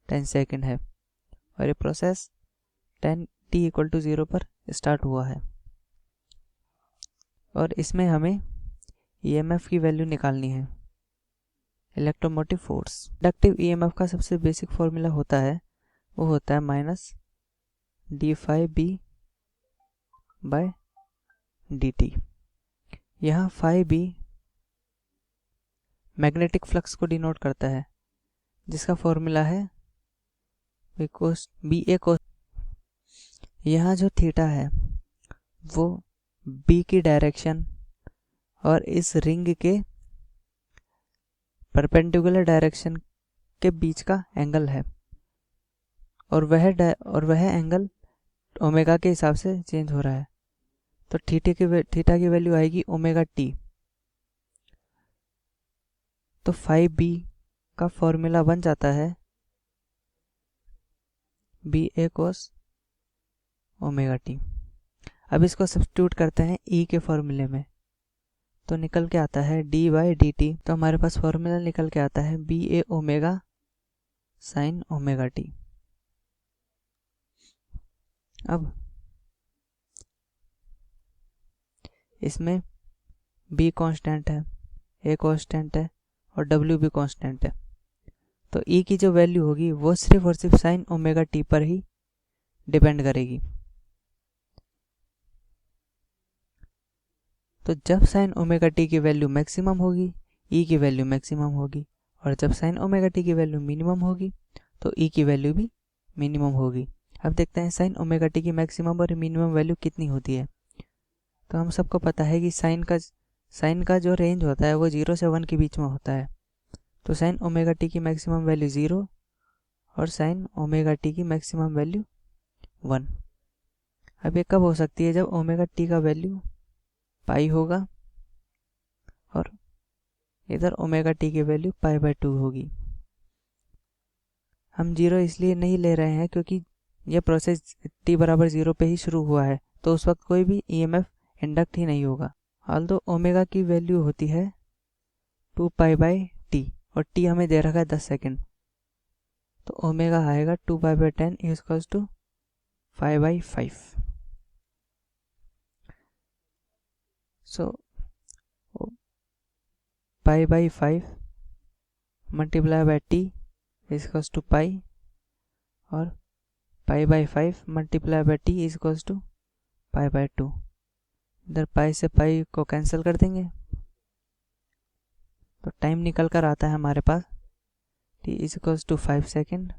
Speaker 2: 10 सेकेंड है और ये प्रोसेस 10t = 0 पर स्टार्ट हुआ है। और इसमें हमें EMF की वैल्यू निकालनी है, इलेक्ट्रोमोटिव फोर्स। इंडक्टिव EMF का सबसे बेसिक फॉर्मूला होता है, वो होता है -d∅b/dt। यहाँ φb मैग्नेटिक फ्लक्स को डिनोट करता है, जिसका फॉर्मूला है BA cos। यहाँ जो थीटा है वो B की डायरेक्शन और इस रिंग के परपेंडिकुलर डायरेक्शन के बीच का एंगल है, और वह एंगल ओमेगा के हिसाब से चेंज हो रहा है। तो थीटा की वैल्यू आएगी ओमेगा टी। तो φb का फॉर्मूला बन जाता है BA cos ओमेगा टी। अब इसको सब्स्टिट्यूट करते हैं E के फॉर्मूले में, तो निकल के आता है d/dt। तो हमारे पास फॉर्मूला निकल के आता है BA omega sine omega T. अब इसमें B कांस्टेंट है, A कांस्टेंट है और W भी कांस्टेंट है, तो E की जो वैल्यू होगी वो सिर्फ और सिर्फ साइन ओमेगा टी पर ही डिपेंड करेगी। तो जब साइन ओमेगा टी की वैल्यू मैक्सिमम होगी, E की वैल्यू मैक्सिमम होगी, और जब साइन ओमेगा टी की वैल्यू मिनिमम होगी तो E की वैल्यू भी मिनिमम होगी। अब देखते हैं साइन ओमेगा टी की मैक्सिमम और मिनिमम वैल्यू कितनी होती है। तो हम सबको पता है कि साइन का जो रेंज होता है वो 0 से 1 के बीच में होता है। तो साइन ओमेगा टी की मैक्सिमम वैल्यू 0 और साइन ओमेगा टी की मैक्सिमम वैल्यू 1। अब ये कब हो सकती है, जब ओमेगा टी का वैल्यू पाई होगा और इधर ओमेगा टी की वैल्यू π/2 होगी। हम 0 इसलिए नहीं ले रहे हैं क्योंकि यह प्रोसेस t = 0 पे ही शुरू हुआ है, तो उस वक्त कोई भी EMF इंडक्ट ही नहीं होगा। ऑल्दो ओमेगा की वैल्यू होती है 2π/t और t हमें दे रखा है 10 सेकेंड, तो ओमेगा आएगा 2π/10 = 5/5। सो π/5 मल्टीप्लाई बाय t = π और π/5 मल्टीप्लाई बाय t = π/2। इधर पाई से पाई को कैंसिल कर देंगे तो टाइम निकल कर आता है हमारे पास t = 5 सेकेंड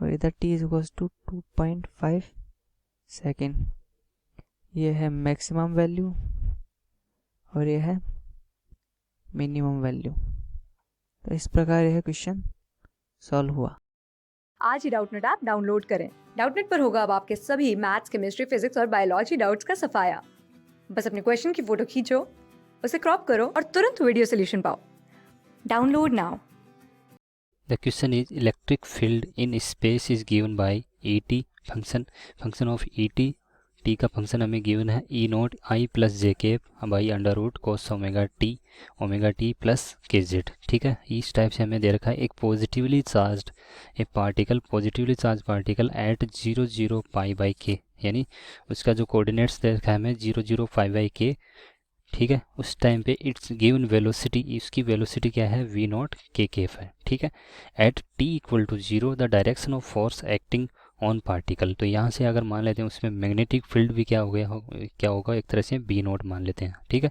Speaker 2: और इधर t = 2.5 सेकेंड।
Speaker 7: ये है मैक्सिमम वैल्यू और ये है मिनिमम वैल्यू। तो इस प्रकार यह क्वेश्चन सॉल्व हुआ।
Speaker 1: आज ही डाउटनेट ऐप डाउनलोड करें। डाउटनेट पर होगा अब आपके सभी मैथ्स, केमिस्ट्री, फिजिक्स और बायोलॉजी डाउट्स का सफाया। बस अपने क्वेश्चन की फोटो खींचो, उसे क्रॉप करो और तुरंत वीडियो सोल्यूशन पाओ। Download now.
Speaker 6: The question is electric field in space is given by ET function of ET t का फंक्शन हमें गिवन है e naught i plus J cap by under root cos omega T plus k z. ठीक है, इस type से हमें दे रखा है एक positively charge particle at 0 pi by के, यानी उसका जो कोऑर्डिनेट्स दे रखा है हमें 0 पाई बाई के। ठीक है, उस टाइम पे इट्स गिवन वेलोसिटी, इसकी वेलोसिटी क्या है वी नॉट के केफ है। ठीक है, at T equal to 0 the direction of force acting on particle. तो यहाँ से अगर मान लेते हैं उसमें मैग्नेटिक फील्ड भी क्या होगा एक तरह से बी नॉट मान लेते हैं। ठीक है,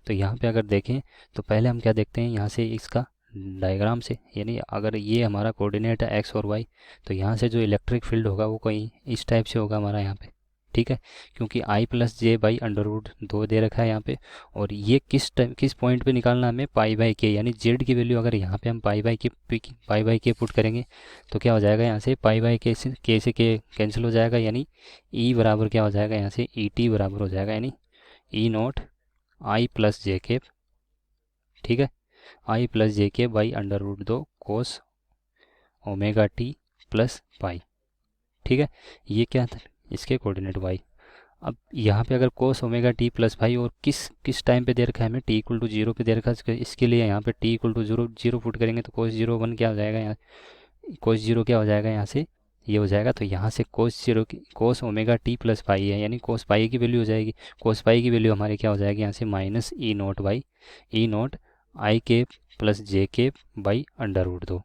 Speaker 6: तो यहाँ पे अगर देखें तो पहले हम क्या देखते हैं यहाँ से इसका डायग्राम से, यानी अगर ये हमारा कोऑर्डिनेट है एक्स और वाई, तो यहाँ से जो इलेक्ट्रिक फील्ड होगा वो कोई इस टाइप से होगा हमारा यहाँ पे। ठीक है, क्योंकि i plus j by under root 2 दे रखा है यहाँ पे, और ये किस पॉइंट पे निकालना हमें पाई बाई के, यानी जेड की वैल्यू अगर यहाँ पे हम पाई बाई के पुट करेंगे तो क्या हो जाएगा यहाँ से पाई बाई के से के कैंसिल हो जाएगा, यानी ई बराबर क्या हो जाएगा यहाँ से ई टी बराबर हो जाएगा, यानी ई नॉट आई प्लस जे के। ठीक है, आई प्लस जे के by under root 2 cos omega T plus pi. ठीक है, ये क्या था इसके कोऑर्डिनेट वाई। अब यहाँ पे अगर कोस ओमेगा टी प्लस भाई और किस टाइम पे दे रखा है हमें टी इक्वल टू 0 पे दे रखा है, इसके लिए यहाँ पे टी इक्वल टू 0 पुट करेंगे तो कोस 0 1 क्या हो जाएगा, यहाँ कोस 0 क्या हो जाएगा यहाँ से ये हो जाएगा। तो यहाँ से कोस ओमेगा टी प्लस पाई है, यानी कोस पाई की वैल्यू हो जाएगी, कोस पाई की वैल्यू हमारी क्या हो जाएगी यहाँ से minus E not by E not I cap plus J cap by under root 2।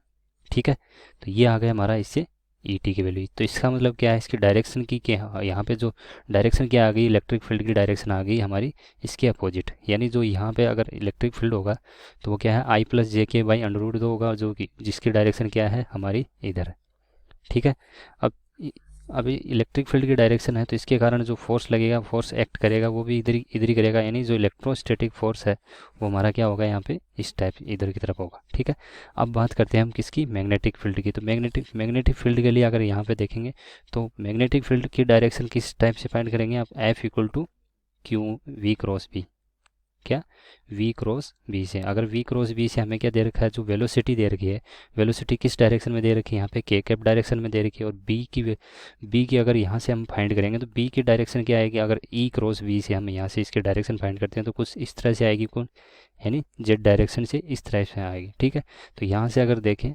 Speaker 6: ठीक है, तो ये आ गया हमारा इससे ई टी की वैल्यू। तो इसका मतलब क्या है, इसकी डायरेक्शन की क्या यहाँ पे जो डायरेक्शन क्या आ गई, इलेक्ट्रिक फील्ड की डायरेक्शन आ गई हमारी इसके अपोजिट, यानी जो यहाँ पे अगर इलेक्ट्रिक फील्ड होगा तो वो क्या है आई प्लस जे के बाई अंडर रूट 2 होगा, जो कि जिसकी डायरेक्शन क्या है हमारी इधर है। ठीक है, अभी इलेक्ट्रिक फील्ड की डायरेक्शन है तो इसके कारण जो फोर्स लगेगा, फोर्स एक्ट करेगा वो भी इधर ही करेगा, यानी जो इलेक्ट्रोस्टैटिक फोर्स है वो हमारा क्या होगा यहाँ पे इस टाइप इधर की तरफ होगा। ठीक है, अब बात करते हैं हम किसकी, मैग्नेटिक फील्ड की। तो मैग्नेटिक फील्ड के लिए अगर यहाँ पे देखेंगे तो मैग्नेटिक फील्ड की डायरेक्शन किस टाइप से फाइंड करेंगे आप, F equal to Q V cross B, क्या v क्रॉस b से। अगर v क्रॉस b से हमें क्या दे रखा है, जो वेलोसिटी दे रखी है, वेलोसिटी किस डायरेक्शन में दे रखी है यहाँ पे के कैप डायरेक्शन में दे रखी है, और b की अगर यहाँ से हम फाइंड करेंगे तो b की डायरेक्शन क्या आएगी, अगर e क्रॉस v से हम यहाँ से इसके डायरेक्शन फाइंड करते हैं तो कुछ इस तरह से आएगी, कौन यानी z डायरेक्शन से इस तरह से आएगी। ठीक है, तो यहाँ से अगर देखें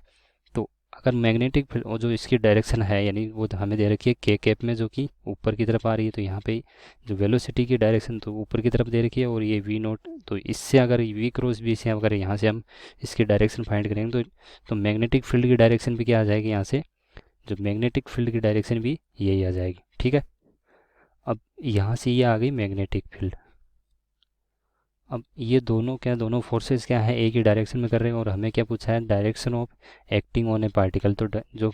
Speaker 6: तो अगर मैग्नेटिक फील्ड और जो इसकी डायरेक्शन है यानी वो हमें दे रखी है के कैप में जो कि ऊपर की तरफ आ रही है, तो यहाँ पे जो वेलोसिटी की डायरेक्शन तो ऊपर की तरफ दे रखी है, और ये वी नोट, तो इससे अगर वी क्रॉस बी से अगर यहाँ से हम इसकी डायरेक्शन फाइंड करेंगे तो मैग्नेटिक फील्ड की डायरेक्शन भी क्या आ जाएगी, यहाँ से जो मैग्नेटिक फील्ड की डायरेक्शन भी यही आ जाएगी। ठीक है, अब यहाँ से ये आ गई मैग्नेटिक फील्ड। अब ये दोनों फोर्सेस क्या है एक ही डायरेक्शन में कर रहे हैं, और हमें क्या पूछा है direction of acting on A particle. तो जो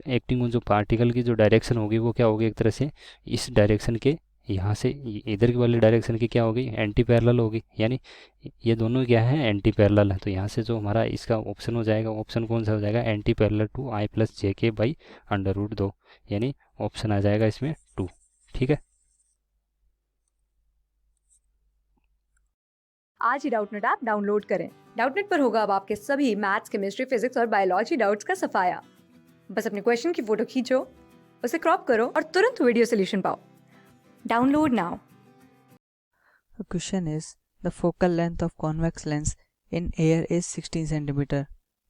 Speaker 6: एक्टिंग ऑन जो पार्टिकल की जो डायरेक्शन होगी वो क्या होगी, एक तरह से इस डायरेक्शन के यहाँ से इधर की वाली डायरेक्शन की क्या होगी, एंटी पैरेलल होगी, यानी ये दोनों क्या है एंटी पैरेलल है। तो यहाँ से जो हमारा इसका ऑप्शन हो जाएगा, ऑप्शन कौन सा हो जाएगा, anti parallel to i plus जे के बाई अंडर रूट 2, यानी ऑप्शन आ जाएगा इसमें 2। ठीक है,
Speaker 1: आज ही डाउटनेट ऐप डाउनलोड करें। डाउटनेट पर होगा अब आपके सभी मैथ्स, केमिस्ट्री, फिजिक्स और बायोलॉजी डाउट्स का सफाया। बस अपने क्वेश्चन की फोटो खींचो, उसे क्रॉप करो और तुरंत वीडियो सोल्यूशन पाओ। Download now.
Speaker 7: The question is, the focal length of convex lens in air is 16 cm,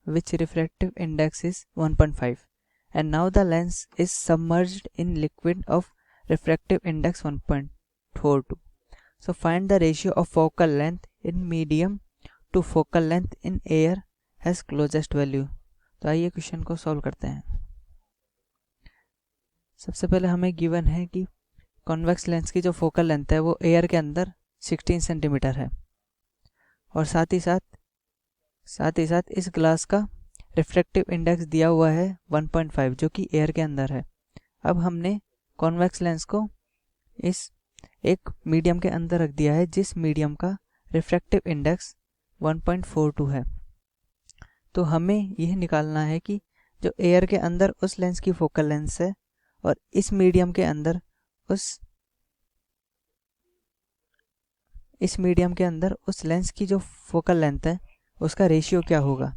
Speaker 7: which refractive index is 1.5, and now the lens is submerged in liquid of refractive index 1.42. So find the ratio of focal length in medium to focal length in air has closest value. तो आइए question को solve करते हैं। सबसे पहले हमें given है कि कॉन्वेक्स लेंस की जो फोकल लेंथ है वो एयर के अंदर 16 सेंटीमीटर है, और साथ ही साथ इस ग्लास का रिफ्रैक्टिव इंडेक्स दिया हुआ है 1.5 जो कि एयर के अंदर है। अब हमने कॉन्वेक्स लेंस को इस एक मीडियम के अंदर रख दिया है जिस मीडियम का रिफ्रैक्टिव इंडेक्स 1.42 है। तो हमें यह निकालना है कि जो एयर के अंदर उस लेंस की फोकल लेंथ है और इस मीडियम के अंदर उस लेंस की जो फोकल लेंथ है उसका रेशियो क्या होगा।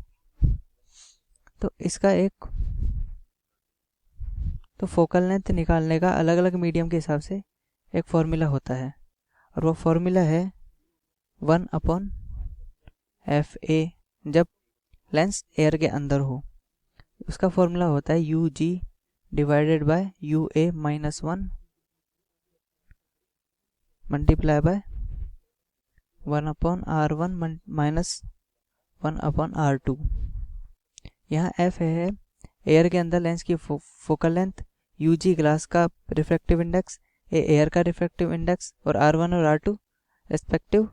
Speaker 7: तो फोकल लेंथ निकालने का अलग अलग मीडियम के हिसाब से एक फॉर्मूला होता है और वो फॉर्मूला है 1/FA जब लेंस एयर के अंदर हो। उसका फॉर्मूला होता है UG divided by UA minus 1 multiply by 1/R1 minus 1/R2। यहाँ F है एयर के अंदर लेंस की फोकल लेंथ, UG ग्लास का रिफ्रैक्टिव इंडेक्स, A एयर का रिफ्रैक्टिव इंडेक्स और R1 और R2 रेस्पेक्टिव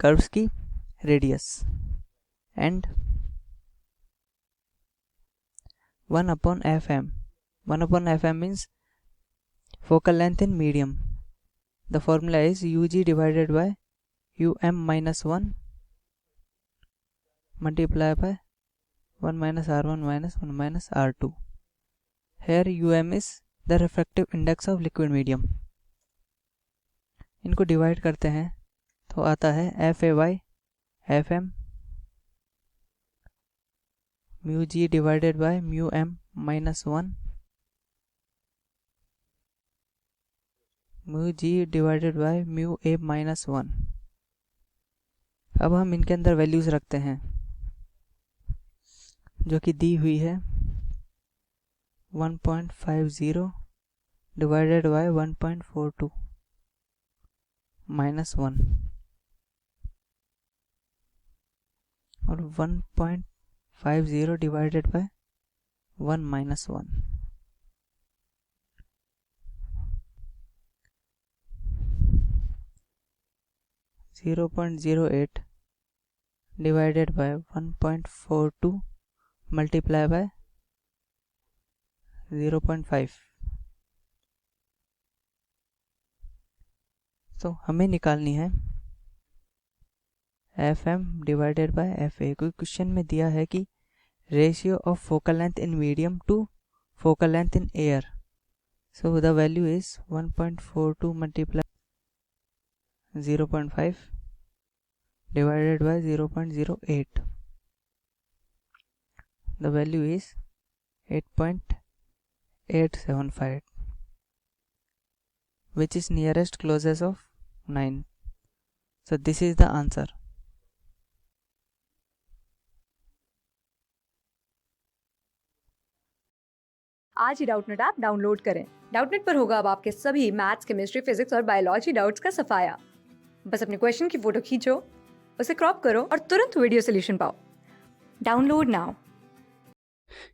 Speaker 7: कर्व्स की radius and 1/FM। 1/FM means focal length in medium. The formula is UG divided by UM minus 1 multiplied by 1 minus R1 minus 1 minus R2. Here UM is the refractive index of liquid medium. इनको divide करते हैं तो आता है FA by FM mu G divided by mu M minus 1 mu G divided by mu A minus 1। अब हम इनके अंदर वैल्यूज रखते हैं जो कि दी हुई है 1.50 डिवाइडेड बाय 1.42 माइनस 1 और 1.50 divided by 1 minus 1। Zero 0.08 divided by 1.42 multiply by 0.5। तो हमें निकालनी है FM डिवाइडेड बाय FA। कोई क्वेश्चन में दिया है कि ratio of focal length in medium to focal length in air, so the value is 1.42 multiply 0.5 divided by 0.08. The value is 8.875, which is nearest closest of 9. So this is the answer.
Speaker 1: आज ही Doubtnut app download करें। डाउटनेट पर होगा अब आपके सभी maths, chemistry, physics और biology doubts का सफाया। बस अपने क्वेश्चन की फोटो खींचो, उसे क्रॉप करो और तुरंत वीडियो सोल्यूशन पाओ। Download now.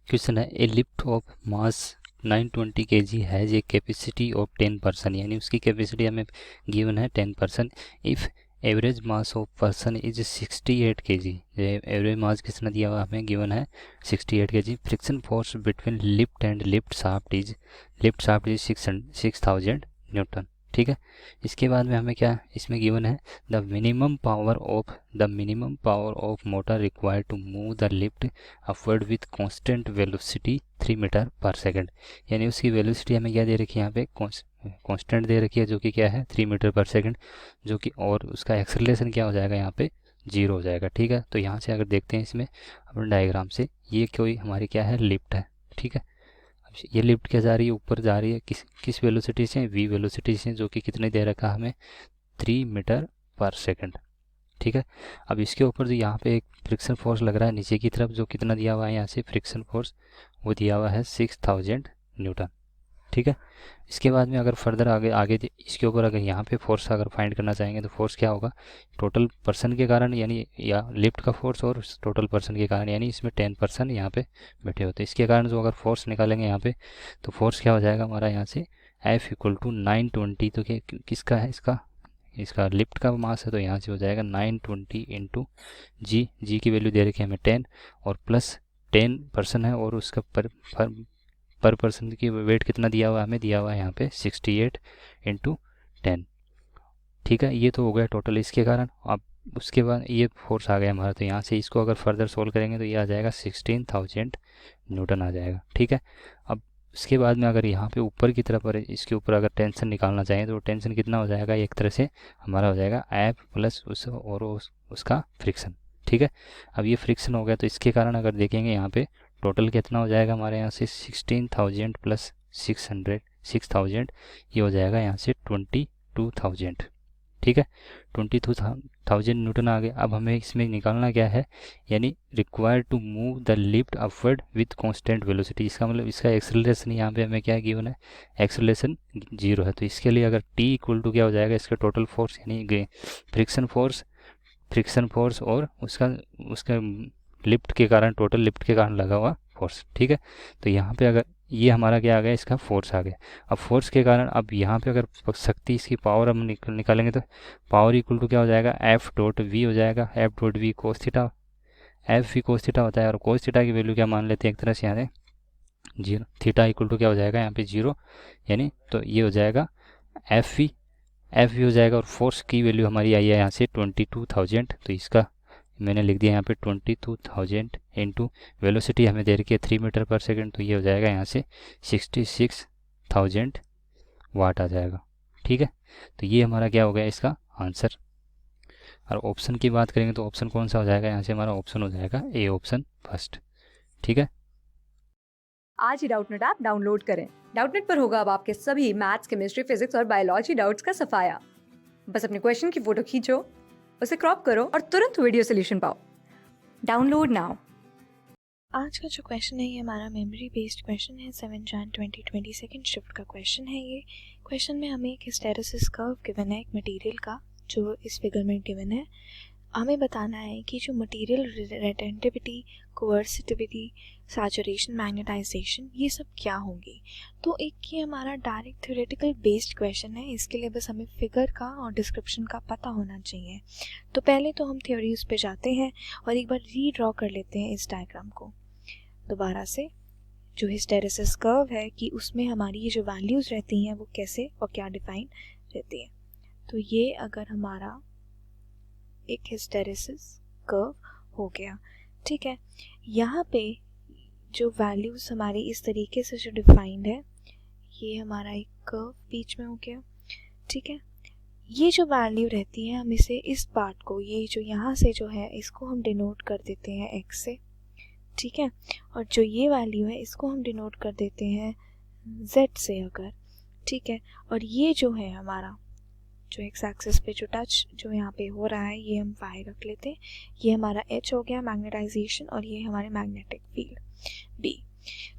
Speaker 6: क्वेश्चन है ए lift of mass 920 kg has a capacity of 10%, यानी उसकी कैपेसिटी हमें गिवन है 10%। If average mass of person is 68 kg, average mass कितना दिया हुआ हमें गिवन है 68 kg। Friction force between lift and lift shaft is 6000 Newton. ठीक है, इसके बाद में हमें क्या इसमें गिवन है the minimum power of motor required to move the lift upward with constant velocity 3 metre per second, यानी उसकी वेलोसिटी हमें क्या दे रखी है यहाँ पे कांस्टेंट दे रखी है जो कि क्या है 3 मीटर पर सेकंड, जो कि और उसका एक्सेलरेशन क्या हो जाएगा यहाँ पे 0 हो जाएगा। ठीक है, तो यहाँ से अगर देखते हैं इसमें अपने डायग्राम से, ये कोई हमारी क्या है लिफ्ट है। ठीक है, ये लिफ्ट क्या जा रही है ऊपर जा रही है किस वेलोसिटी से, v वेलोसिटी से, जो कि कितने दे रखा हमें 3 मीटर पर सेकंड। ठीक है, अब इसके ऊपर जो यहाँ पे एक फ्रिक्शन फोर्स लग रहा है नीचे की तरफ, जो कितना दिया हुआ है यहाँ से फ्रिक्शन फोर्स, वो दिया हुआ है 6000 न्यूटन। ठीक है, इसके बाद में अगर फर्दर आगे इसके ऊपर अगर यहाँ पे फोर्स अगर फाइंड करना चाहेंगे तो फोर्स क्या होगा टोटल पर्सन के कारण, यानी या लिफ्ट का फोर्स और टोटल पर्सन के कारण, यानी इसमें 10% यहाँ पे बैठे होते हैं। इसके कारण जो अगर फोर्स निकालेंगे यहाँ पे तो फोर्स क्या हो जाएगा हमारा यहाँ से F = 920। तो किसका है इसका लिफ्ट का मास है, तो यहाँ से हो जाएगा 920 इंटू जी की वैल्यू दे रखी है हमें 10 और प्लस 10% है और उसका पर पर्सन की वेट कितना दिया हुआ है, हमें दिया हुआ है यहाँ पे 68 × 10, ठीक है। ये तो हो गया टोटल इसके कारण। अब उसके बाद ये फोर्स आ गया हमारा, तो यहाँ से इसको अगर फर्दर सोल्व करेंगे तो ये आ जाएगा 16,000 न्यूटन आ जाएगा, ठीक है। अब उसके बाद में अगर यहाँ पे ऊपर की तरफ और इसके ऊपर अगर टेंशन निकालना चाहें तो टेंशन कितना हो जाएगा, एक तरह से हमारा हो जाएगा एफ प्लस उसका फ्रिक्शन, ठीक है। अब ये फ्रिक्शन हो गया, तो इसके कारण अगर देखेंगे यहाँ पे टोटल कितना हो जाएगा हमारे यहाँ से 16,000 प्लस 6,000, ये हो जाएगा यहाँ से 22,000, ठीक है। 22,000 न्यूटन आ गया। अब हमें इसमें निकालना क्या है, यानी required to move the lift upward with constant velocity. इसका मतलब इसका एक्सेलरेशन यहाँ पे हमें क्या गिवन है, एक्सेलरेशन 0 है। तो इसके लिए अगर टी इक्वल टू क्या हो जाएगा, इसका टोटल फोर्स यानी फ्रिक्शन फोर्स और उसका लिफ्ट के कारण, टोटल लिफ्ट के कारण लगा हुआ फोर्स, ठीक है। तो यहाँ पे अगर ये हमारा क्या आ गया, इसका फोर्स आ गया। अब फोर्स के कारण अब यहाँ पे अगर शक्ति, इसकी पावर हम निकालेंगे तो पावर इक्वल टू क्या हो जाएगा, एफ डॉट वी हो जाएगा। F dot V cos theta, F V cos theta होता है, और कोस थीटा की वैल्यू क्या मान लेते हैं एक तरह से, यहाँ से 0। थीटा इक्वल टू क्या हो जाएगा यहाँ पे 0, यानी तो ये हो जाएगा एफ वी हो जाएगा। और फोर्स की वैल्यू हमारी आई है यहाँ से 22,000, तो इसका मैंने लिख दिया यहाँ पे 22,000 इंटू वेलोसिटी हमें दे रखी है 3 मीटर पर सेकंड, तो ये हो जाएगा यहाँ से 66,000 वाट आ जाएगा, ठीक है। तो ये हमारा क्या हो गया इसका आंसर। और ऑप्शन की बात करेंगे तो ऑप्शन कौन सा हो जाएगा, यहाँ से हमारा ऑप्शन हो जाएगा ए ऑप्शन फर्स्ट, ठीक है।
Speaker 1: आज ही डाउटनेट ऐप डाउनलोड करें। डाउटनेट पर होगा अब आपके सभी मैथ्स, केमिस्ट्री, फिजिक्स और बायोलॉजी डाउट्स का सफाया। बस अपने क्वेश्चन की फोटो खींचो, उसे क्रॉप करो और तुरंत वीडियो सोल्यूशन पाओ। Download now.
Speaker 5: आज का जो क्वेश्चन है ये हमारा मेमोरी बेस्ड क्वेश्चन है। 7 Jan 2020 सेकेंड शिफ्ट का क्वेश्चन है। ये क्वेश्चन में हमें एक हिस्टेरेसिस कर्व गिवन है, एक मटेरियल का, जो इस फिगर में गिवन है। हमें बताना है कि जो मटेरियल रिटेंटिविटी, कोवर्सिटिविटी, सैचुरेशन, मैग्नेटाइजेशन, ये सब क्या होंगी। तो एक ये हमारा डायरेक्ट थ्योरेटिकल बेस्ड क्वेश्चन है, इसके लिए बस हमें फिगर का और डिस्क्रिप्शन का पता होना चाहिए। तो पहले तो हम थ्योरीज पे जाते हैं और एक बार रीड्रॉ कर लेते हैं इस डायग्राम को दोबारा से। जो हिस्टेरेसिस कर्व है कि उसमें हमारी ये जो वैल्यूज़ रहती हैं वो कैसे और क्या डिफाइन रहती है। तो ये अगर हमारा एक हिस्टेरेसिस कर्व हो गया, ठीक है। यहाँ पे जो वैल्यूज़ हमारी इस तरीके से जो डिफाइंड है, ये हमारा एक कर्व बीच में हो गया, ठीक है। ये जो वैल्यू रहती है हम इसे, इस पार्ट को, ये जो यहाँ से जो है इसको हम डिनोट कर देते हैं x से, ठीक है। और जो ये वैल्यू है इसको हम डिनोट कर देते हैं z से अगर, ठीक है। और ये जो है हमारा जो एक्स एक्सिस पे जो टच जो यहाँ पे हो रहा है ये हम y रख लेते हैं। ये हमारा h हो गया मैग्नेटाइजेशन, और ये हमारे मैग्नेटिक फील्ड b।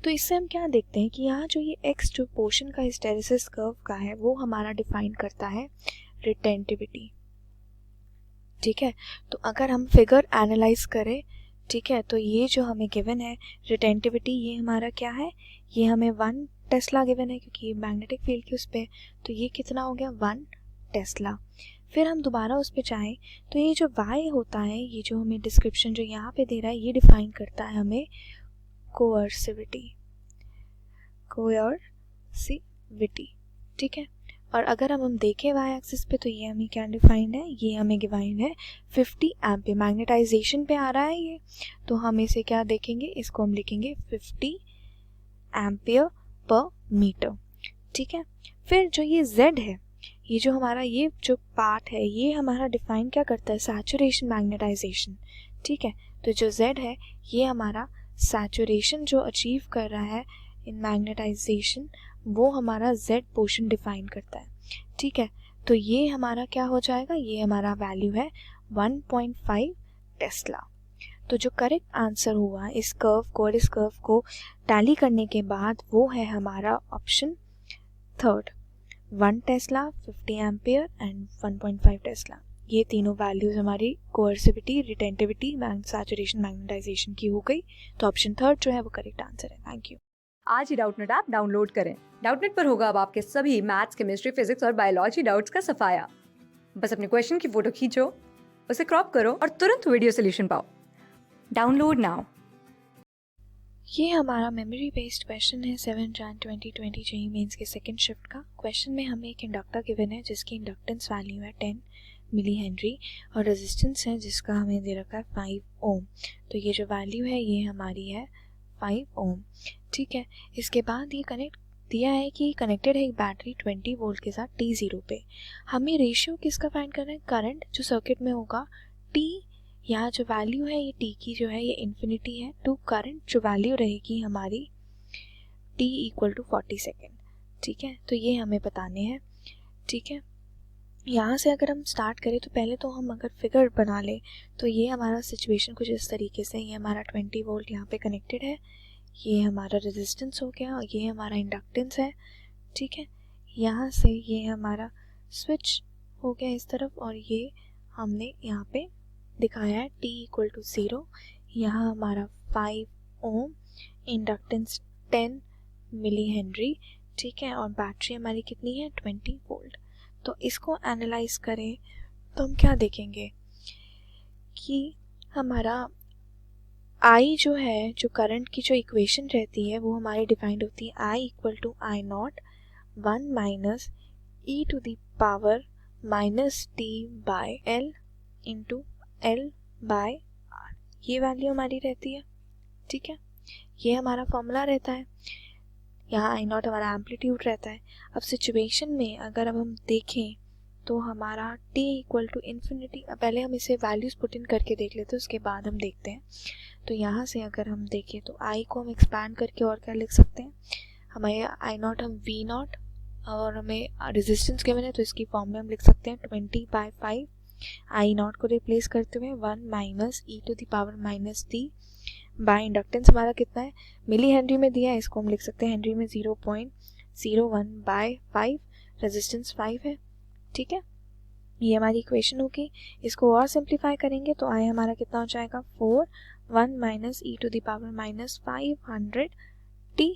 Speaker 5: तो इससे हम क्या देखते हैं कि यहाँ जो ये x जो पोर्शन का हिस्टेरेसिस कर्व का है वो हमारा डिफाइन करता है रिटेंटिविटी, ठीक है। तो अगर हम फिगर एनालाइज करें, ठीक है, तो ये जो हमें गिवन है रिटेंटिविटी, ये हमारा क्या है, ये हमें 1 टेस्ला गिवन है क्योंकि मैग्नेटिक फील्ड की उस पर, तो ये कितना हो गया 1 टेस्ला। फिर हम दोबारा उस पर जाएँ तो ये जो y होता है, ये जो हमें डिस्क्रिप्शन जो यहाँ पे दे रहा है, ये डिफाइन करता है हमें कोअर्सिविटी, ठीक है। और अगर हम देखें y एक्सिस पे तो ये हमें क्या डिफाइंड है, ये हमें डिफाइंड है 50 एम्पियर, मैग्नेटाइजेशन पे आ रहा है ये, तो हम इसे क्या देखेंगे, इसको हम लिखेंगे 50 एम्पियर पर मीटर, ठीक है। फिर जो ये z है, ये जो हमारा ये जो पार्ट है, ये हमारा डिफाइन क्या करता है, सैचुरेशन मैग्नेटाइजेशन, ठीक है। तो जो z है ये हमारा सैचुरेशन जो अचीव कर रहा है इन मैग्नेटाइजेशन, वो हमारा z पोर्शन डिफाइन करता है, ठीक है। तो ये हमारा क्या हो जाएगा, ये हमारा वैल्यू है 1.5 टेस्ला। तो जो करेक्ट आंसर हुआ इस कर्व को और इस कर्व को टैली करने के बाद वो है हमारा option third, 1 Tesla, 50 ampere and 1.5 Tesla. ये तीनों वैल्यूज हमारी कोअर्सिविटी, रिटेंटिविटी, सैचुरेशन, मैग्नेटाइजेशन की हो गई। तो ऑप्शन थर्ड जो है वो करेक्ट आंसर है। Thank you.
Speaker 1: आज ही डाउटनेट ऐप डाउनलोड करें। डाउटनेट पर होगा अब आपके सभी मैथ्स, केमिस्ट्री, फिजिक्स और बायोलॉजी डाउट्स का सफाया। बस अपने क्वेश्चन की फोटो खींचो, उसे क्रॉप करो और तुरंत वीडियो सोल्यूशन पाओ। Download now.
Speaker 5: ये हमारा मेमोरी बेस्ड क्वेश्चन है 7 Jan 2020 जेईई मेंस के सेकंड शिफ्ट का। क्वेश्चन में हमें एक इंडक्टर गिवन है जिसकी इंडक्टेंस वैल्यू है 10 मिली हेनरी और रेजिस्टेंस है जिसका हमें दे रखा है 5 ओम। तो ये जो वैल्यू है ये हमारी है 5 ओम। ठीक है, इसके बाद ये कनेक्ट दिया है कि कनेक्टेड है एक बैटरी 20 वोल्ट के साथ T0 पे। हमें रेशियो किसका फाइंड करना है? करंट जो सर्किट में होगा T, यहाँ जो वैल्यू है ये T की जो है ये इन्फिनिटी है, टू करंट जो वैल्यू रहेगी हमारी T इक्वल टू 40 सेकेंड। ठीक है, तो ये हमें बताने हैं। ठीक है, यहाँ से अगर हम स्टार्ट करें तो पहले तो हम अगर फिगर बना लें तो ये हमारा सिचुएशन कुछ इस तरीके से, ये हमारा 20 वोल्ट यहाँ पे कनेक्टेड है, ये हमारा रेजिस्टेंस हो गया और ये हमारा इंडक्टेंस है। ठीक है, यहाँ से ये हमारा स्विच हो गया इस तरफ और ये हमने यहाँ पे दिखाया है T इक्वल टू 0। यहाँ हमारा 5 ओम, इंडक्टेंस 10 मिली हेनरी। ठीक है, और बैटरी हमारी कितनी है? 20 वोल्ट। तो इसको एनालाइज करें तो हम क्या देखेंगे कि हमारा I जो है, जो करंट की जो इक्वेशन रहती है वो हमारी डिफाइंड होती है I equal to I not 1 minus e to the power minus t by l into l by r। ये वैल्यू हमारी रहती है। ठीक है, ये हमारा फॉर्मूला रहता है। यहाँ I नॉट हमारा एम्पलीट्यूड रहता है। अब सिचुएशन में अगर अब हम देखें तो हमारा t इक्वल टू इन्फिनिटी, पहले हम इसे वैल्यूज पुट इन करके देख लेते हैं उसके बाद हम देखते हैं। तो यहाँ से अगर हम देखें तो I को हम एक्सपैंड करके और क्या लिख सकते हैं? हमारे I नॉट हम V नॉट और हमें रेजिस्टेंस गिवन है तो इसकी फॉर्म में हम लिख सकते हैं 20/5 I नॉट को रिप्लेस करते हुए 1 minus e to the power minus t by inductance हमारा कितना है? मिली हेनरी में दिया है, इसको हम लिख सकते हैं हेनरी में 0.01/5, रेजिस्टेंस 5 है। ठीक है, ये हमारी इक्वेशन होगी। इसको और सिंप्लीफाई करेंगे तो I हमारा कितना हो जाएगा? 4 1 minus e to the power minus 500 t।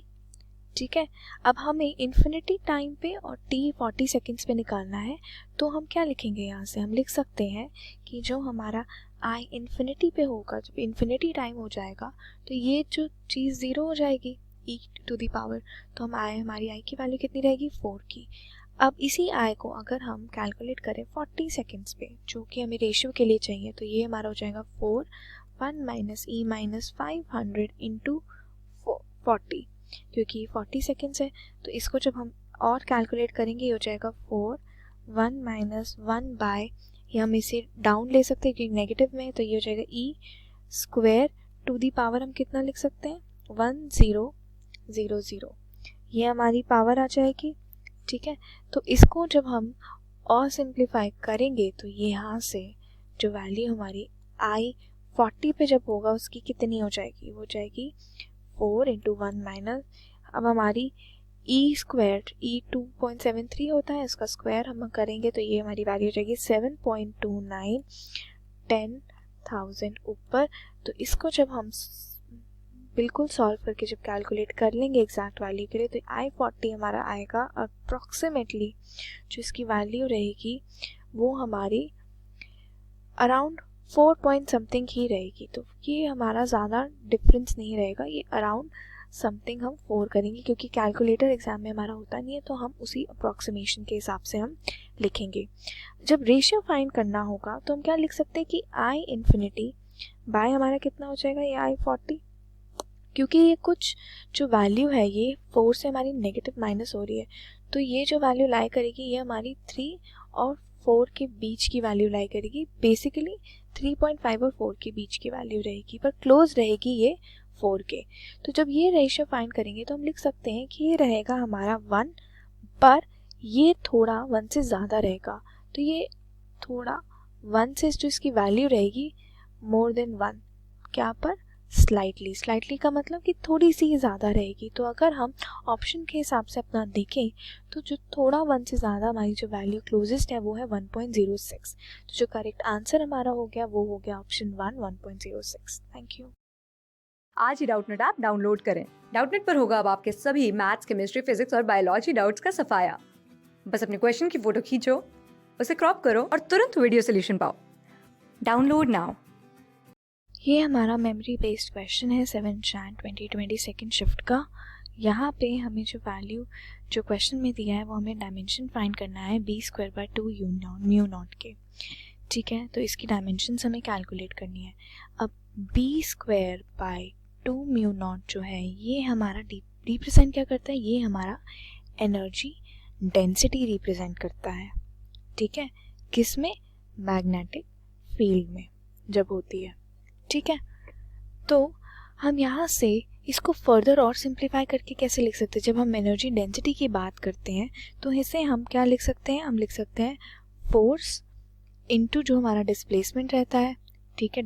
Speaker 5: ठीक है, अब हमें इन्फिनिटी टाइम पे और t 40 सेकेंड्स पे निकालना है तो हम क्या लिखेंगे? यहाँ से हम लिख सकते हैं कि जो हमारा I इन्फिनिटी पे होगा, जब इन्फिनिटी टाइम हो जाएगा तो ये जो चीज़ 0 हो जाएगी e टू द पावर, तो हम हमारी I की वैल्यू कितनी रहेगी? 4 की। अब इसी I को अगर हम कैलकुलेट करें 40 सेकेंड्स पे जो कि हमें रेशियो के लिए चाहिए तो ये हमारा हो जाएगा 4 1 माइनस e माइनस 500 इंटू 40, क्योंकि 40 सेकेंड्स है तो इसको जब हम और कैलकुलेट करेंगे ये हो जाएगा 4 1 माइनस 1 बाय, ये हम इसे डाउन ले सकते हैं क्योंकि नेगेटिव में, तो ये हो जाएगा e square to the power हम कितना लिख सकते हैं? 1000। ये हमारी पावर आ जाएगी। ठीक है, तो इसको जब हम और सिंप्लीफाई करेंगे तो ये यहाँ से जो वैल्यू हमारी I 40 पे जब होगा उसकी कितनी हो जाएगी? वो हो जाएगी 4 इंटू 1 माइनस, अब हमारी e स्क्वायर e 2.73 होता है, इसका स्क्वायर हम करेंगे तो ये हमारी वैल्यू हो जाएगी 7.29 10,000 ऊपर। तो इसको जब हम बिल्कुल सॉल्व करके जब कैलकुलेट कर लेंगे एग्जैक्ट वैल्यू के लिए तो I40 हमारा आएगा अप्रॉक्सीमेटली, जो इसकी वैल्यू रहेगी वो हमारी अराउंड 4 पॉइंट समथिंग ही रहेगी। तो ये हमारा ज़्यादा डिफरेंस नहीं रहेगा, ये अराउंड समथिंग हम 4 करेंगे क्योंकि कैलकुलेटर एग्जाम में हमारा होता नहीं है तो हम उसी अप्रॉक्सीमेशन के हिसाब से हम लिखेंगे। जब रेशियो फाइंड करना होगा तो हम क्या लिख सकते हैं कि I इन्फिनिटी बाय हमारा कितना हो जाएगा? ये I40, क्योंकि ये कुछ जो वैल्यू है ये 4 से हमारी नेगेटिव माइनस हो रही है तो ये जो वैल्यू लाई करेगी ये हमारी 3 और 4 के बीच की वैल्यू लाई करेगी। बेसिकली 3.5 और 4 के बीच की वैल्यू रहेगी पर क्लोज रहेगी ये 4 के। तो जब ये रेशियो फाइंड करेंगे तो हम लिख सकते हैं कि ये रहेगा हमारा 1, पर ये थोड़ा 1 से ज़्यादा रहेगा, तो ये थोड़ा 1 से जो इसकी वैल्यू रहेगी मोर देन 1, क्या पर? स्लाइटली का मतलब कि थोड़ी सी ज़्यादा रहेगी। तो अगर हम ऑप्शन के हिसाब से अपना देखें तो जो थोड़ा 1 से ज़्यादा हमारी जो वैल्यू क्लोजेस्ट है वो है 1.06। तो जो करेक्ट आंसर हमारा हो गया वो हो गया ऑप्शन 1 1.06। Thank you.
Speaker 1: आज ही डाउटनेट ऐप डाउनलोड करें। डाउटनेट पर होगा अब आपके सभी मैथ्स, केमिस्ट्री, फिजिक्स और बायोलॉजी डाउट्स का सफाया। बस अपने क्वेश्चन की फोटो खींचो, उसे क्रॉप करो और तुरंत वीडियो सोल्यूशन पाओ। Download now.
Speaker 5: ये हमारा मेमोरी बेस्ड क्वेश्चन है 7 Jan 2020 सेकेंड शिफ्ट का। यहाँ पे हमें जो वैल्यू जो क्वेश्चन में दिया है वो हमें डायमेंशन फाइंड करना है b² म्यू नॉट के। ठीक है, तो इसकी डायमेंशंस हमें कैलकुलेट करनी है। अब b²/2 म्यू नॉट जो है ये हमारा रिप्रेजेंट क्या करता है, ये हमारा एनर्जी डेंसिटी रिप्रेजेंट करता है। ठीक है, किस में, मैग्नेटिक फील्ड में जब होती है। ठीक है, तो हम यहाँ से इसको फर्दर और सिंप्लीफाई करके कैसे लिख सकते हैं, जब हम एनर्जी डेंसिटी की बात करते हैं तो इसे हम क्या लिख सकते हैं, हम लिख सकते हैं फोर्स इनटू जो हमारा डिस्प्लेसमेंट रहता है। ठीक है,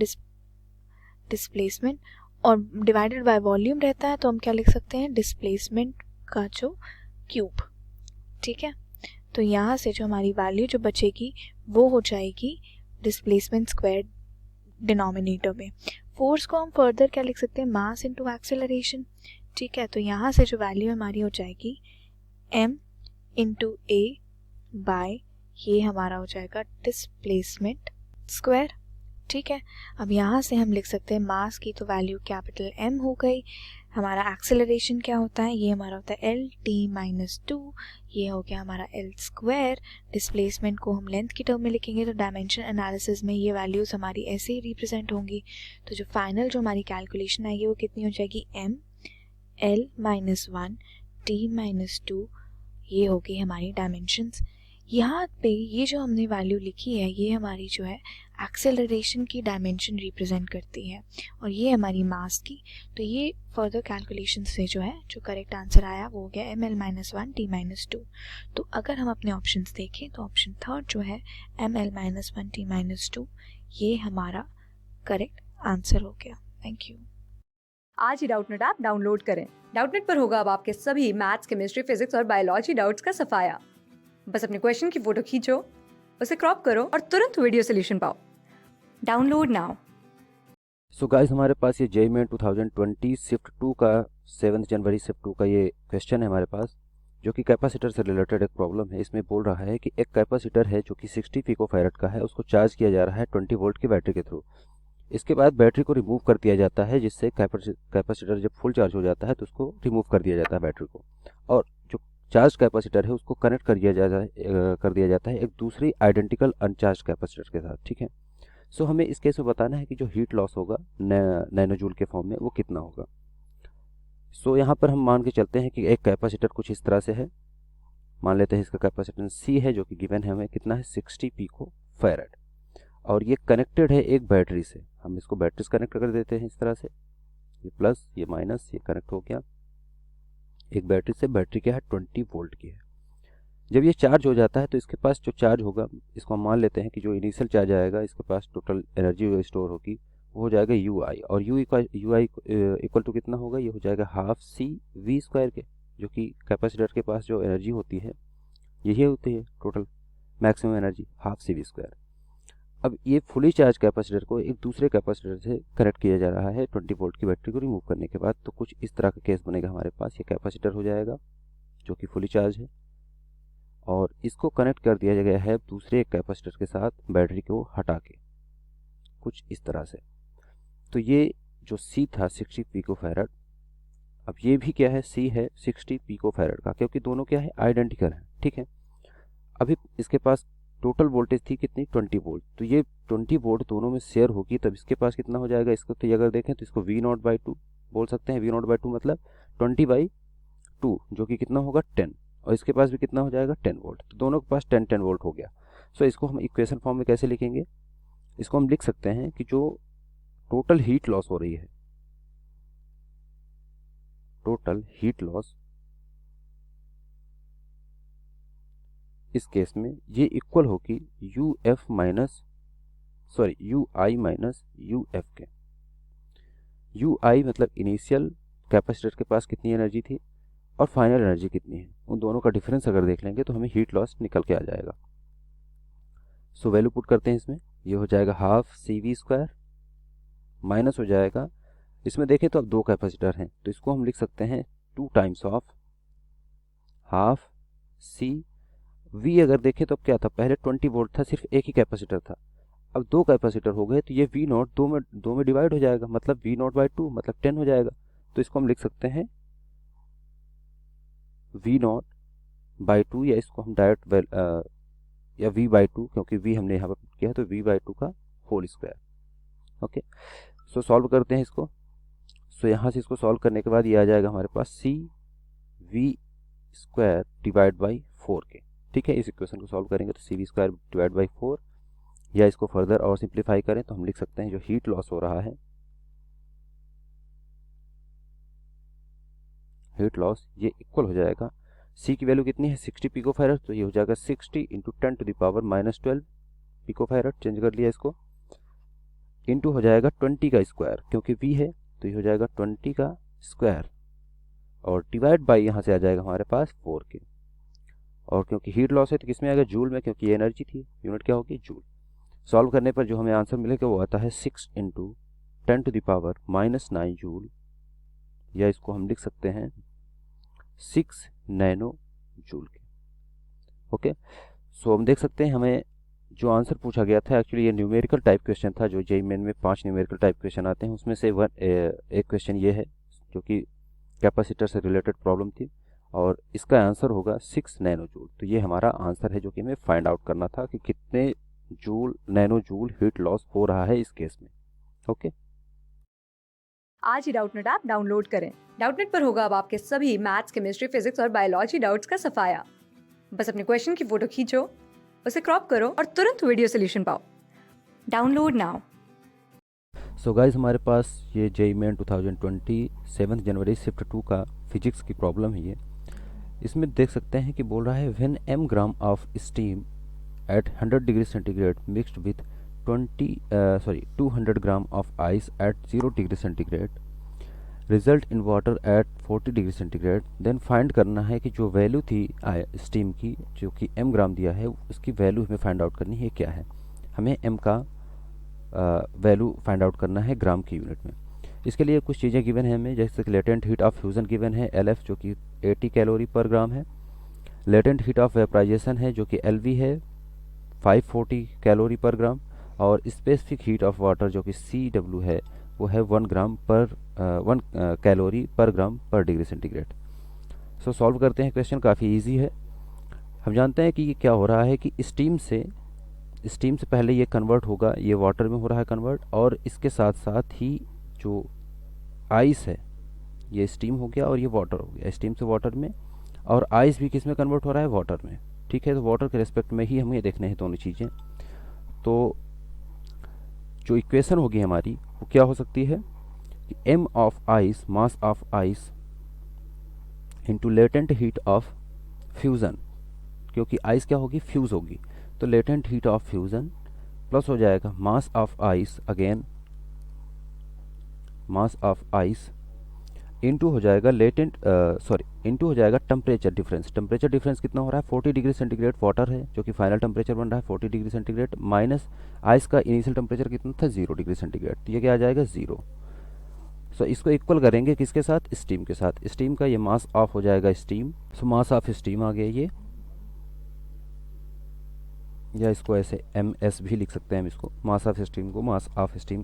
Speaker 5: डिस्प्लेसमेंट और डिवाइडेड बाय वॉल्यूम रहता है, तो हम क्या लिख सकते हैं, डिस्प्लेसमेंट का जो क्यूब। ठीक है, तो यहाँ से जो हमारी वैल्यू जो बचेगी वो हो जाएगी डिस्प्लेसमेंट स्क्वायर डिनोमिनेटर में। फोर्स को हम फर्दर क्या लिख सकते हैं, मास इनटू एक्सेलरेशन। ठीक है, तो यहाँ से जो वैल्यू हमारी हो जाएगी m इंटू ए बाय ये हमारा हो जाएगा डिस्प्लेसमेंट स्क्वायर। ठीक है, अब यहाँ से हम लिख सकते हैं मास की तो वैल्यू कैपिटल M हो गई, हमारा एक्सेलरेशन क्या होता है, ये हमारा होता है L(t-2), ये हो गया हमारा L²। डिस्प्लेसमेंट को हम लेंथ की टर्म में लिखेंगे तो डायमेंशन एनालिसिस में ये वैल्यूज़ हमारी ऐसे ही रिप्रेजेंट होंगी। तो जो फाइनल जो हमारी कैलकुलेशन आएगी वो कितनी हो जाएगी, m L-1 t-2, ये होगी हमारी डायमेंशंस। यहाँ पे ये जो हमने वैल्यू लिखी है ये हमारी जो है एक्सेलरेशन की डायमेंशन रिप्रेजेंट करती है और ये हमारी मास की। तो ये फर्दर कैलकुलेशन से जो है जो करेक्ट आंसर आया वो हो गया ml-1 t-2। तो अगर हम अपने ऑप्शंस देखें तो ऑप्शन थर्ड जो है ml-1 t-2 ये हमारा करेक्ट आंसर हो गया। Thank you.
Speaker 1: आज ही डाउटनेट ऐप डाउनलोड करें। डाउटनेट पर होगा अब आपके सभी मैथ्स, केमिस्ट्री, फिजिक्स और बायोलॉजी डाउट्स का सफाया। बस अपने क्वेश्चन की फोटो खींचो, उसे क्रॉप करो और तुरंत वीडियो सोल्यूशन पाओ। Download now.
Speaker 8: सो गाइस, हमारे पास ये JEE मेन 2020 शिफ्ट 2 का 7 जनवरी शिफ्ट 2 का ये क्वेश्चन है हमारे पास, जो कि कैपेसिटर से रिलेटेड एक प्रॉब्लम है। इसमें बोल रहा है कि एक कैपेसिटर है जो कि 60 पिकोफैरेड का है, उसको चार्ज किया जा रहा है 20 वोल्ट की बैटरी के थ्रू। इसके बाद बैटरी को रिमूव कर दिया जाता है, जिससे कैपेसिटर जब फुल चार्ज हो जाता है तो उसको रिमूव कर दिया जाता है बैटरी को, और जो चार्ज कैपेसिटर है उसको कनेक्ट कर दिया जाता है एक दूसरी आइडेंटिकल अनचार्ज कैपेसिटर के साथ। ठीक है, सो हमें इस केस में बताना है कि जो हीट लॉस होगा नैनोजूल के फॉर्म में वो कितना होगा। सो यहाँ पर हम मान के चलते हैं कि एक कैपेसिटर कुछ इस तरह से है। मान लेते हैं इसका कैपेसिटेंस C है जो कि गिवन है हमें, कितना है 60 पिकोफैरेड, और ये कनेक्टेड है एक बैटरी से। हम इसको बैटरी से कनेक्ट कर देते हैं इस तरह से, ये प्लस ये माइनस ये कनेक्ट हो गया एक बैटरी से। बैटरी क्या है 20 वोल्ट की है। जब ये चार्ज हो जाता है तो इसके पास जो चार्ज होगा, इसको हम मान लेते हैं कि जो इनिशियल चार्ज आएगा इसके पास टोटल एनर्जी स्टोर होगी वो हो जाएगा UI, और U इक्वल टू कितना होगा, ये हो जाएगा हाफ CV² के, जो कि कैपेसिटर के पास जो एनर्जी होती है यही होती है total maximum energy, half CV²। अब ये फुली चार्ज कैपेसिटर को एक दूसरे कैपेसिटर से कनेक्ट किया जा रहा है 20 वोल्ट की बैटरी को रिमूव करने के बाद। तो कुछ इस तरह का केस बनेगा हमारे पास। ये कैपेसिटर हो जाएगा जो कि फुली चार्ज है, और इसको कनेक्ट कर दिया गया है दूसरे एक कैपेसिटर के साथ बैटरी को हटा के, कुछ इस तरह से। तो ये जो C था 60 पिकोफैरेड, अब ये भी क्या है, C है 60 पिकोफैरेड का, क्योंकि दोनों क्या है आइडेंटिकल है। ठीक है, अभी इसके पास टोटल वोल्टेज थी कितनी 20 वोल्ट, तो ये 20 वोल्ट दोनों में शेयर होगी, तब इसके पास कितना हो जाएगा, इसको तो अगर देखें तो इसको V0/2 बोल सकते हैं। V0/2 मतलब 20/2 जो कि कितना होगा 10, और इसके पास भी कितना हो जाएगा 10 वोल्ट, तो दोनों के पास 10 वोल्ट हो गया। सो इसको हम इक्वेशन फॉर्म में कैसे लिखेंगे, इसको हम लिख सकते हैं कि जो टोटल हीट लॉस हो रही है, टोटल हीट लॉस इस केस में ये इक्वल होगी UI माइनस UF के। UI मतलब इनिशियल कैपेसिटर के पास कितनी एनर्जी थी और फाइनल एनर्जी कितनी है, उन दोनों का डिफरेंस अगर देख लेंगे तो हमें हीट लॉस निकल के आ जाएगा। सो वैल्यू पुट करते हैं इसमें, ये हो जाएगा हाफ CV² माइनस हो जाएगा, इसमें देखें तो अब दो कैपेसिटर हैं तो इसको हम लिख सकते हैं 2 टाइम्स ऑफ हाफ CV। अगर देखें तो अब क्या था, पहले 20 वोल्ट था, सिर्फ एक ही कैपेसिटर था, अब 2 कैपेसिटर हो गए तो ये वी नॉट दो में डिवाइड हो जाएगा, मतलब वी नॉट बाई 2 मतलब 10 हो जाएगा। तो इसको हम लिख सकते हैं वी नॉट बाई 2, या इसको हम डायरेक्ट या v बाई 2, क्योंकि v हमने यहाँ पर किया है तो v बाई 2 का whole square. Okay, so solve करते हैं इसको। सो यहाँ से इसको सॉल्व करने के बाद ये आ जाएगा हमारे पास सी वी स्क्वायर डिवाइड बाई 4 के। ठीक है, इस इक्वेशन को सॉल्व करेंगे तो सी वी स्क्वायर डिवाइड बाई 4, या इसको फर्दर और सिंप्लीफाई करें तो हम लिख सकते हैं जो हीट लॉस हो रहा है, हीट लॉस, ये इक्वल हो जाएगा C की वैल्यू कितनी है 60 पिकोफैरड, तो ये हो जाएगा 60 into 10 to the power minus 12 picofarad, change कर लिया इसको, इंटू हो जाएगा 20 का स्क्वायर, क्योंकि V है तो ये हो जाएगा 20 का स्क्वायर, और डिवाइड बाई यहाँ से आ जाएगा हमारे पास 4 के, और क्योंकि हीट लॉस है तो किस में आएगा जूल में, क्योंकि ये एनर्जी थी, यूनिट क्या होगी जूल। सॉल्व करने पर जो हमें आंसर मिलेगा वो आता है 6 into 10 to the power minus 9 joule, या इसको हम लिख सकते हैं 6 नैनो जूल के। ओके, सो हम देख सकते हैं हमें जो आंसर पूछा गया था एक्चुअली ये न्यूमेरिकल टाइप क्वेश्चन था, जो जेईई मेन में 5 न्यूमेरिकल टाइप क्वेश्चन आते हैं, उसमें से एक क्वेश्चन ये है जो कि कैपेसिटर से रिलेटेड प्रॉब्लम थी, और इसका आंसर होगा 6 नैनो जूल। तो ये हमारा आंसर है जो कि हमें फाइंड आउट करना था कि कितने joule nano joule heat loss हो रहा है इस केस में। ओके,
Speaker 1: आज ही डाउटनेट ऐप डाउनलोड करें। डाउटनेट पर होगा अब आपके सभी मैथ्स, केमिस्ट्री, फिजिक्स और बायोलॉजी डाउट्स का सफाया। बस अपने क्वेश्चन की फोटो खींचो, उसे क्रॉप करो और तुरंत वीडियो सोल्यूशन पाओ। Download now.
Speaker 8: सो गाइस, हमारे पास ये जेईई मेन 2020 7 जनवरी शिफ्ट 2 का फिजिक्स की प्रॉब्लम है ये। इसमें देख सकते हैं कि बोल रहा है when m gram of steam at 100 degree centigrade mixed with 200 gram of ice at 0 degree centigrade result in water at 40 degree centigrade, then find करना है कि जो वैल्यू थी स्टीम की जो कि m ग्राम दिया है उसकी वैल्यू हमें फाइंड आउट करनी है क्या है। हमें m का वैल्यू फाइंड आउट करना है ग्राम की यूनिट में। इसके लिए कुछ चीज़ें गिवन है हमें, जैसे कि latent heat of fusion given है LF जो कि 80 कैलोरी पर ग्राम है, लेटेंट हीट ऑफ वेपराइजेशन है जो कि LV है 540 कैलोरी पर ग्राम, और स्पेसिफिक हीट ऑफ वाटर जो कि CW है वो है 1 कैलोरी पर ग्राम पर डिग्री सेंटीग्रेड। सो सॉल्व करते हैं, क्वेश्चन काफ़ी इजी है। हम जानते हैं कि ये क्या हो रहा है कि स्टीम से पहले ये कन्वर्ट होगा, ये वाटर में हो रहा है कन्वर्ट, और इसके साथ साथ ही जो आइस है ये स्टीम हो गया और ये वाटर हो गया, स्टीम से वाटर में, और आइस भी किस में कन्वर्ट हो रहा है वाटर में। ठीक है, तो वाटर के रिस्पेक्ट में ही हमें देखने हैं दोनों चीज़ें। तो जो इक्वेशन होगी हमारी वो क्या हो सकती है कि m of ice, mass of ice into latent heat of fusion, क्योंकि आइस क्या होगी फ्यूज़ होगी, तो latent heat of fusion plus हो जाएगा mass of ice, again mass of ice into हो जाएगा इंटू हो जाएगा टेम्परेचर डिफरेंस। टेम्परेचर डिफरेंस कितना हो रहा है 40 डिग्री सेंटीग्रेड वाटर है जो कि फाइनल टेम्परेचर बन रहा है 40 डिग्री सेंटीग्रेड, माइनस आइस का इनिशियल टेम्परेचर कितना था 0 डिग्री सेंटीग्रेड, तो ये क्या आ जाएगा 0। सो इसको इक्वल करेंगे किसके साथ, स्टीम के साथ। स्टीम का ये मास ऑफ हो जाएगा steam, so mass of steam आ गया ये, या इसको ऐसे MS भी लिख सकते हैं हम इसको, मास ऑफ स्टीम को मास ऑफ स्टीम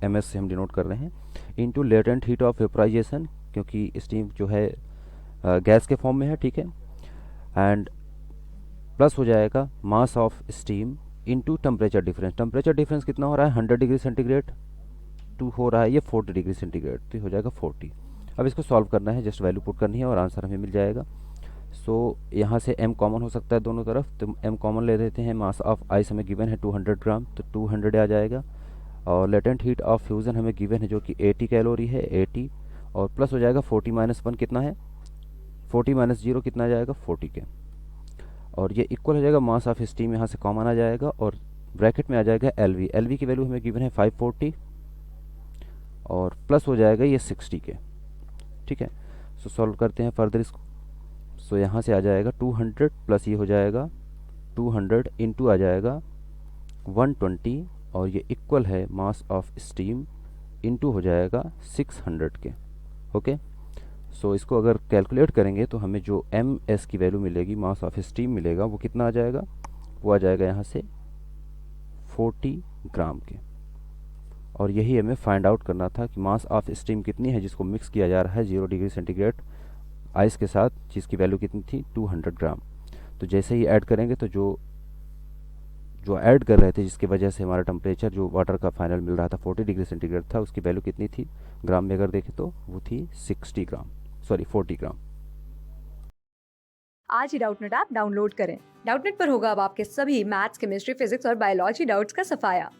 Speaker 8: MS से हम डिनोट कर रहे हैं, into latent heat of vaporisation, क्योंकि स्टीम जो है गैस के फॉर्म में है, ठीक है, एंड प्लस हो जाएगा मास of steam into temperature difference. Temperature difference कितना हो रहा है 100 डिग्री सेंटीग्रेड टू हो रहा है ये 40 डिग्री सेंटीग्रेड, तो हो जाएगा 40। अब इसको सॉल्व करना है, जस्ट वैल्यू पुट करनी है और आंसर हमें मिल जाएगा। सो यहाँ से m कॉमन हो सकता है दोनों तरफ, तो m कॉमन ले लेते हैं। मास ऑफ आइस हमें गिवन है 200 ग्राम, तो 200 आ जाएगा, और लेटेंट हीट ऑफ फ्यूज़न हमें गिवन है जो कि 80 कैलोरी है 80, और प्लस हो जाएगा 40 माइनस 1 कितना है 40 माइनस 0 कितना आ जाएगा 40 के, और ये इक्वल हो जाएगा मास ऑफ स्टीम यहाँ से कॉमन आ जाएगा, और ब्रैकेट में आ जाएगा LV की वैल्यू हमें गिवन है 540, और प्लस हो जाएगा ये 60 के। ठीक है, सो सॉल्व करते हैं फर्दर इसको। सो यहाँ से आ जाएगा 200 प्लस ये हो जाएगा 200 इंटू आ जाएगा 120, और ये इक्वल है मास ऑफ स्टीम इंटू हो जाएगा 600 के। ओके, सो इसको अगर कैलकुलेट करेंगे तो हमें जो MS की वैल्यू मिलेगी, मास ऑफ स्टीम मिलेगा, वो कितना आ जाएगा, वो आ जाएगा यहाँ से 40 ग्राम के, और यही हमें फाइंड आउट करना था कि मास ऑफ स्टीम कितनी है जिसको मिक्स किया जा रहा है 0 डिग्री सेंटीग्रेड आइस के साथ, जिसकी वैल्यू कितनी थी 200 ग्राम। तो जैसे ही ऐड करेंगे तो जो ऐड कर रहे थे जिसकी वजह से हमारा टेम्परेचर जो वाटर का फाइनल मिल रहा था 40 डिग्री सेंटीग्रेड था, उसकी वैल्यू कितनी थी ग्राम में अगर देखें तो वो थी 40 ग्राम।
Speaker 1: आज ही डाउटनेट ऐप डाउनलोड करें। डाउटनेट पर होगा अब आपके सभी मैथ्स, केमिस्ट्री, फिजिक्स और बायोलॉजी डाउट्स का सफाया।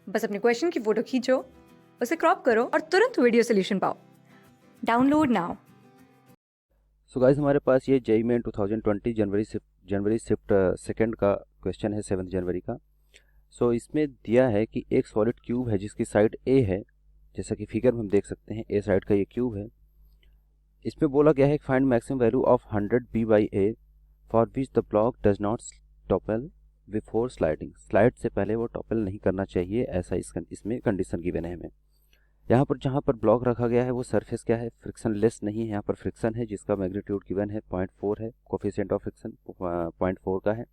Speaker 1: बस अपने क्वेश्चन की फोटो खींचो, उसे क्रॉप करो और तुरंत वीडियो सोल्यूशन पाओ। Download now.
Speaker 8: सो गाइस, हमारे पास ये जेईई मेन 2020 जनवरी शिफ्ट सेकंड का क्वेश्चन है 7 जनवरी का। सो इसमें दिया है कि एक सॉलिड क्यूब है जिसकी साइड ए है, जैसा कि फिगर में हम देख सकते हैं ए साइड का ये क्यूब है। इसमें बोला गया है find maximum value of 100 b/a for which the block does not topple before sliding. Slide से पहले वो टॉपल नहीं करना चाहिए, ऐसा इसमें कंडीशन गिवन है हमें। यहाँ पर जहाँ पर ब्लॉक रखा गया है वो सरफेस क्या है, फ्रिक्शन लेस नहीं है, यहाँ पर फ्रिक्शन है जिसका मैग्नीट्यूड गिवन है 0.4 है, कोफिशिएंट ऑफ फ्रिक्शन 0.4 का है।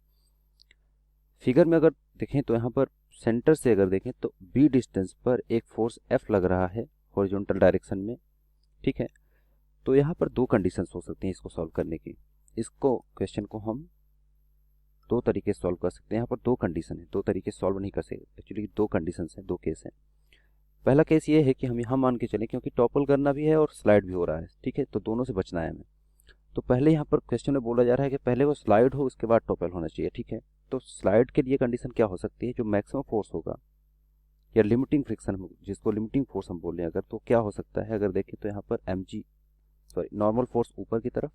Speaker 8: फिगर में अगर देखें तो यहाँ पर सेंटर से अगर देखें तो बी डिस्टेंस पर एक फोर्स एफ लग रहा है हॉरिजॉन्टल डायरेक्शन में, ठीक है। तो यहाँ पर दो कंडीशंस हो सकती हैं इसको सॉल्व करने की। इसको क्वेश्चन को हम दो तरीके से सॉल्व कर सकते हैं। यहाँ पर दो कंडीशन है, दो तरीके सॉल्व नहीं कर सकते, एक्चुअली दो कंडीशंस हैं, दो केस हैं। पहला केस ये है कि हम यहाँ मान के चलें क्योंकि टॉपल करना भी है और स्लाइड भी हो रहा है, ठीक है, तो दोनों से बचना है हमें। तो पहले यहाँ पर क्वेश्चन में बोला जा रहा है कि पहले वो स्लाइड हो उसके बाद टॉपल होना चाहिए, ठीक है। तो स्लाइड के लिए कंडीशन क्या हो सकती है, जो मैक्सिमम फोर्स होगा या लिमिटिंग फ्रिक्शन, जिसको लिमिटिंग फोर्स हम बोल रहे हैं अगर, तो क्या हो सकता है अगर देखें तो यहाँ पर नॉर्मल फोर्स ऊपर की तरफ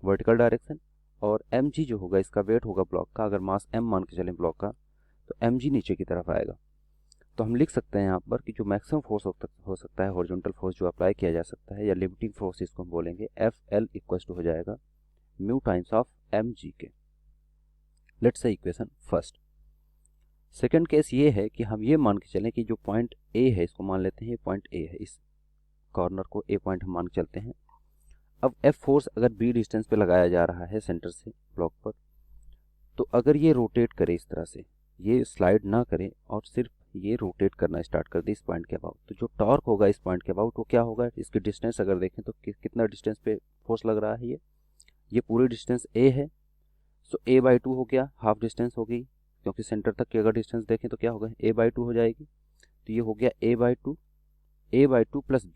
Speaker 8: वर्टिकल डायरेक्शन, और mg जो होगा इसका वेट होगा ब्लॉक का, अगर मास m मान के चलें ब्लॉक का तो mg नीचे की तरफ आएगा। तो हम लिख सकते हैं यहाँ पर कि जो मैक्सिमम फोर्स हो सकता है हॉरिजॉन्टल फोर्स जो अप्लाई किया जा सकता है या लिमिटिंग फोर्स इसको हम बोलेंगे FL इक्वल टू हो जाएगा म्यू टाइम्स ऑफ mg के। Let's say equation first. Second case ये है कि हम ये मान के चलें कि जो पॉइंट A है इसको मान लेते हैं, ये पॉइंट A है, इस कॉर्नर को A पॉइंट हम मान के चलते हैं। अब F फोर्स अगर B डिस्टेंस पे लगाया जा रहा है सेंटर से ब्लॉक पर, तो अगर ये रोटेट करे इस तरह से, ये स्लाइड ना करे और सिर्फ ये रोटेट करना स्टार्ट कर दे इस पॉइंट के अबाउट, तो जो टॉर्क होगा इस पॉइंट के अबाउट वो क्या होगा, इसकी डिस्टेंस अगर देखें तो कितना डिस्टेंस पे फोर्स लग रहा है, ये पूरी डिस्टेंस A है। सो A/2 हो गया, हाफ डिस्टेंस हो गई, क्योंकि सेंटर तक की अगर डिस्टेंस देखें तो क्या होगा A/2 हो जाएगी। तो ये हो गया A/2 प्लस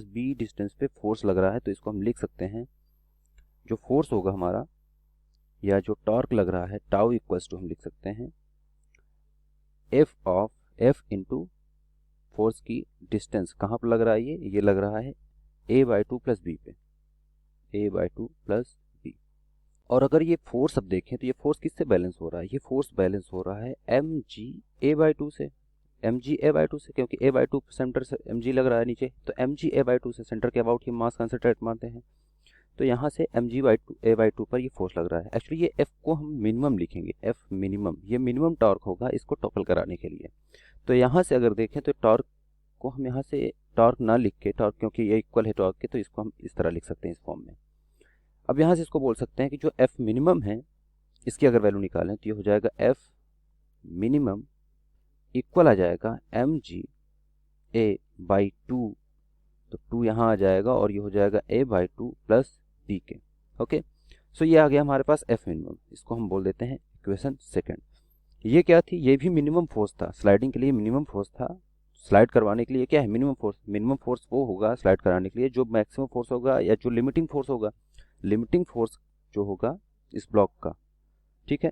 Speaker 8: B डिस्टेंस पे फोर्स लग रहा है। तो इसको हम लिख सकते हैं जो फोर्स होगा हमारा या जो टॉर्क लग रहा है टाउ इक्वल्स टू हम लिख सकते हैं F इंटू फोर्स की डिस्टेंस कहाँ पर लग रहा है, ये लग रहा है A/2 प्लस B पे, A/2 प्लस B। और अगर ये फोर्स अब देखें तो ये फोर्स किससे बैलेंस हो रहा है, ये फोर्स बैलेंस हो रहा है mg A/2 से, क्योंकि A/2 सेंटर से mg लग रहा है नीचे, तो mg A/2 से सेंटर के अबाउट ही मास कंसंट्रेट मानते हैं। तो यहाँ से mg A/2 पर ये फोर्स लग रहा है। एक्चुअली ये F को हम मिनिमम लिखेंगे, F मिनिमम, ये मिनिमम टॉर्क होगा इसको टॉपल कराने के लिए। तो यहाँ से अगर देखें तो टॉर्क को हम यहाँ से टॉर्क ना लिख के, टॉर्क क्योंकि ये इक्वल है टॉर्क के, तो इसको हम इस तरह लिख सकते हैं इस फॉर्म में। अब यहाँ से इसको बोल सकते हैं कि जो F मिनिमम है इसकी अगर वैल्यू निकालें तो ये हो जाएगा F मिनिमम इक्वल आ जाएगा mg A/2, तो 2 यहाँ आ जाएगा और ये हो जाएगा A/2 प्लस B के। ओके, सो ये आ गया हमारे पास F मिनिमम, इसको हम बोल देते हैं इक्वेशन सेकंड। ये क्या थी, ये भी मिनिमम फोर्स था, स्लाइडिंग के लिए मिनिमम फोर्स था, स्लाइड करवाने के लिए क्या है मिनिमम फोर्स। मिनिमम फोर्स वो होगा स्लाइड कराने के लिए जो मैक्सिमम फोर्स होगा या जो लिमिटिंग फोर्स होगा, लिमिटिंग फोर्स जो होगा इस ब्लॉक का, ठीक है,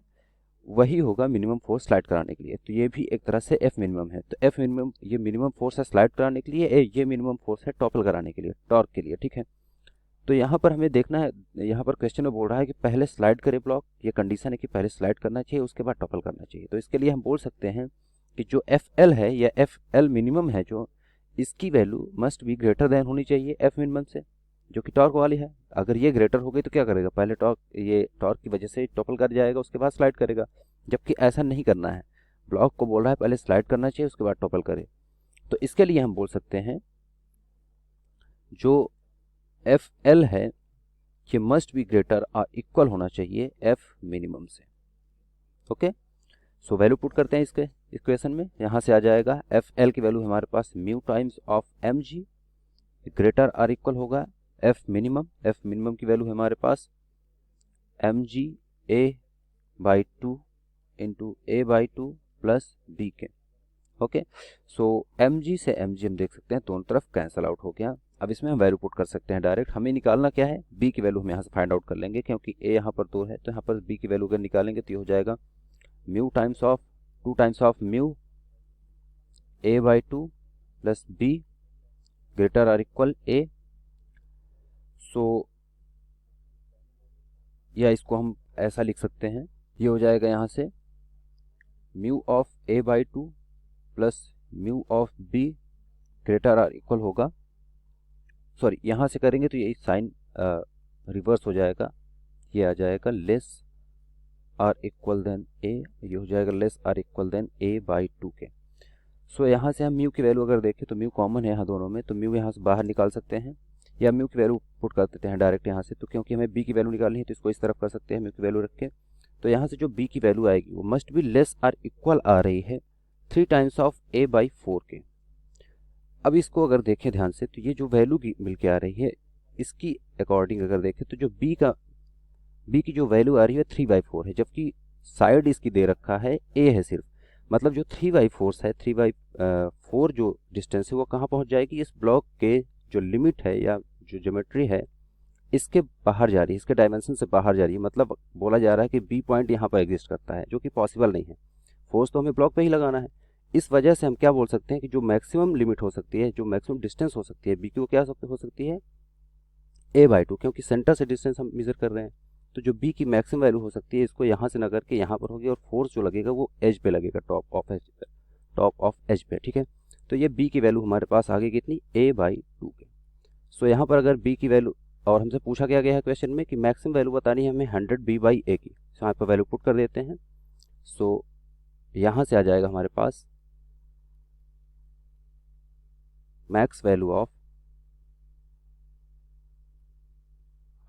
Speaker 8: वही होगा मिनिमम फोर्स स्लाइड कराने के लिए। तो ये भी एक तरह से F मिनिमम है। तो F मिनिमम ये मिनिमम फोर्स है स्लाइड कराने के लिए, ये मिनिमम फोर्स है टॉपल कराने के लिए, टॉर्क के लिए, ठीक है। तो यहाँ पर हमें देखना है, यहाँ पर क्वेश्चन में बोल रहा है कि पहले स्लाइड करे ब्लॉक, ये कंडीशन है कि पहले स्लाइड करना चाहिए उसके बाद टॉपल करना चाहिए। तो इसके लिए हम बोल सकते हैं कि जो FL है या FL मिनिमम है, जो इसकी value must be greater than होनी चाहिए F मिनिमम से, जो कि टॉर्क वाली है। अगर ये ग्रेटर हो गई तो क्या करेगा, पहले ये टॉर्क की वजह से टॉपल कर जाएगा उसके बाद स्लाइड करेगा, जबकि ऐसा नहीं करना है। ब्लॉक को बोल रहा है पहले स्लाइड करना चाहिए उसके बाद टॉपल करे। तो इसके लिए हम बोल सकते हैं जो FL है ये मस्ट बी ग्रेटर और इक्वल होना चाहिए F मिनिमम से। ओके, सो वैल्यू पुट करते हैं इसके इक्वेशन में। यहाँ से आ जाएगा एफ एल की वैल्यू हमारे पास mu times of m g greater or equal होगा एफ मिनिमम की वैल्यू है हमारे पास m g a by two into a by two plus b के। ओके, सो एम जी से एम जी हम देख सकते हैं दोनों तरफ कैंसल आउट हो गया। अब इसमें हम वैल्यू पुट कर सकते हैं डायरेक्ट। हमें निकालना क्या है, बी की वैल्यू हम यहाँ से फाइंड आउट कर लेंगे, क्योंकि ए यहाँ पर 2 है तो यहाँ पर बी की वैल्यू अगर निकालेंगे तो ये हो जाएगा mu times of 2 times of mu a by two plus b greater or equal a. So या इसको हम ऐसा लिख सकते हैं, ये हो जाएगा यहाँ से mu of A by two plus mu of B greater or equal होगा, सॉरी यहाँ से करेंगे तो ये साइन रिवर्स हो जाएगा, ये आ जाएगा less or equal than A, ये हो जाएगा less or equal than A by two के। सो यहाँ से हम म्यू की वैल्यू अगर देखें तो म्यू कॉमन है यहाँ दोनों में, तो म्यू यहाँ से बाहर निकाल सकते हैं या म्यू की वैल्यू पुट कर देते हैं डायरेक्ट यहाँ से। तो क्योंकि हमें बी की वैल्यू निकालनी है तो इसको इस तरफ कर सकते हैं म्यू की वैल्यू रख के। तो यहाँ से जो बी की वैल्यू आएगी वो must be less or equal आ रही है 3 टाइम्स ऑफ ए बाई 4 के। अब इसको अगर देखें ध्यान से तो ये जो वैल्यू मिल के आ रही है इसकी अकॉर्डिंग अगर देखें तो जो बी की जो वैल्यू आ रही है 3/4 है, जबकि साइड इसकी दे रखा है ए है सिर्फ। मतलब जो 3/4 है 3/4 जो डिस्टेंस है वो कहाँ पहुँच जाएगी, इस ब्लॉक के जो लिमिट है या जो ज्योमेट्री है इसके बाहर जा रही है, इसके डायमेंशन से बाहर जा रही है। मतलब बोला जा रहा है कि बी पॉइंट यहाँ पर एग्जिस्ट करता है, जो कि पॉसिबल नहीं है। फोर्स तो हमें ब्लॉक पे ही लगाना है। इस वजह से हम क्या बोल सकते हैं कि जो मैक्सिमम लिमिट हो सकती है, जो मैक्सिमम डिस्टेंस हो सकती है बी की, वो क्या हो सकती है ए बाई टू, क्योंकि सेंटर से डिस्टेंस हम मेजर कर रहे हैं। तो जो बी की मैक्सिमम वैल्यू हो सकती है इसको यहाँ से न करके यहाँ पर होगी, और फोर्स जो लगेगा वो एज पे लगेगा, टॉप ऑफ एज पे। ठीक है, तो ये बी की वैल्यू हमारे पास आ गई कितनी, ए बाई टू के। सो यहाँ पर अगर बी की वैल्यू, और हमसे पूछा क्या गया है क्वेश्चन में कि मैक्सिमम वैल्यू बतानी है हमें 100 बी बाई ए की। सो यहाँ पर वैल्यू पुट कर देते हैं। सो यहाँ से आ जाएगा हमारे पास max value of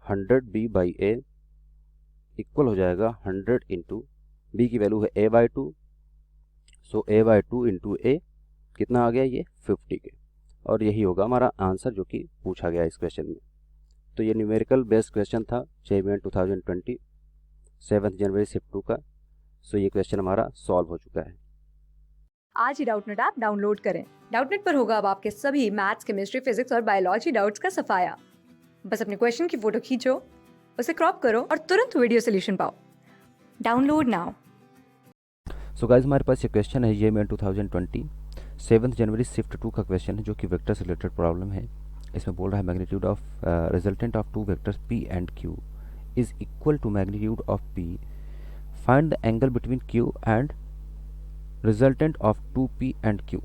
Speaker 8: 100 b by a equal हो जाएगा 100 इंटू बी की वैल्यू है a by two. So a by two into a कितना आ गया, ये 50 के। और यही होगा हमारा आंसर जो कि पूछा गया इस क्वेश्चन में। तो ये न्यूमेरिकल बेस्ड क्वेश्चन था JEE 2020 7 जनवरी शिफ्ट 2 का। सो ये क्वेश्चन हमारा सॉल्व हो चुका है।
Speaker 1: आज ही डाउटनेट ऐप डाउनलोड करें। डाउटनेट पर होगा अब आपके सभी मैथ्स, केमिस्ट्री, फिजिक्स और बायोलॉजी डाउट्स का सफाया। बस अपने क्वेश्चन की फोटो खींचो, उसे क्रॉप करो और तुरंत वीडियो सोल्यूशन पाओ। Download now.
Speaker 8: सो गाइस हमारे पास ये क्वेश्चन है JEE 2020 7 जनवरी शिफ्ट 2 का क्वेश्चन है, जो कि वेक्टर से रिलेटेड प्रॉब्लम है। इसमें बोल रहा है magnitude of resultant of 2 vectors P and Q is equal to magnitude of P। Find the angle between Q and resultant of 2P and Q।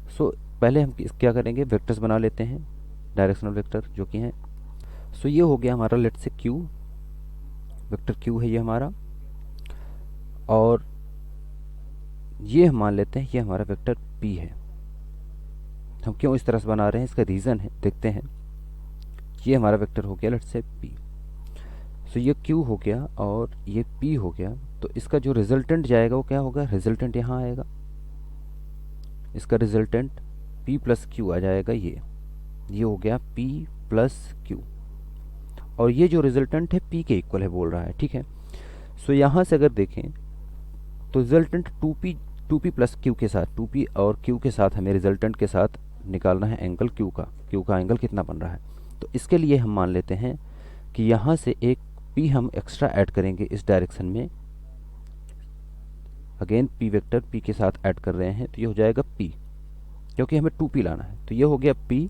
Speaker 8: So पहले हम क्या करेंगे, वेक्टर्स बना लेते हैं, डायरेक्शनल वेक्टर जो कि हैं। सो ये हो गया हमारा लेट से Q, वेक्टर Q है ये हमारा, और ये हम मान लेते हैं ये हमारा वेक्टर P है। हम क्यों इस तरह से बना रहे हैं, इसका रीज़न है, देखते हैं। ये हमारा वेक्टर हो गया लेट से P। सो ये Q हो गया और ये P हो गया। तो इसका जो रिजल्टेंट जाएगा वो क्या होगा, रिजल्टेंट यहाँ आएगा, इसका रिजल्टेंट P प्लस Q आ जाएगा। ये हो गया P प्लस Q, और ये जो रिजल्टेंट है P के इक्वल है बोल रहा है। ठीक है, सो यहाँ से अगर देखें तो रिजल्टेंट 2P प्लस Q के साथ, 2P और Q के साथ हमें रिजल्टेंट के साथ निकालना है एंगल Q का एंगल कितना बन रहा है। तो इसके लिए हम मान लेते हैं कि यहाँ से एक P हम एक्स्ट्रा ऐड करेंगे इस डायरेक्शन में। अगेन P वेक्टर P के साथ ऐड कर रहे हैं, तो ये हो जाएगा P, क्योंकि हमें 2P लाना है। तो ये हो गया P।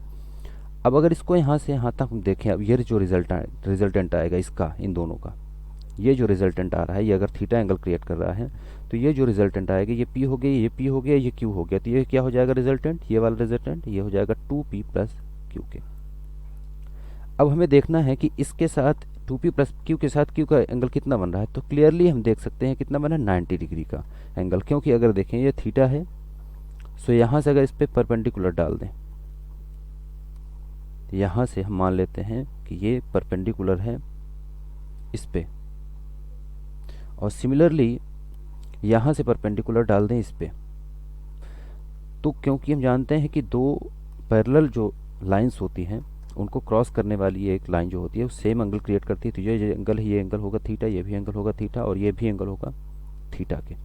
Speaker 8: अब अगर इसको यहाँ से यहाँ तक हम देखें, अब ये जो रिजल्टेंट आएगा इसका, इन दोनों का, ये जो रिजल्टेंट आ रहा है, ये अगर थीटा एंगल क्रिएट कर रहा है तो ये जो रिजल्टेंट आएगा ये P हो गया, ये P हो गया, ये Q हो गया। तो ये क्या हो जाएगा रिजल्टेंट, ये वाला रिजल्टेंट, ये हो जाएगा 2P प्लस Q के। अब हमें देखना है कि इसके साथ 2P प्लस Q के साथ Q का एंगल कितना बन रहा है। तो क्लियरली हम देख सकते हैं कितना बना, 90 डिग्री का एंगल, क्योंकि अगर देखें ये थीटा है। सो यहाँ से अगर इस पर परपेंडिकुलर डाल दें, यहाँ से हम मान लेते हैं कि ये परपेंडिकुलर है इस पे, और सिमिलरली यहाँ से परपेंडिकुलर डाल दें इस पे, तो क्योंकि हम जानते हैं कि दो पैरेलल जो लाइंस होती हैं उनको क्रॉस करने वाली एक लाइन जो होती है वो सेम एंगल क्रिएट करती है। तो ये एंगल है, ये एंगल होगा थीटा, ये भी एंगल होगा थीटा, और ये भी एंगल होगा थीटा के।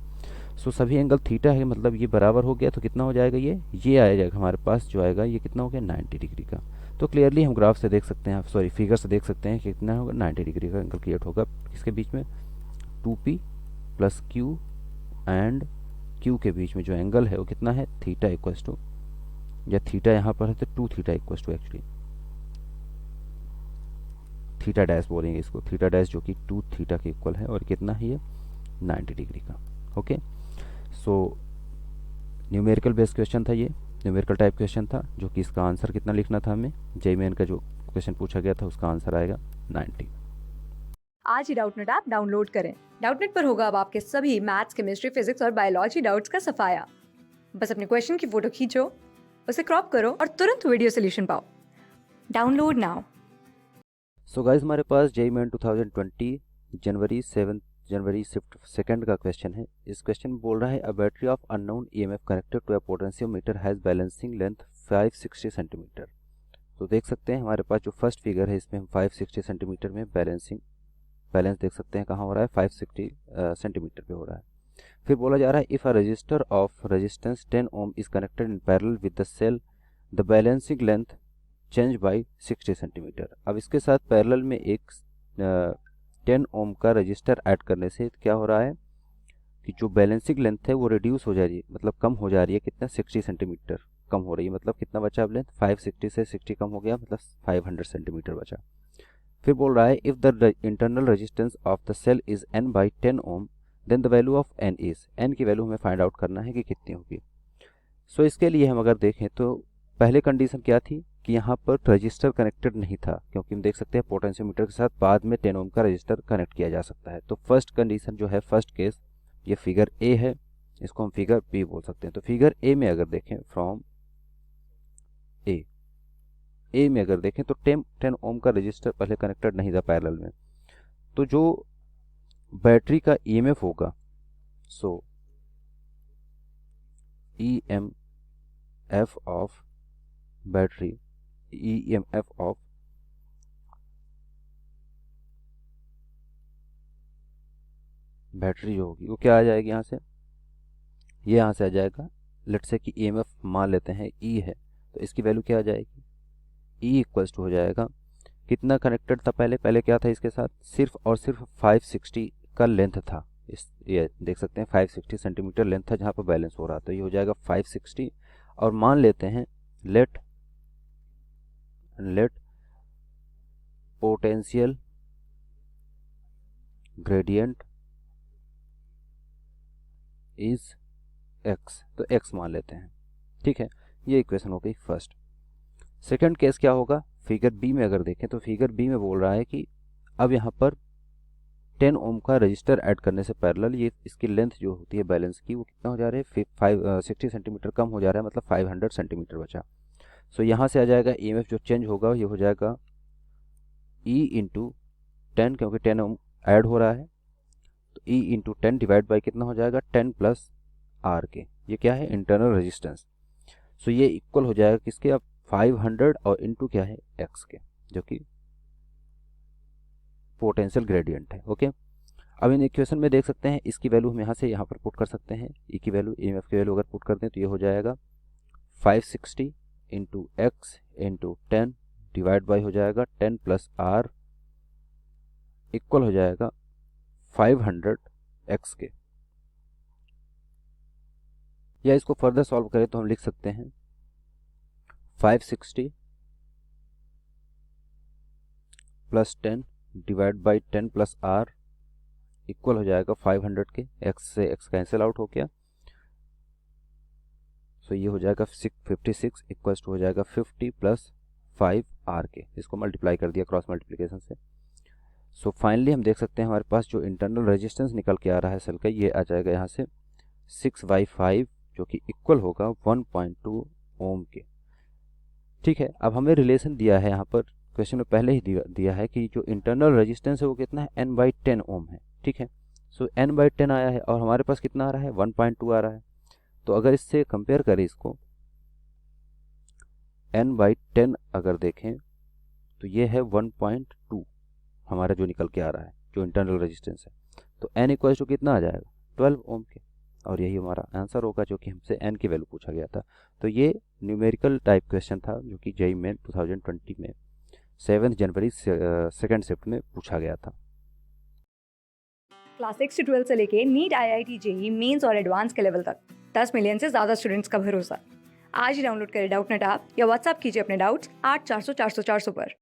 Speaker 8: सो सभी एंगल थीटा है, मतलब ये बराबर हो गया। तो कितना हो जाएगा, ये आ जाएगा हमारे पास जो आएगा ये कितना हो गया 90 डिग्री का। तो क्लियरली हम ग्राफ से देख सकते हैं, सॉरी फिगर से देख सकते हैं कि कितना होगा 90 डिग्री का एंगल क्रिएट होगा किसके बीच में, 2p plus q and q के बीच में जो एंगल है वो कितना है थीटा इक्वल्स टू, या थीटा यहाँ पर है तो 2 theta equals to actually theta dash बोलेंगे इसको, थीटा डैश जो कि 2 थीटा के इक्वल है और कितना है ये 90 डिग्री का। Okay, so numerical based question था, ये न्यूमेरिकल टाइप क्वेश्चन था, जो कि इसका आंसर कितना लिखना था हमें, जेईई का जो क्वेश्चन पूछा गया था उसका आंसर आएगा 90।
Speaker 1: आज ही डाउटनेट ऐप डाउनलोड करें। डाउटनेट पर होगा अब आपके सभी मैथ्स, केमिस्ट्री, फिजिक्स और बायोलॉजी डाउट्स का सफाया। बस अपने क्वेश्चन की फोटो खींचो, उसे क्रॉप करो और तुरंत वीडियो सोल्यूशन पाओ। Download now.
Speaker 8: सो गाइस हमारे पास जेईई 2020 जनवरी शिफ्ट सेकंड का क्वेश्चन है। इस क्वेश्चन में बोल रहा है a battery of unknown EMF connected to a potentiometer has balancing length 560 centimetre. तो देख सकते हैं हमारे पास जो फर्स्ट फिगर है इसमें हम 560 सेंटीमीटर में बैलेंस देख सकते हैं कहाँ हो रहा है 560 सेंटीमीटर पे हो रहा है। फिर बोला जा रहा है if a resistor of resistance 10 ohm is connected in parallel with the cell the balancing length change by 60 centimetre. अब इसके साथ पैरेलल में एक 10 ओम का रजिस्टर ऐड करने से क्या हो रहा है कि जो बैलेंसिंग लेंथ है वो रिड्यूस हो जा रही है, मतलब कम हो जा रही है, कितना 60 सेंटीमीटर कम हो रही है। मतलब कितना बचा अब लेंथ 560 से 60 कम हो गया, मतलब 500 सेंटीमीटर बचा। फिर बोल रहा है if the internal resistance of the cell is n by 10 ohm then the value of n is, n की वैल्यू हमें फाइंड आउट करना है कि कितनी होगी। सो इसके लिए हम अगर देखें तो पहले कंडीशन क्या थी कि यहाँ पर रजिस्टर कनेक्टेड नहीं था, क्योंकि हम देख सकते हैं पोटेंशियोमीटर के साथ बाद में 10 ओम का रजिस्टर कनेक्ट किया जा सकता है। तो फर्स्ट कंडीशन जो है फर्स्ट केस ये फिगर ए है, इसको हम फिगर बी बोल सकते हैं। तो फिगर ए में अगर देखें फ्रॉम ए में अगर देखें तो 10 ओम का रजिस्टर पहले कनेक्टेड नहीं था पैरेलल में, तो जो बैटरी का ईएमएफ होगा so EMF of battery EMF of battery जो होगी वो क्या आ जाएगी, यहाँ से ये यहाँ से आ जाएगा। लेट्स से कि ईएमएफ मान लेते हैं ई है, तो इसकी वैल्यू क्या आ जाएगी, ई इक्वल्स टू हो जाएगा कितना कनेक्टेड था पहले क्या था इसके साथ, सिर्फ और सिर्फ 560 का लेंथ था। ये देख सकते हैं 560 सेंटीमीटर लेंथ था जहाँ पर बैलेंस हो रहा था, तो ये हो जाएगा 560। और मान लेते हैं let potential gradient is x, तो x मान लेते हैं, ठीक है। ये इक्वेशन हो गई फर्स्ट। सेकंड केस क्या होगा, फिगर बी में अगर देखें तो फिगर बी में बोल रहा है कि अब यहाँ पर 10 ओम का रजिस्टर ऐड करने से पैरेलल ये इसकी लेंथ जो होती है बैलेंस की वो कितना हो जा रहा है 60 सेंटीमीटर कम हो जा रहा है, मतलब 500 सेंटीमीटर बचा। सो यहाँ से आ जाएगा ईएमएफ जो चेंज होगा ये हो जाएगा ई इंटू 10, क्योंकि 10 ओम ऐड हो रहा है, तो ई इंटू 10 डिवाइड बाई कितना हो जाएगा 10 प्लस आर के, ये क्या है इंटरनल रेजिस्टेंस। सो ये इक्वल हो जाएगा किसके, अब 500 और इंटू क्या है एक्स के, जो कि पोटेंशियल ग्रेडियंट है। ओके, अब इन इक्वेशन में देख सकते हैं इसकी वैल्यू हम यहाँ से यहाँ पर पुट कर सकते हैं, ई की वैल्यू ईएमएफ की वैल्यू अगर पुट कर दें तो ये हो जाएगा 560 into x into 10 divide by हो जाएगा 10 प्लस आर इक्वल हो जाएगा 500 एक्स के। या इसको फर्दर सॉल्व करें तो हम लिख सकते हैं 560 plus 10 divide by 10 plus R equal हो जाएगा 500 के, x से x कैंसिल आउट हो गया, सो ये हो जाएगा 56 इक्वल्स टू हो जाएगा 50 प्लस 5 आर के, इसको मल्टीप्लाई कर दिया क्रॉस मल्टीप्लिकेशन से। सो फाइनली हम देख सकते हैं हमारे पास जो इंटरनल रेजिस्टेंस निकल के आ रहा है सेल का ये आ जाएगा यहाँ से 6/5, जो कि इक्वल होगा 1.2 ओम के। ठीक है, अब हमें रिलेशन दिया है यहाँ पर क्वेश्चन में पहले ही दिया है कि जो इंटरनल रेजिस्टेंस है वो कितना है n/10 ओम है। ठीक है, सो n/10 आया है और हमारे पास कितना आ रहा है 1.2 आ रहा है। तो अगर इससे कंपेयर करें इसको n/10 अगर देखें तो ये है 1.2 हमारा जो निकल के आ रहा है जो इंटरनल रेजिस्टेंस है। तो n इक्वल टू कितना आ जाएगा 12 ओम के, और यही हमारा आंसर होगा जो कि हमसे n की वैल्यू पूछा गया था। तो ये न्यूमेरिकल टाइप क्वेश्चन था जो कि जेईई मेन 2020 में 7 जनवरी सेकेंड शिफ्ट में पूछा गया था।
Speaker 1: क्लास 6 से 12 से लेके नीट, IIT, जेईई मेंस और एडवांस के लेवल तक 10 मिलियन से ज़्यादा स्टूडेंट्स का भरोसा। आज ही डाउनलोड करें डाउटनेट ऐप या व्हाट्सएप कीजिए अपने डाउट्स 8400 400 400 पर।